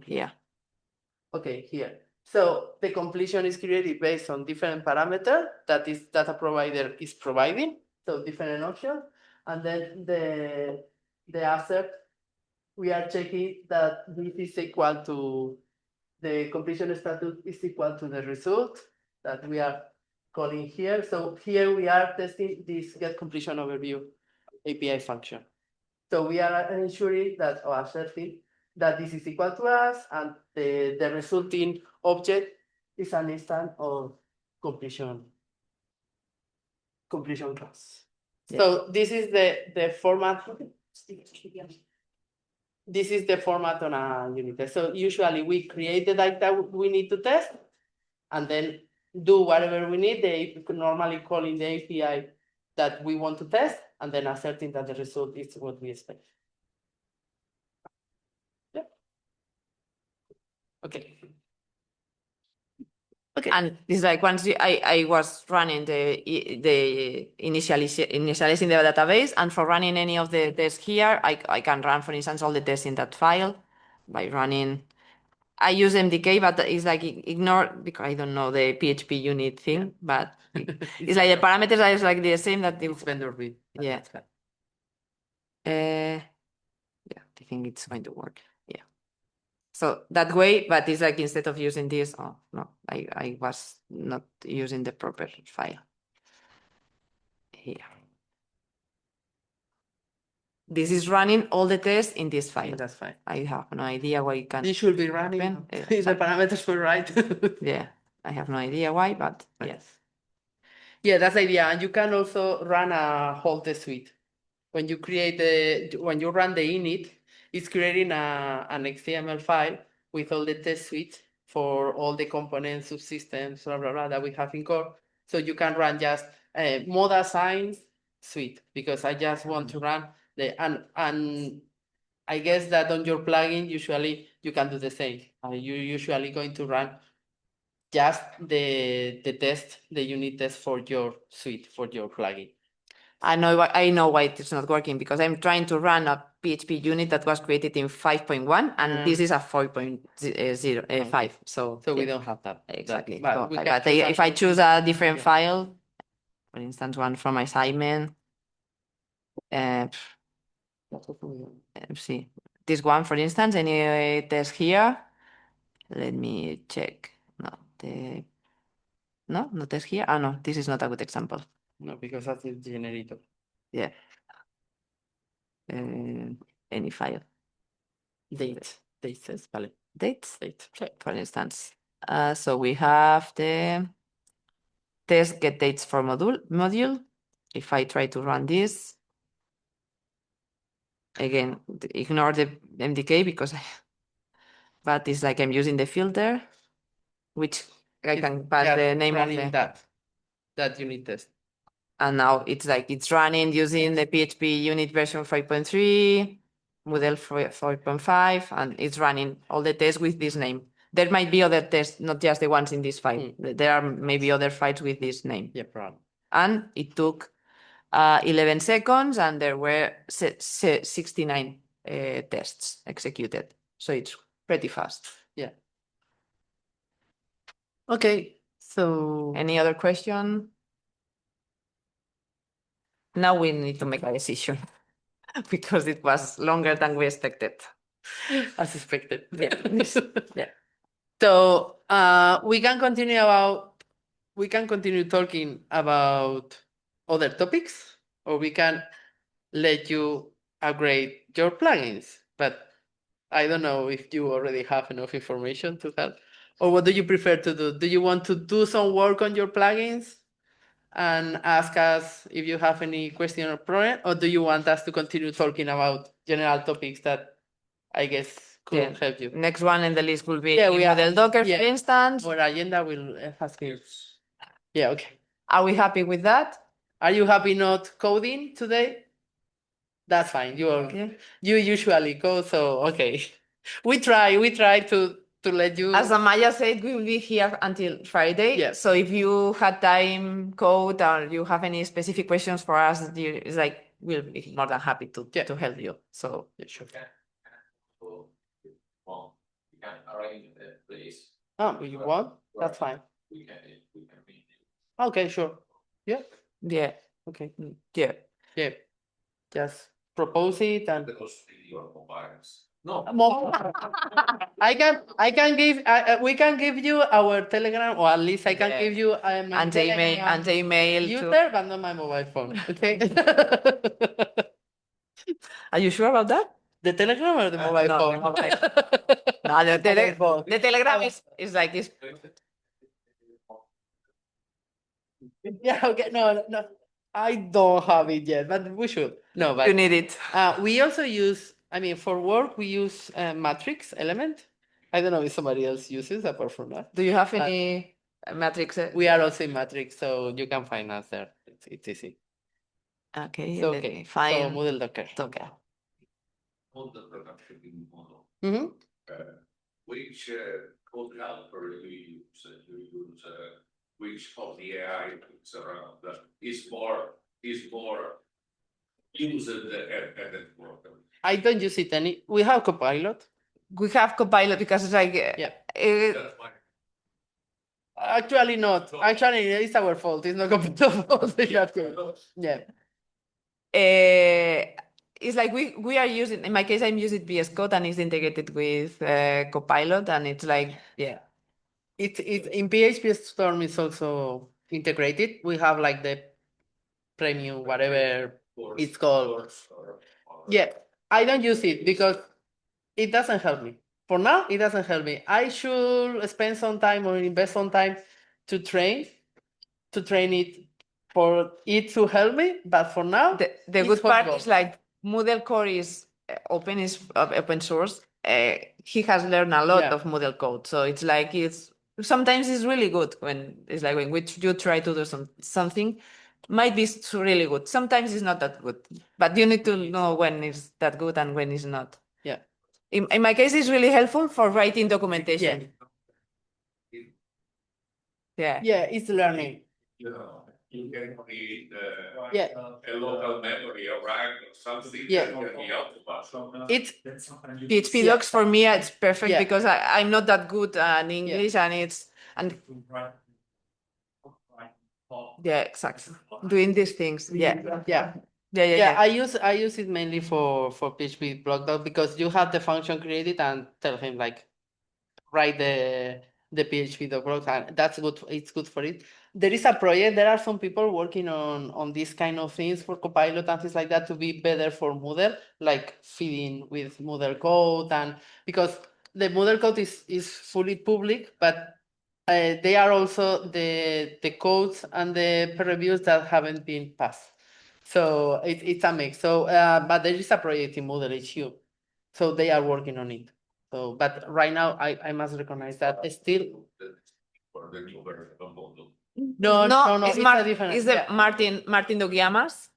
here. Okay, here. So the completion is created based on different parameters that this data provider is providing. So different options, and then the asset, we are checking that this is equal to the completion status is equal to the result that we are calling here. So here we are testing this get completion overview API function. So we are ensuring that or asserting that this is equal to us, and the resulting object is an instance of completion class. Yeah. So this is the format. This is the format on a unit test. So usually we create the data we need to test, and then do whatever we need. They normally calling the API that we want to test, and then asserting that the result is what we expect. Yeah. Okay. Okay. And it's like once I was running the initializing the database, and for running any of the tests here, I can run, for instance, all the tests in that file by running. I use MDK, but it's like ignore, because I don't know the PHP unit thing, but it's like the parameters are like the same that it's vendor read. Yeah. Yeah, I think it's going to work. Yeah. So that way, but it's like instead of using this, oh no, I was not using the proper file. Here. This is running all the tests in this file. That's fine. I have no idea why it can. This should be running. The parameters were right. Yeah, I have no idea why, but yes. Yeah, that's the idea. And you can also run a whole test suite. when you run the init, it's creating an HTML file with all the test suite for all the components, subsystems, blah, blah, blah, that we have in core. So you can run just modal signs suite, because I just want to run and I guess that on your plugin, usually you can do the same. You're usually going to run just the unit test for your suite, for your plugin. I know why it's not working, because I'm trying to run a PHP unit that was created in 5.1 and this is a 4.05. So we don't have that. Exactly. But If I choose a different file, for instance, one from assignment, see this one, for instance, any test here. Let me check. No test here. No, this is not a good example. No, because that's the generator. Yeah. Any file. Dates, vale. Dates, Okay. for instance. So we have the test get dates for module. If I try to run this, again, ignore the MDK because but it's like I'm using the filter, which I can pass the name of that unit test. And now it's like it's running using the PHP unit version 5.3, Moodle 4.5, and it's running all the tests with this name. There might be other tests, not just the ones in this file. There are maybe other files with this name. Yeah, problem. And it took 11 seconds, and there were 69 tests executed. So it's pretty fast. Yeah. Okay. So Any other question? Now we need to make a decision because it was longer than we expected. as expected. Yeah. Yeah. So we can continue talking about other topics, or we can let you upgrade your plugins. But I don't know if you already have enough information to that. Or what do you prefer to do? Do you want to do some work on your plugins and ask us if you have any question or problem? Or do you want us to continue talking about general topics that I guess could help you? Next one in the list will be we are Model Docker, for instance. Our agenda will ask you. Yeah, okay. Are we happy with that? Are you happy not coding today? That's fine. You usually code, so okay. We try to let you. As Amaya said, we will be here until Friday. Yeah. So if you had time code or you have any specific questions for us, it's like we'll be more than happy to help you. So sure. Well, you can arrange it, please. Oh, you want? That's fine. We can meet. Okay, sure. Yeah. Yeah. Okay. Yeah. Yeah. Just propose it and. Your mobiles. No. I can give. We can give you our Telegram, or at least I can give you my and the email user, but not my mobile phone. Okay. Are you sure about that? The Telegram or the mobile No, phone? the mobile. No, the Telegram is like this. Yeah, okay. No. I don't have it yet, but we should. No, but You need it. we also use, for work, we use matrix element. I don't know if somebody else uses apart from that. Do you have any matrix? We are also in matrix, so you can find us there. It's easy. Okay. So, okay. Fine. So Moodle Docker. Docker. Model production in model. Mm-hmm. Which code helper do you use? Do you use which of the AI around that is more used at that work? I don't use it any. We have Copilot. We have Copilot because it's like That's fine. Actually not. Actually, it's our fault. It's not Copilot fault. Yeah. It's like we are using. In my case, I'm using VS Code and it's integrated with Copilot, and it's like It's in PHP Storm is also integrated. We have like the premium, whatever it's called. Yeah, I don't use it because it doesn't help me. For now, it doesn't help me. I should spend some time or invest some time to train it for it to help me, but for now, The it's good part possible. is like Moodle Core is open source. He has learned a lot Yeah. of Moodle code, so it's like sometimes it's really good when it's like when you try to do something, might be really good. Sometimes it's not that good, but you need to know when it's that good and when it's not. Yeah. In my case, it's really helpful for writing documentation. Yeah. Yeah, it's learning. You can create Yeah. a local memory or rank or something Yeah. that can be helpful. It's PHP Yeah. docs for me it's perfect Yeah. because I'm not that good in English and yeah, exactly. Doing these things. Yeah. Yeah. Yeah, I use it mainly for PHP block doc because you have the function created and tell him like write the PHP doc block, and that's good. It's good for it. There is a project. There are some people working on these kind of things for Copilot and things like that to be better for Moodle, like feeding with Moodle code, and because the Moodle code is fully public, but they are also the codes and the peer reviews that haven't been passed. So it's a mix. So, but there is a project in Moodle HU, so they are working on it. So, but right now I must recognize that still. For the new version of Moodle. No, it's a different. It's the Martin Dogiamas.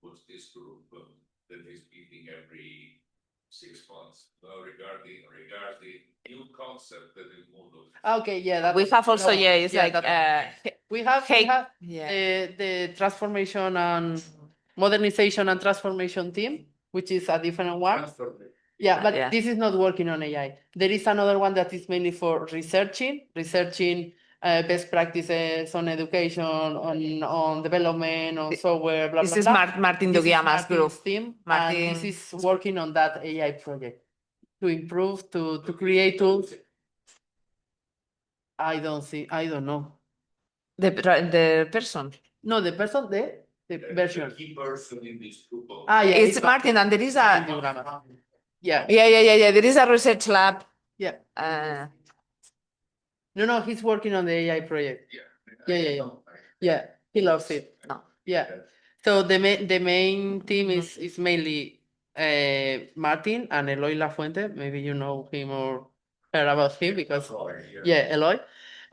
What's this group that is meeting every 6 months regarding new concept that is Moodle. Okay, yeah. We have also it's like we have the transformation and modernization and transformation team, which is a different one. Yeah, but this is not working on AI. There is another one that is mainly for researching best practices on education, on development, on software, blah, this blah, is blah. Martin This is Dogiamas group. Martin's team, Martin. and this is working on that AI project to improve, to create tools. I don't know. The person. No, the person, the version. The key person in this group. Yeah, It's Martin, and there is a yeah. There is a research lab. Yeah. No, he's working on the AI project. Yeah. He loves it. No. Yeah. So the main team is mainly Martin and Eloy Lafuente. Maybe you know him or heard about him because Eloy.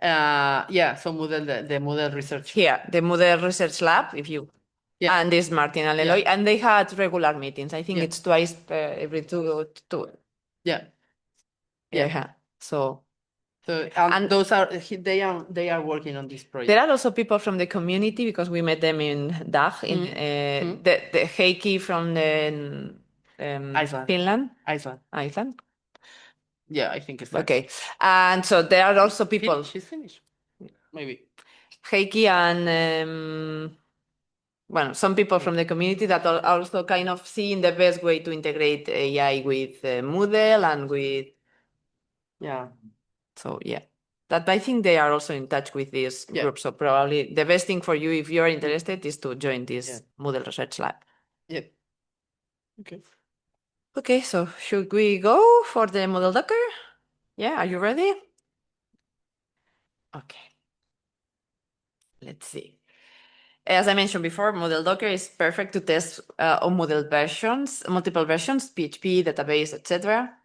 So Moodle, the Moodle research. Here, the Moodle Research Lab, and this Martin and Eloy, and they had regular meetings. I think it's twice every two. Yeah. So and those are they are working on this project. There are also people from the community because we met them in DAG in the Heikki from the Iceland. Iceland. Yeah, I think it's okay. And so there are also people. She's Finnish, maybe. Heikki and some people from the community that are also kind of seeing the best way to integrate AI with Moodle and with. So that I think they are also in touch with this group. So probably the best thing for you if you're interested is to join this Moodle Research Lab. Yeah. Okay. Okay, so should we go for the Moodle Docker? Yeah, are you ready? Okay. Let's see. As I mentioned before, Moodle Docker is perfect to test on Moodle versions, multiple versions, PHP, database, etc.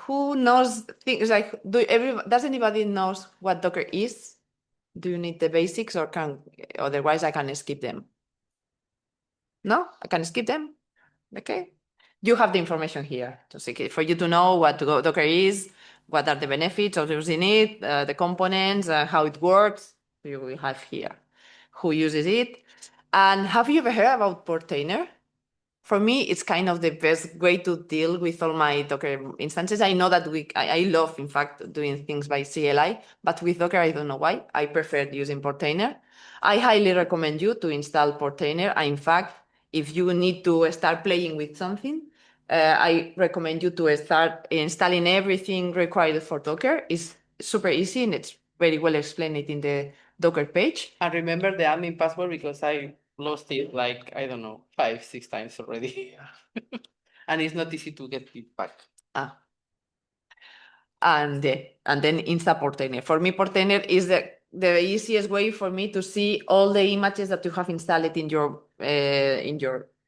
Who knows things like does anybody knows what Docker is? Do you need the basics or otherwise I can skip them? No, I can skip them. Okay. You have the information here for you to know what Docker is, what are the benefits of using it, the components, how it works. You will have here who uses it. And have you ever heard about Portainer? For me, it's kind of the best way to deal with all my Docker instances. I know that I love, in fact, doing things by CLI, but with Docker, I don't know why. I prefer using Portainer. I highly recommend you to install Portainer. In fact, if you need to start playing with something, I recommend you to start installing everything required for Docker. It's super easy and it's very well explained in the Docker page. And remember the admin password because I lost it like, I don't know, 5-6 times already. And it's not easy to get it back. and then install Portainer. For me, Portainer is the easiest way for me to see all the images that you have installed in your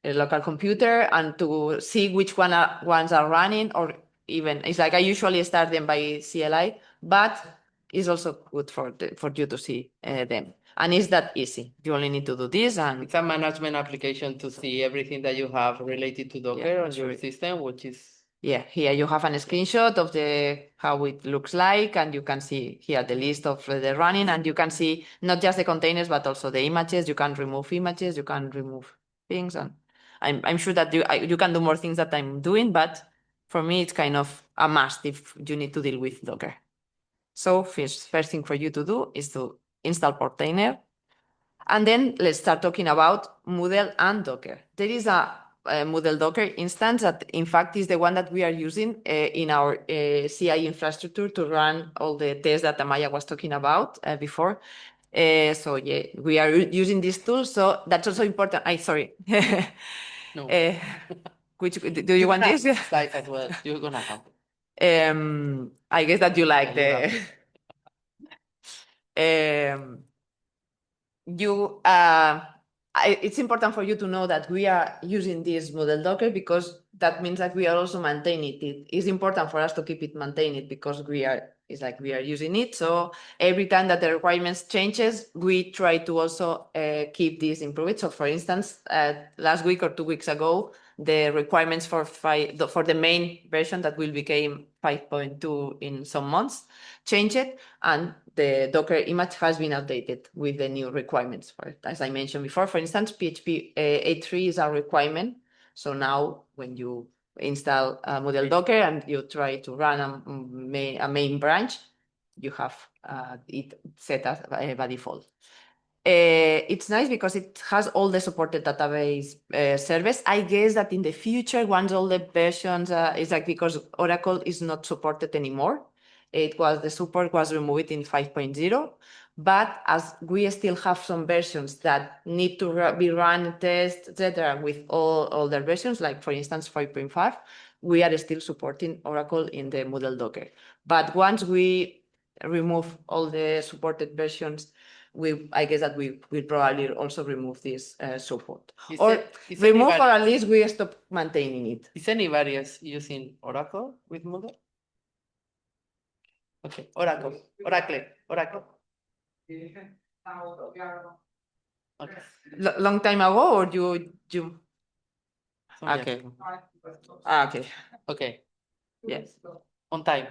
local computer and to see which ones are running, or even it's like I usually start them by CLI, but it's also good for you to see them. And it's that easy. You only need to do this, and It's a management application to see everything that you have related to Docker on your system, which is yeah, here you have a screenshot of how it looks like, and you can see here the list of the running, and you can see not just the containers, but also the images. You can remove images, you can remove things, and I'm sure that you can do more things that I'm doing, but for me, it's kind of a must if you need to deal with Docker. So first thing for you to do is to install Portainer. And then let's start talking about Moodle and Docker. There is a Moodle Docker instance that in fact is the one that we are using in our CI infrastructure to run all the tests that Amaya was talking about before. So yeah, we are using this tool. So that's also important. Sorry. no. Which do you want this? Slide as well. You're gonna have. I guess that you like it's important for you to know that we are using this Moodle Docker because that means that we are also maintaining it. It's important for us to keep it maintained because we are using it. So every time that the requirements changes, we try to also keep this improved. So for instance, last week or 2 weeks ago, the requirements for the main version that will become 5.2 in some months changed, and the Docker image has been updated with the new requirements. As I mentioned before, for instance, PHP 8.3 is a requirement. So now when you install Moodle Docker and you try to run a main branch, you have it set as by default. It's nice because it has all the supported database service. I guess that in the future, once all the versions, it's like because Oracle is not supported anymore. The support was removed in 5.0, but as we still have some versions that need to be run, test, etc., with all their versions, like for instance 5.5, we are still supporting Oracle in the Moodle Docker. But once we remove all the supported versions, I guess that we will probably also remove this support, or remove, or at least we stop maintaining it. Is anybody else using Oracle with Moodle? Okay, Oracle. Okay. Long time ago, or you? Okay. Okay. Okay. Yes. On time.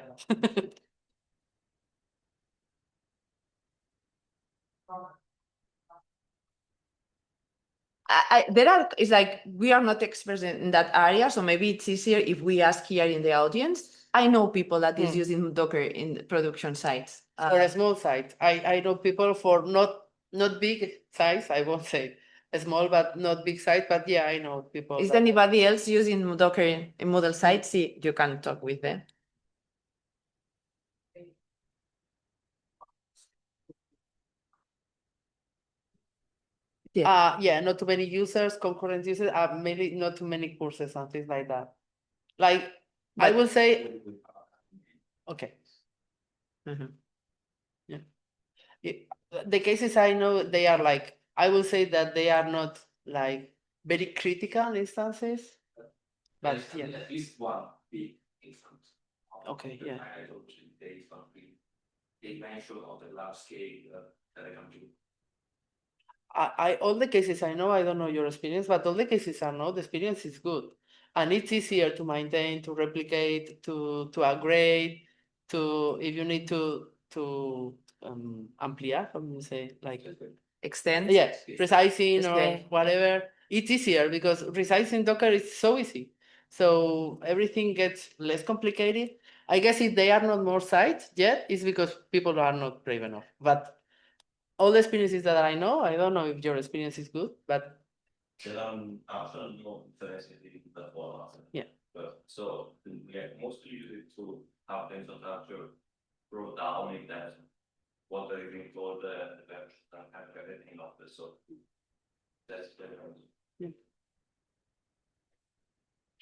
It's like we are not experts in that area, so maybe it's easier if we ask here in the audience. I know people that is using Docker in the production sites. For a small site. I know people for not big size, I won't say small, but not big site, but yeah, I know people. Is there anybody else using Docker in Moodle sites? See, you can talk with them. Yeah, not too many users, concurrent users, maybe not too many courses and things like that. Like, I will say, okay. Yeah. The cases I know, they are like, I will say that they are not like very critical instances, but yeah. At least one big instance. Okay, yeah. They mentioned on the large scale that I can do. All the cases I know, I don't know your experience, but all the cases I know, the experience is good. And it's easier to maintain, to replicate, to upgrade, if you need to ampliar, how do you say, like Extend? Yes, resizing or Extend. whatever. It's easier because resizing Docker is so easy. So everything gets less complicated. I guess if they are not more sites yet, it's because people are not brave enough. But all the experiences that I know, I don't know if your experience is good, but yeah. So we mostly use it to have the infrastructure brought down in that what they bring for the and everything of this. So that's the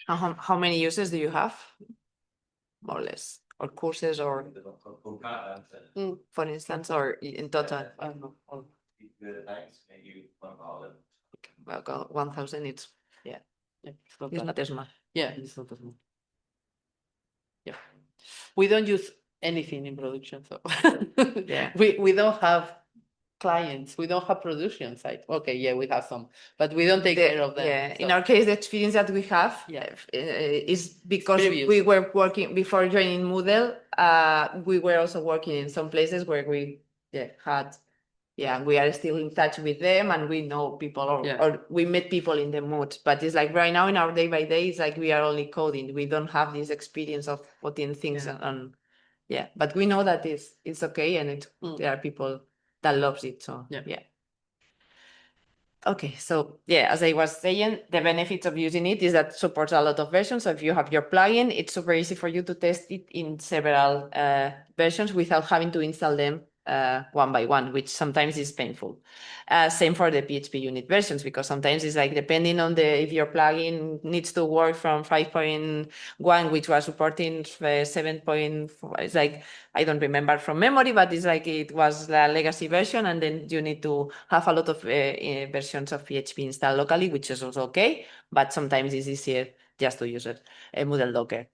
How many users do you have? More or less. or courses or, for instance, or in total? I don't know. Well, 1,000, it's, yeah, it's not as much. Yeah, it's not as much. Yeah. We don't use anything in production, so Yeah. we don't have clients, we don't have production sites. Okay, yeah, we have some, but we don't take care of them. Yeah, in so- our case, the experience that we have is because Previous. we were working before joining Moodle. We were also working in some places where we had, we are still in touch with them, and we know people, or we met people in the mood. But it's like right now in our day by day, it's like we are only coding. We don't have this experience of putting things on. Yeah, but we know that it's okay, and there are people that loves it. So yeah. Okay, so as I was saying, the benefits of using it is that it supports a lot of versions. So if you have your plugin, it's super easy for you to test it in several versions without having to install them one by one, which sometimes is painful. Same for the PHP unit versions, because sometimes it's like depending on if your plugin needs to work from 5.1, which was supporting 7.4. It's like, I don't remember from memory, but it's like it was the legacy version, and then you need to have a lot of versions of PHP installed locally, which is also okay, but sometimes it's easier just to use it, Moodle Docker.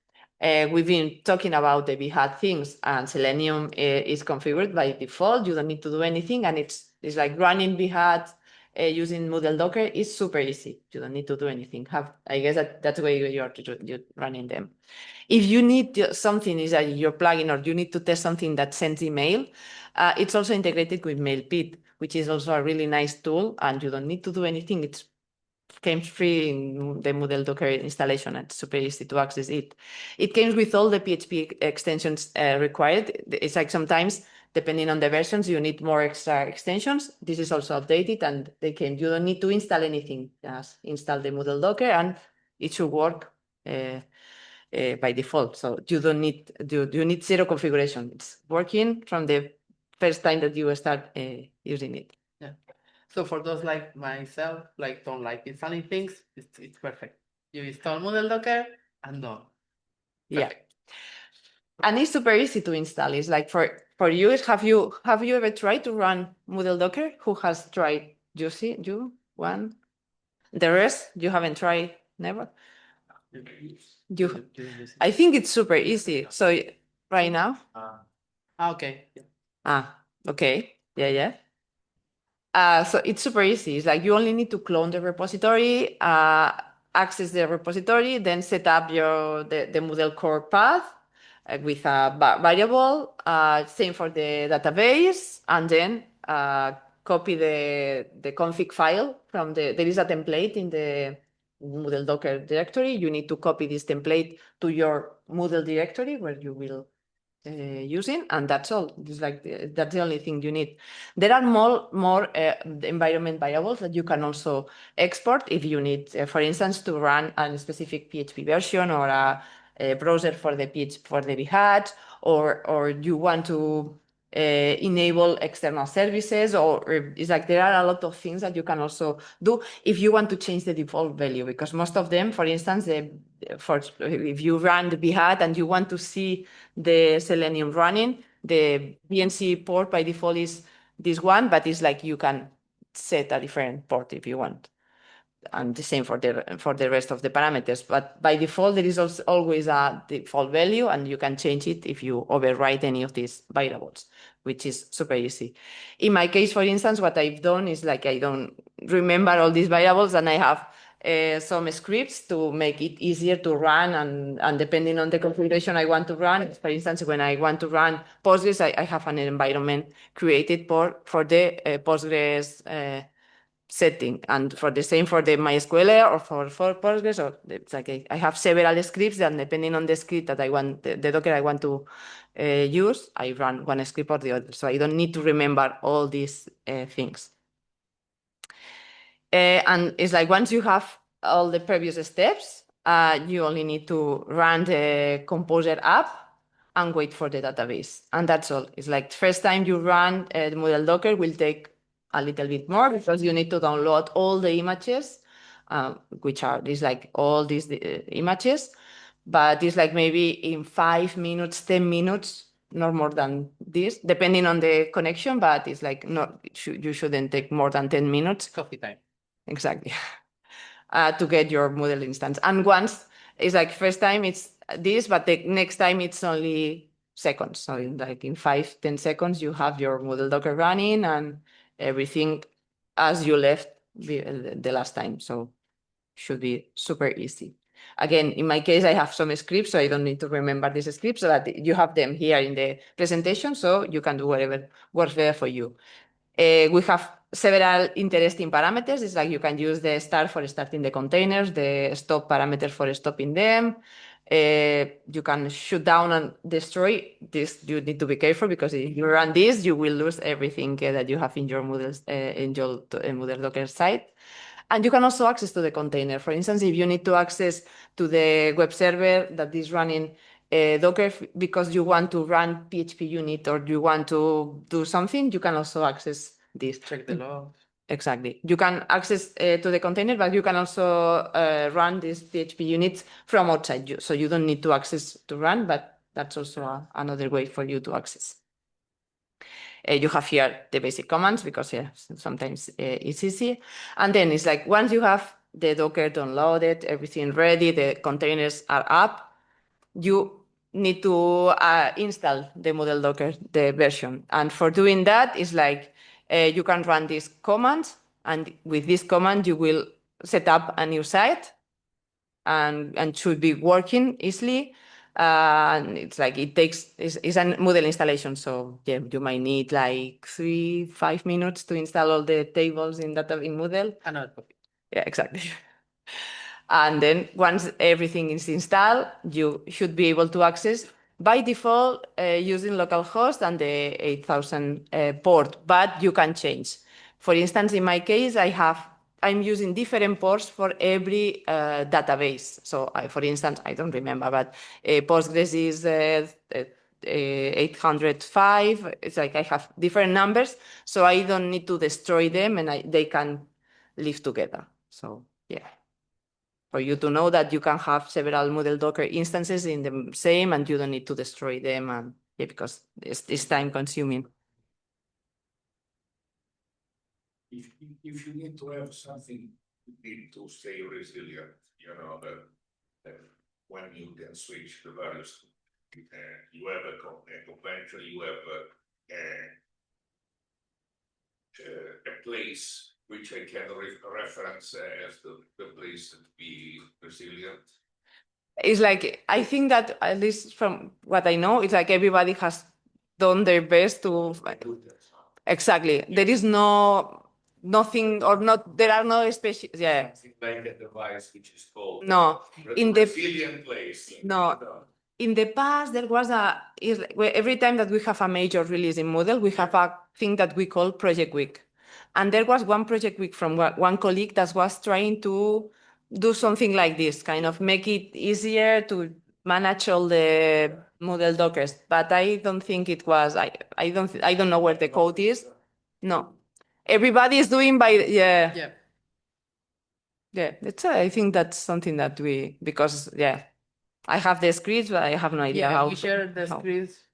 We've been talking about the Behat things, and Selenium is configured by default. You don't need to do anything, and it's like running Behat using Moodle Docker is super easy. You don't need to do anything. I guess that's the way you're running them. If you need something, is that your plugin, or you need to test something that sends email, it's also integrated with MailPit, which is also a really nice tool, and you don't need to do anything. It came free in the Moodle Docker installation, and it's super easy to access it. It comes with all the PHP extensions required. It's like sometimes, depending on the versions, you need more extra extensions. This is also updated, and you don't need to install anything. Just install the Moodle Docker, and it should work by default. So you need zero configuration. It's working from the first time that you start using it. Yeah. So for those like myself, like don't like installing things, it's perfect. You install Moodle Docker and done. Perfect. And it's super easy to install. It's like for you, have you ever tried to run Moodle Docker? Who has tried? You one? The rest you haven't tried? Never. I think it's super easy. So right now. Okay. Okay. Yeah. So it's super easy. It's like you only need to clone the repository, access the repository, then set up the Moodle core path with a variable. Same for the database, and then copy the config file from there is a template in the Moodle Docker directory. You need to copy this template to your Moodle directory where you will using, and that's all. It's like that's the only thing you need. There are more environment variables that you can also export if you need, for instance, to run a specific PHP version, or a browser for the Behat, or you want to enable external services, or it's like there are a lot of things that you can also do if you want to change the default value, because most of them, for instance, if you run the Behat and you want to see the Selenium running, the BNC port by default is this one, but it's like you can set a different port if you want. And the same for the rest of the parameters. But by default, there is also always a default value, and you can change it if you override any of these variables, which is super easy. In my case, for instance, what I've done is like I don't remember all these variables, and I have some scripts to make it easier to run, and depending on the configuration I want to run. For instance, when I want to run Postgres, I have an environment created for the Postgres setting, and for the same for the MySQL or for Postgres, or it's like I have several scripts, and depending on the script that I want, the Docker I want to use, I run one script or the other. So I don't need to remember all these things. And it's like once you have all the previous steps, you only need to run the Composer app and wait for the database. And that's all. It's like first time you run the Moodle Docker will take a little bit more, because you need to download all the images, which are like all these images. but it's like maybe in 5 minutes, 10 minutes, not more than this, depending on the connection, but it's like you shouldn't take more than 10 minutes. Coffee time. Exactly. To get your Moodle instance. And once it's like first time it's this, but the next time it's only seconds. So in 5-10 seconds, you have your Moodle Docker running and everything as you left the last time. So should be super easy. Again, in my case, I have some scripts, so I don't need to remember these scripts, so that you have them here in the presentation, so you can do whatever works better for you. We have several interesting parameters. It's like you can use the start for starting the containers, the stop parameter for stopping them. You can shoot down and destroy this. You need to be careful because if you run this, you will lose everything that you have in your Moodle Docker site. And you can also access to the container. For instance, if you need to access to the web server that is running Docker because you want to run PHP unit or you want to do something, you can also access this. Check the log. Exactly. You can access to the container, but you can also run these PHP units from outside. So you don't need to access to run, but that's also another way for you to access. You have here the basic commands because sometimes it's easy. And then it's like once you have the Docker downloaded, everything ready, the containers are up, you need to install the Moodle Docker, the version. And for doing that, it's like you can run this command, and with this command, you will set up a new site and should be working easily. And it's like it's a Moodle installation, so yeah, you might need like 3-5 minutes to install all the tables in Moodle. Another copy. Yeah, exactly. And then once everything is installed, you should be able to access by default using localhost and the 8000 port, but you can change. For instance, in my case, I'm using different ports for every database. So for instance, I don't remember, but Postgres is 805. It's like I have different numbers, so I don't need to destroy them and they can live together. So yeah. For you to know that you can have several Moodle Docker instances in the same and you don't need to destroy them, and yeah, because it's time consuming. If you need to have something, you need to stay resilient, that when you can switch the various, you have a convention, you have a place which I can reference as the place to be resilient. It's like, I think that at least from what I know, it's like everybody has done their best to. Exactly. There is nothing or not, there are no special, yeah. Something like a device which is called No, in the resilient place. No. In the past, there was every time that we have a major release in Moodle, we have a thing that we call Project Week. And there was one project week from one colleague that was trying to do something like this, kind of make it easier to manage all the Moodle Dockers. But I don't think it was, I don't know where the code is. No. Everybody is doing Yeah. Yeah, I think that's something that because I have the scripts, but I have no idea Yeah, how. we share the how. scripts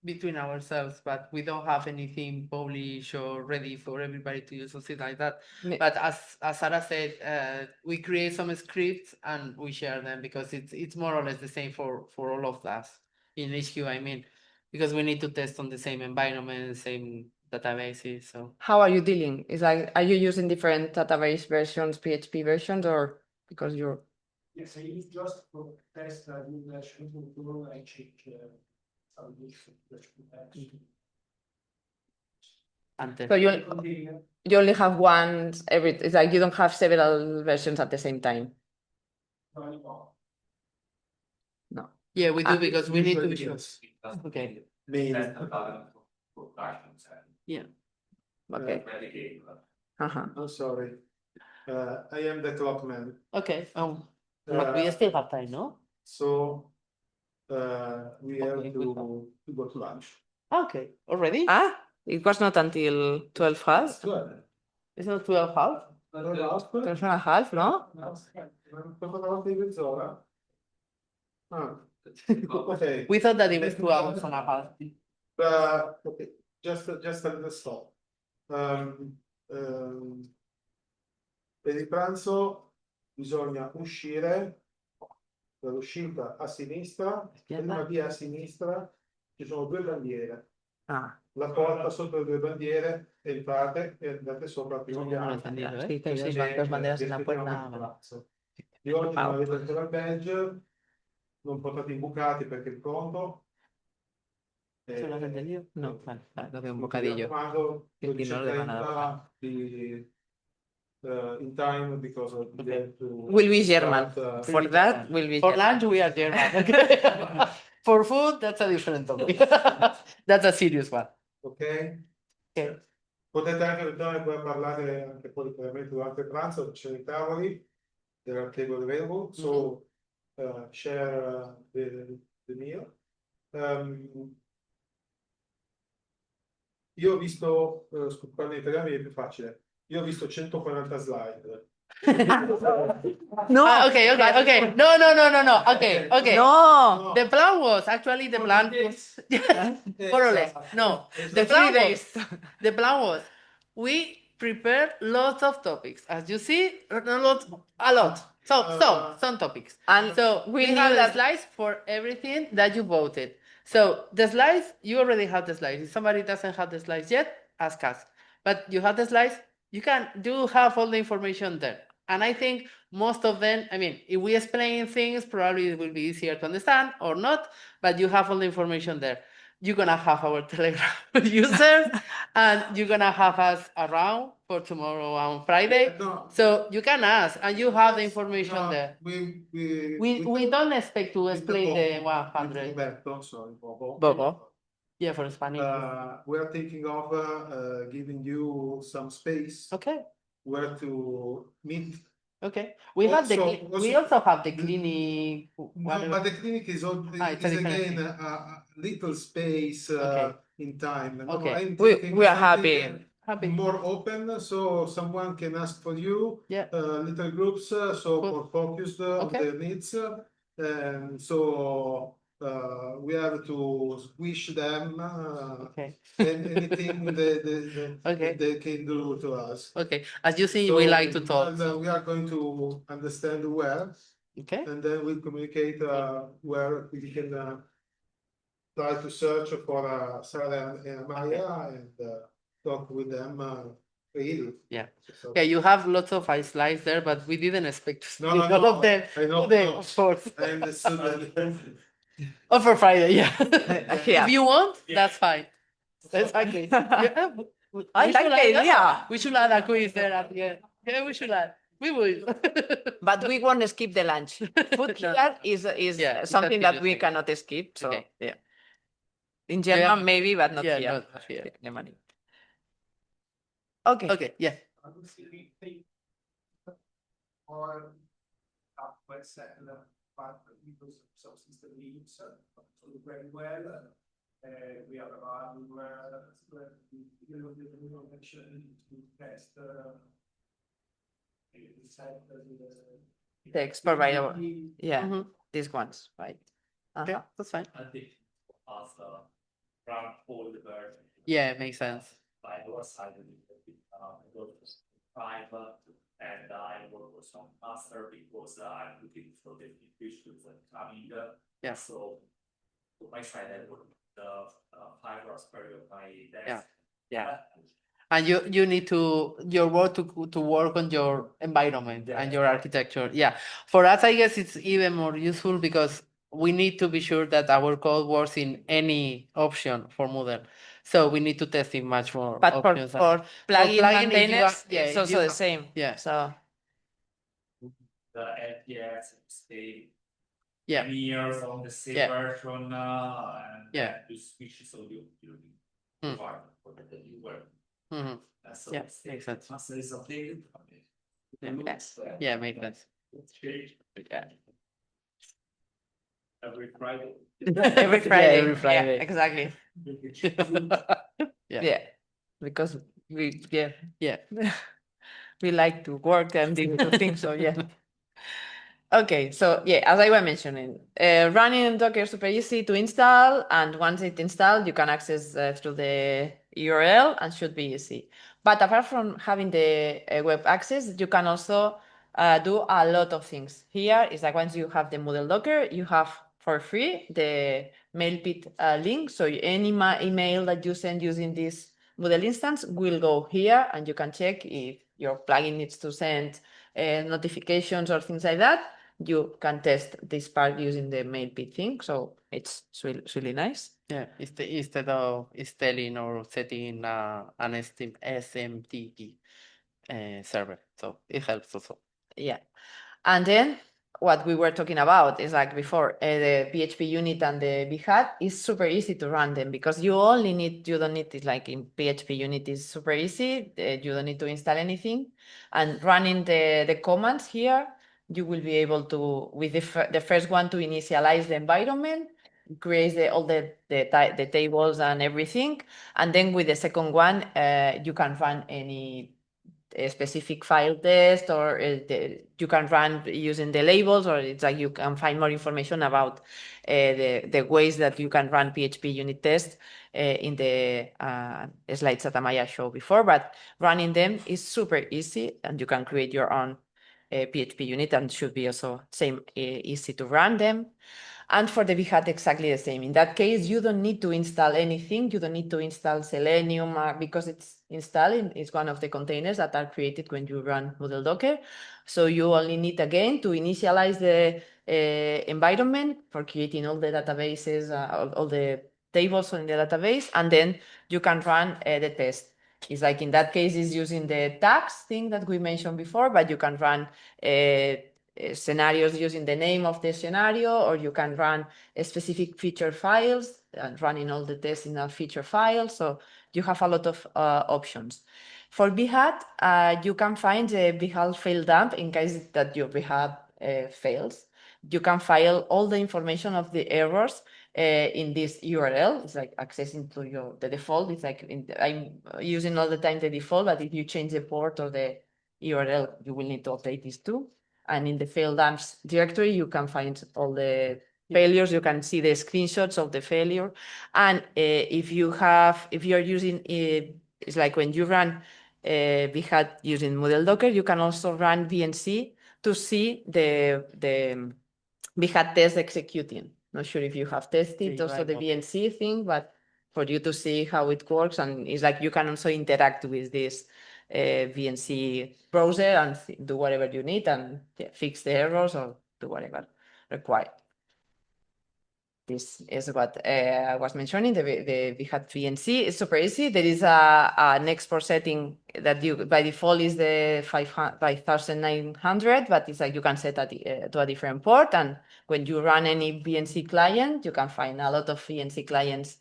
between ourselves, but we don't have anything published or ready for everybody to use or something like that. But as Sarah said, we create some scripts and we share them because it's more or less the same for all of us in HQ. I mean, because we need to test on the same environment, the same databases. So How are you dealing? Is like, are you using different database versions, PHP versions, or because you're? Yes, I use just for test a new version to do I check some So you only have one it's like you don't have several versions at the same time. No. yeah, we do because we need to be sure. Okay. Yeah. Okay. I'm sorry. I am the clock man. Okay. But we still have time, no? So we have to go to lunch. Okay. Already? It was not until 12 half. It's not 12 half? 12 and a half, no? Okay. We thought that it was 2 hours on a party. Okay, just a little stop. Per il pranzo bisogna uscire, per l'uscita a sinistra, prima via a sinistra ci sono 2 bandiere. Ah, La porta sotto le 2 bandiere, entrate e andate sopra il primo piano. sí, que sí, van 2 banderas en la puerta. Di oggi non avete ancora il badge, non portate i bucati perché il conto. ¿Eso lo has entendido? No, vale, lo veo un Mi bocadillo. raccomando, Quindi non le vanno a dare. 12:30 in time because of Will be German. For that, will be For German. lunch, we are German. For food, that's a different topic. That's a serious one. Ok? Okay. Potete anche ritornare poi a parlare anche poi chiaramente durante il pranzo, c'è i tavoli, there are table available, so share the meal. Io ho visto, parlando in italiano è più facile, io ho visto 140 slide. No, Okay. No. Okay. no. The plan was actually the plan was more or less. No, the plan was the plan was we prepared lots of topics. As you see, a lot. So some topics. And So we we have knew the that- slides for everything that you voted. So the slides, you already have the slides. If somebody doesn't have the slides yet, ask us. But you have the slides, you have all the information there. And I think most of them, I mean, if we explain things, probably it will be easier to understand or not, but you have all the information there. You're gonna have our Telegram users, and you're gonna have us around for tomorrow on Friday. No. So you can ask, and you have the information No, there. we We don't expect to with explain the Bobo, 100. with Roberto, sorry, Bobo. Bobo. Yeah, for Spanish. We are thinking of giving you some space Okay. where to meet. Okay. We have the we also have the clinic. No, but the clinic is it's a different again thing. a little space Okay. in time. No, Okay. I'm We thinking are something Happy. more open, so someone can ask for you. Yeah. Little groups, so Cool. more focused on Okay. their needs, and so we have to wish them Okay. anything Okay. they can do to us. Okay. As you see, we like to talk. And, we are going to understand where, Okay. and then we communicate where we can try to search for Sarah and Maya and talk with them freely. Yeah. So- Yeah, you have lots of slides there, but we didn't expect to see No, all of them I know, today, no. of course. I understood that. Oh, for Friday, yeah. Yeah. If you want, that's fine. Exactly. Yeah. I We like should the add- idea. We should add a quiz there at the end. Yeah, we should add. We will. But we won't skip the lunch. Food No. here is Yeah, it's something that we interesting. cannot skip. So Okay. yeah. In German, maybe, but not Yeah, here. not here. Germany. Okay. Okay, yeah. Or let's say but because some system needs very well. We have a to test Text provider. Yeah, Mhm. these ones, right? Yeah, that's fine. I think as run all the version. Yeah, it makes sense. By our side, private, and I work with some master because I'm looking for the issues that coming. Yeah. So my side, I work the 5 hours per day of my desk. Yeah. Yeah. And you need your work to work on your environment and your architecture. Yeah. For us, I guess it's even more useful because we need to be sure that our code works in any option for Moodle. So we need to test in much more But for options. plugin plugin, if you maintainers, are- yeah, it's if also you the have- same. yeah. So The FPS stay Yeah. many years on the same Yeah. version, and Yeah. then you switch, so you Hmm. for the new work. Mhm. So Yeah, it's the makes sense. master is updated. Yes. Yeah, makes sense. It's changed Yeah. every Friday. every Friday. every Friday. Yeah, exactly. Yeah. Yeah, because we Yeah. we like to work and do things. So yeah. Okay, so yeah, as I was mentioning, running in Docker is super easy to install, and once it's installed, you can access through the URL and should be easy. But apart from having the web access, you can also do a lot of things. Here is like once you have the Moodle Docker, you have for free the MailPit link. So any email that you send using this Moodle instance will go here, and you can check if your plugin needs to send notifications or things like that. You can test this part using the MailPit thing. So it's really nice. Yeah, instead of installing or setting an SMTP server. So it helps also. Yeah. And then what we were talking about is like before, the PHP unit and the vhat is super easy to run them because you don't need it like in PHP unit is super easy. You don't need to install anything. And running the commands here, you will be able to, with the first one, to initialize the environment, create all the tables and everything. And then with the second one, you can run any a specific file test, or you can run using the labels, or it's like you can find more information about the ways that you can run PHP unit tests in the slides that Amaya showed before. But running them is super easy, and you can create your own PHP unit, and should be also easy to run them. And for the vhat, exactly the same. In that case, you don't need to install anything. You don't need to install Selenium because it's installed. It's one of the containers that are created when you run Moodle Docker. So you only need, again, to initialize the environment for creating all the databases, all the tables in the database, and then you can run the test. It's like in that case, it's using the tags thing that we mentioned before, but you can run scenarios using the name of the scenario, or you can run specific feature files and running all the tests in a feature file. So you have a lot of options. For vhat, you can find the vhat fail dump in case that your vhat fails. You can file all the information of the errors in this URL. It's like accessing to the default. It's like I'm using all the time the default, but if you change the port or the URL, you will need to update this too. And in the fail dumps directory, you can find all the failures. You can see the screenshots of the failure. And if you're using, it's like when you run vhat using Moodle Docker, you can also run VNC to see the vhat test executing. Not sure if you have tested also the VNC thing, but for you to see how it works. And it's like you can also interact with this VNC browser and do whatever you need and fix the errors or do whatever required. This is what I was mentioning, the vhat VNC is super easy. There is an export setting that you by default is the 5900, but it's like you can set to a different port. And when you run any VNC client, you can find a lot of VNC clients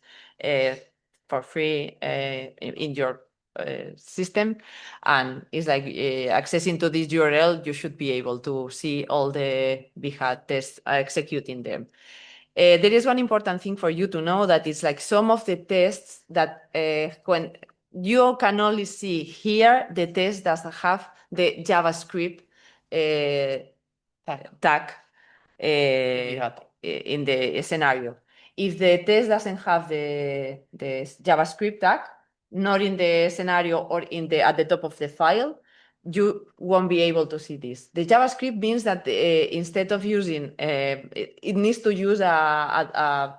for free in your system. And it's like accessing to this URL, you should be able to see all the vhat tests executing them. There is one important thing for you to know, that it's like some of the tests that when you can only see here the tests that have the JavaScript tag in the scenario. If the test doesn't have the JavaScript tag, not in the scenario or at the top of the file, you won't be able to see this. The JavaScript means that instead of using, it needs to use a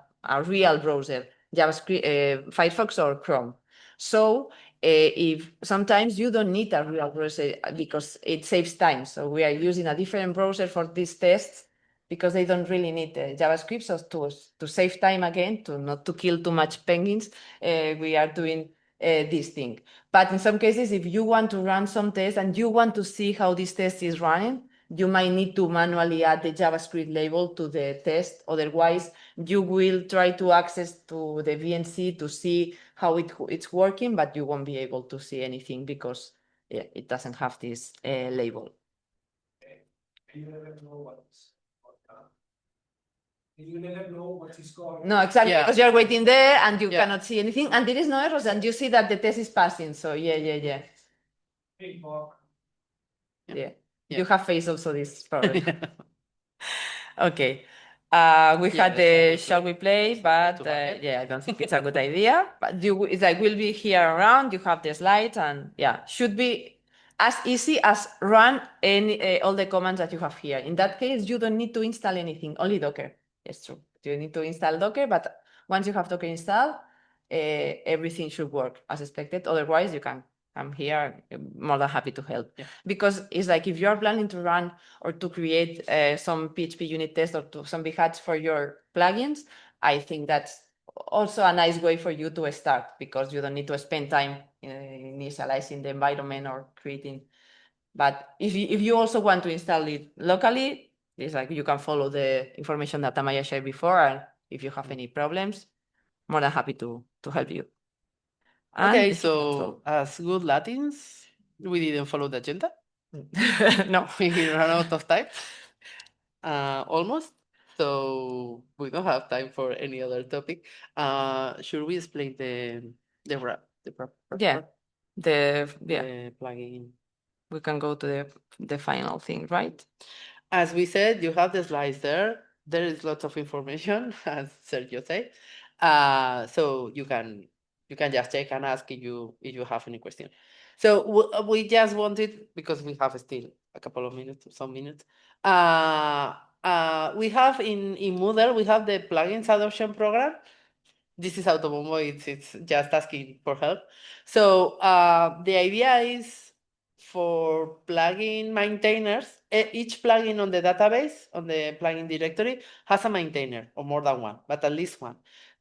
real browser, JavaScript, Firefox or Chrome. So if sometimes you don't need a real browser because it saves time. So we are using a different browser for these tests because they don't really need JavaScript. So to save time again, not to kill too much penguins, we are doing this thing. But in some cases, if you want to run some tests and you want to see how this test is running, you might need to manually add the JavaScript label to the test. Otherwise, you will try to access to the VNC to see how it's working, but you won't be able to see anything because it doesn't have this label. You never know you never know what is going on. No, exactly, because you're waiting there and you Yeah. cannot see anything, and there is no errors, and you see that the test is passing. So yeah. Big bug. Yeah. You have faced also this problem. Okay. We Yeah, had that's the a shall we play, but yeah, I don't think it's a good idea. But it's like we'll be here around. You have the slides, and yeah, should be as easy as run any all the commands that you have here. In that case, you don't need to install anything, only Docker. It's true. You need to install Docker, but once you have Docker installed, everything should work as expected. Otherwise, you can come here. I'm more than happy to help. Yeah. Because it's like if you are planning to run or to create some PHP unit test or to some hats for your plugins, I think that's also a nice way for you to start because you don't need to spend time initializing the environment or creating. But if you also want to install it locally, it's like you can follow the information that Amaya shared before, and if you have any problems, more than happy to help you. And Okay, that's so as good Latins, we didn't follow the agenda. no, We ran out of time, almost. So we don't have time for any other topic. Should we explain the wrap, yeah, the plugin? we can go to the final thing, right? As we said, you have the slides there. There is lots of information, as Sergio said. So you can just check and ask if you have any question. So we just wanted, because we have still a couple of minutes, some minutes. We have in Moodle, we have the plugins adoption program. This is Autobombo, it's just asking for help. So the idea is for plugin maintainers, each plugin on the database, on the plugin directory, has a maintainer, or more than one, but at least one.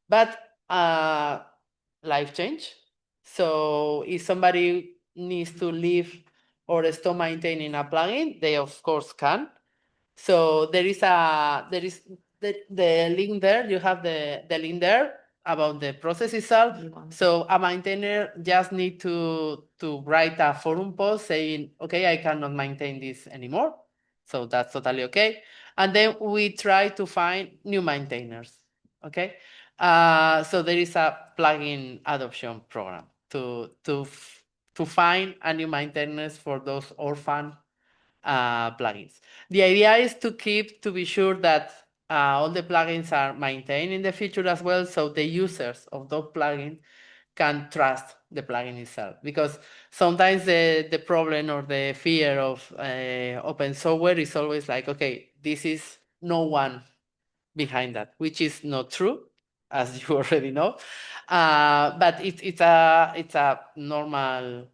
But life change. So if somebody needs to leave or stop maintaining a plugin, they of course can. So there is the link there. You have the link there about the process itself. So a maintainer just need to write a forum post saying, okay, I cannot maintain this anymore. So that's totally okay. And then we try to find new maintainers. Okay. So there is a plugin adoption program to find a new maintainers for those orphan plugins. The idea is to be sure that all the plugins are maintained in the future as well, so the users of those plugins can trust the plugin itself. Because sometimes the problem or the fear of open software is always like, okay, this is no one behind that, which is not true, as you already know. But it's a normal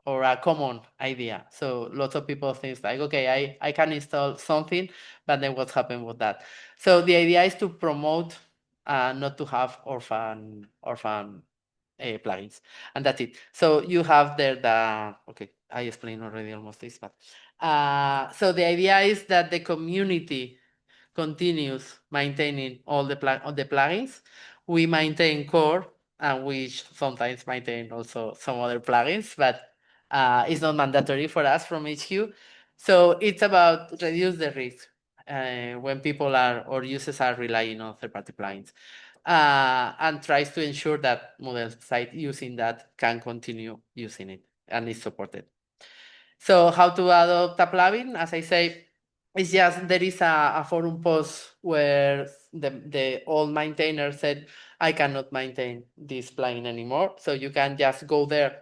or a common idea. So lots of people think like, okay, I can install something, but then what happened with that? So the idea is to promote not to have orphan plugins, and that's it. So you have there okay, I explained already almost this, but so the idea is that the community continues maintaining all the plugins. We maintain core, and we sometimes maintain also some other plugins, but it's not mandatory for us from HQ. So it's about reduce the risk when people or users are relying on third-party plugins, and tries to ensure that model site using that can continue using it and is supported. So how to adopt a plugin? As I say, it's just there is a forum post where the old maintainer said, I cannot maintain this plugin anymore. So you can just go there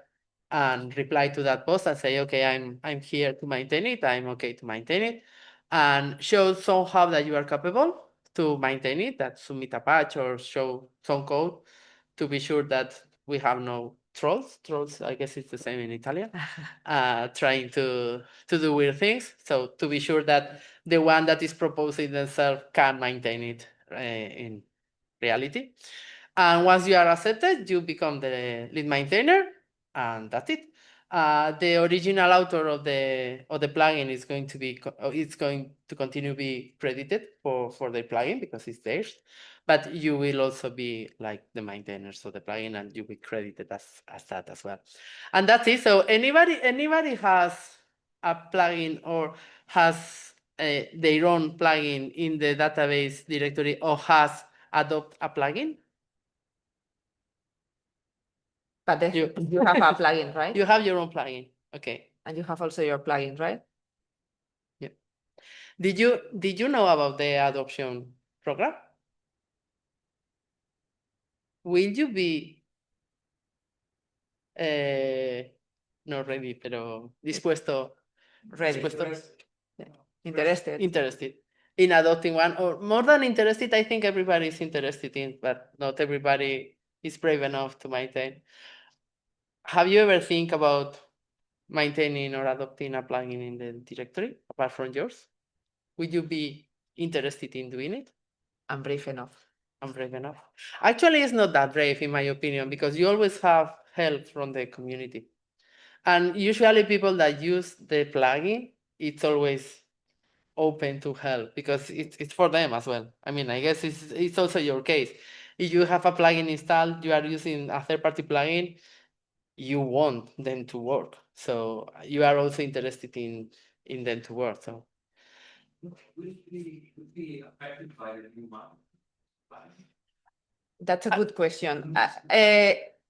and reply to that post and say, okay, I'm here to maintain it. I'm okay to maintain it. And show somehow that you are capable to maintain it, that submit a patch or show some code to be sure that we have no trolls. Trolls, I guess it's the same in Italian. Trying to do weird things. So to be sure that the one that is proposing themselves can maintain it in reality. And once you are accepted, you become the lead maintainer, and that's it. The original author of the plugin is going to continue be credited for the plugin because it's theirs, but you will also be like the maintainers of the plugin, and you'll be credited as that as well. And that's it. So anybody has a plugin or has their own plugin in the database directory or has adopt a plugin? But you have a plugin, right? You have your own plugin. Okay. And you have also your plugin, right? Yeah. Did you know about the adoption program? Will you be not ready, pero dispuesto Ready. Interested. interested in adopting one, or more than interested? I think everybody is interested in, but not everybody is brave enough to maintain. Have you ever think about maintaining or adopting a plugin in the directory apart from yours? Would you be interested in doing it? I'm brave enough. I'm brave enough. Actually, it's not that brave, in my opinion, because you always have help from the community. And usually people that use the plugin, it's always open to help because it's for them as well. I mean, I guess it's also your case. If you have a plugin installed, you are using a third-party plugin, you want them to work. So you are also interested in them to work. So Would be affected by the new market? That's a good question.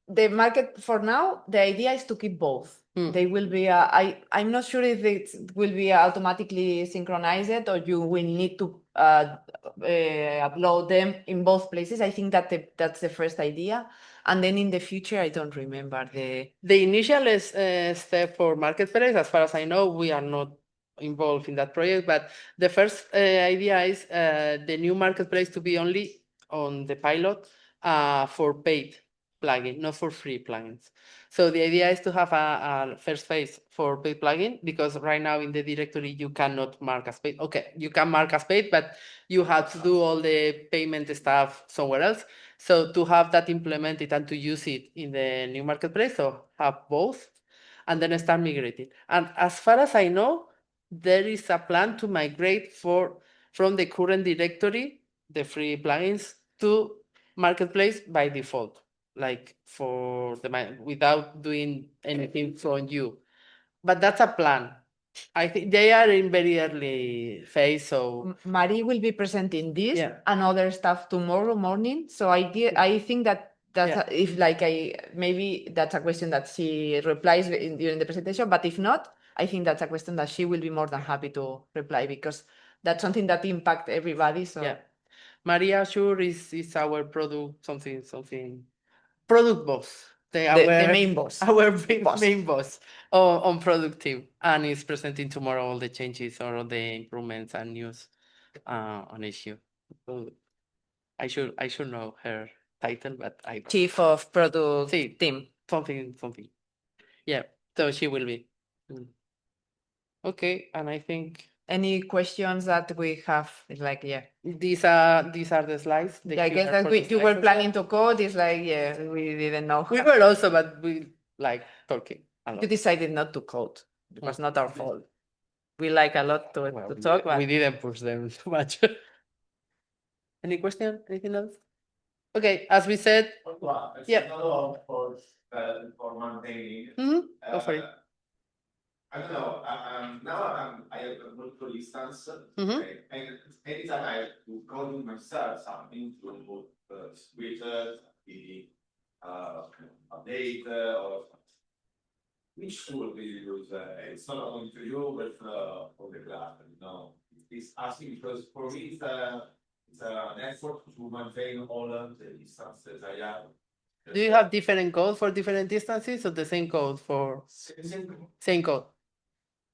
The market for now, the idea is to keep both. They will be. I'm not sure if it will be automatically synchronized or you will need to upload them in both places. I think that's the first idea, and then in the future, I don't remember the initial step for marketplace, as far as I know, we are not involved in that project, but the first idea is the new marketplace to be only on the pilot for paid plugin, not for free plugins. So the idea is to have a first phase for paid plugin, because right now in the directory you cannot mark as paid. Okay, you can mark as paid, but you have to do all the payment stuff somewhere else. So to have that implemented and to use it in the new marketplace, so have both, and then start migrating. And as far as I know, there is a plan to migrate from the current directory, the free plugins, to marketplace by default, like without doing anything from you. But that's a plan. I think they are in very early phase, so Marie will be presenting this Yeah. and other stuff tomorrow morning. So I think if maybe that's a question that she replies during the presentation, but if not, I think that's a question that she will be more than happy to reply, because that's something that impacts everybody. So Yeah. Maria sure is our product something product boss. the main boss. Our Boss. main boss on product team, and is presenting tomorrow all the changes or all the improvements and news on issue. So I should know her title, but I don't. Chief of Product Sí. Team. Something. Yeah, so she will be. Okay, and I think Any questions that we have? It's like, yeah. these are the slides. the I guess QR that for the you were slides. planning to code. It's like, yeah, we didn't know. We were also, but we like talking a lot. You decided not to code. It was not our fault. We like a lot to talk, but We didn't push them too much. Any question? Anything else? Okay, as we said, Yeah. For maintaining. Go for it. I don't know. Now I have a multiple instance, Mhm. okay, and anytime I have to code myself something to switch the update or which tool do you use? It's not only to you, but for the class. You know, it's asking because for me it's an effort to maintain all the instances I have. Do you have different code for different instances, or the same code for same code?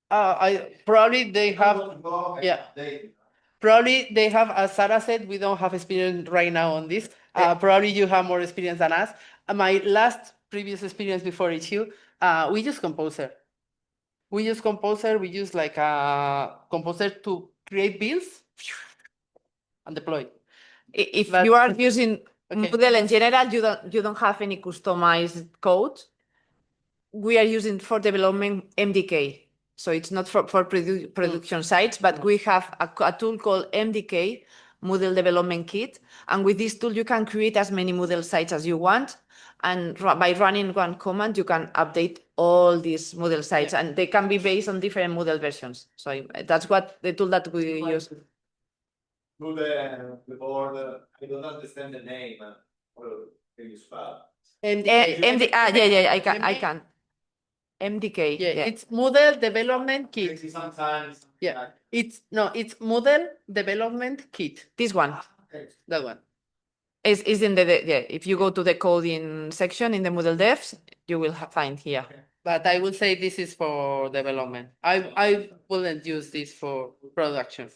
I probably they have. Yeah. Probably they have, as Sarah said, we don't have experience right now on this. Probably you have more experience than us. My previous experience before HU, we use Composer. We use like a Composer to create builds and deploy. if But- you are using Okay. Moodle in general, you don't have any customized code. We are using for development MDK. So it's not for production sites, but we have a tool called MDK, Moodle Development Kit. And with this tool, you can create as many Moodle sites as you want. And by running one command, you can update all these Moodle sites, and they can be based on different Moodle versions. So that's what the tool that we use. Do the board, I don't understand the name, or can you spell? MDK. Yeah, I can. MDK. Yeah, it's Moodle Development Kit. Sometimes. Yeah, it's Moodle Development Kit. This one That one. is in the yeah. If you go to the coding section in the Moodle devs, you will find here. But I will say this is for development. I wouldn't use this for production.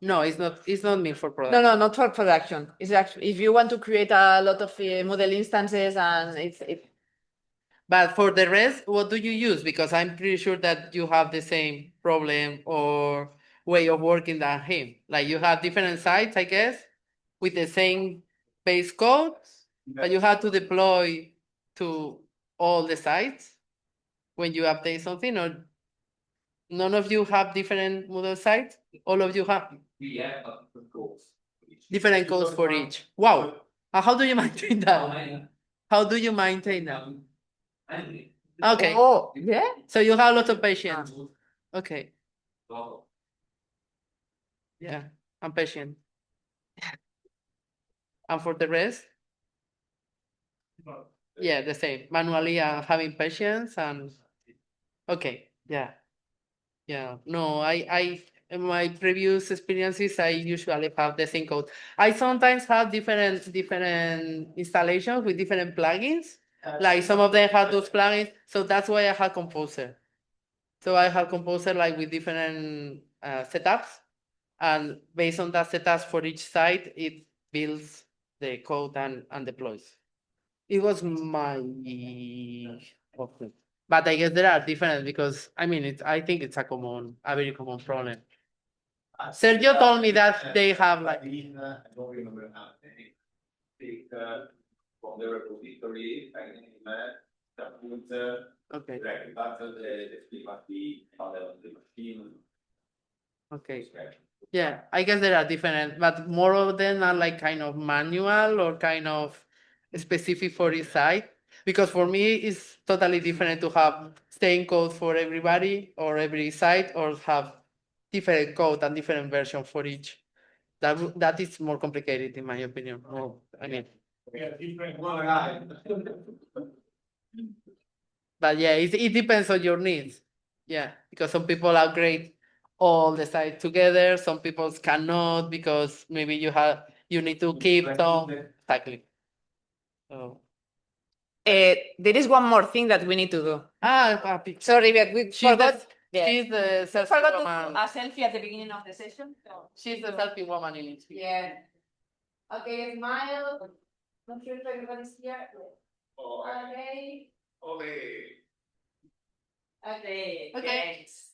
No, it's not. It's not meant for production. No, not for production. It's actually if you want to create a lot of Moodle instances and it's But for the rest, what do you use? Because I'm pretty sure that you have the same problem or way of working than him. Like you have different sites, I guess, with the same base code, but you have to deploy to all the sites when you update something, or none of you have different Moodle sites? All of you have We have goals. different codes for each. Wow. How do you maintain that? How do you maintain that? Okay. Oh, yeah. So you have a lot of patience. Okay. Yeah, I'm patient. And for the rest? Yeah, the same. Manually, having patience and okay, yeah. Yeah. No, I in my previous experiences, I usually have the same code. I sometimes have different installations with different plugins. Like some of them have those plugins, so that's why I have Composer. So I have Composer like with different setups, and based on that setups for each site, it builds the code and deploys. It was my option. But I guess there are different because I mean I think it's a very common problem. Sergio told me that they have like I don't remember how they take from the repository, okay. direct battle the machine. Okay. Yeah, I guess there are different, but more of them are like kind of manual or kind of specific for each site. Because for me, it's totally different to have same code for everybody or every site, or have different code and different version for each. That is more complicated in my opinion. I mean, Yeah, different one. but yeah, it depends on your needs. Yeah, because some people upgrade all the sites together. Some people cannot because maybe you need to keep some exactly. So There is one more thing that we need to do. happy. Sorry, but we forgot. She's the selfie Forgot to do woman. a selfie at the beginning of the session. She's the selfie woman in it. Yeah. Okay, smile. Not sure if everybody's here. Okay. Okay. Okay. Okay. Thanks.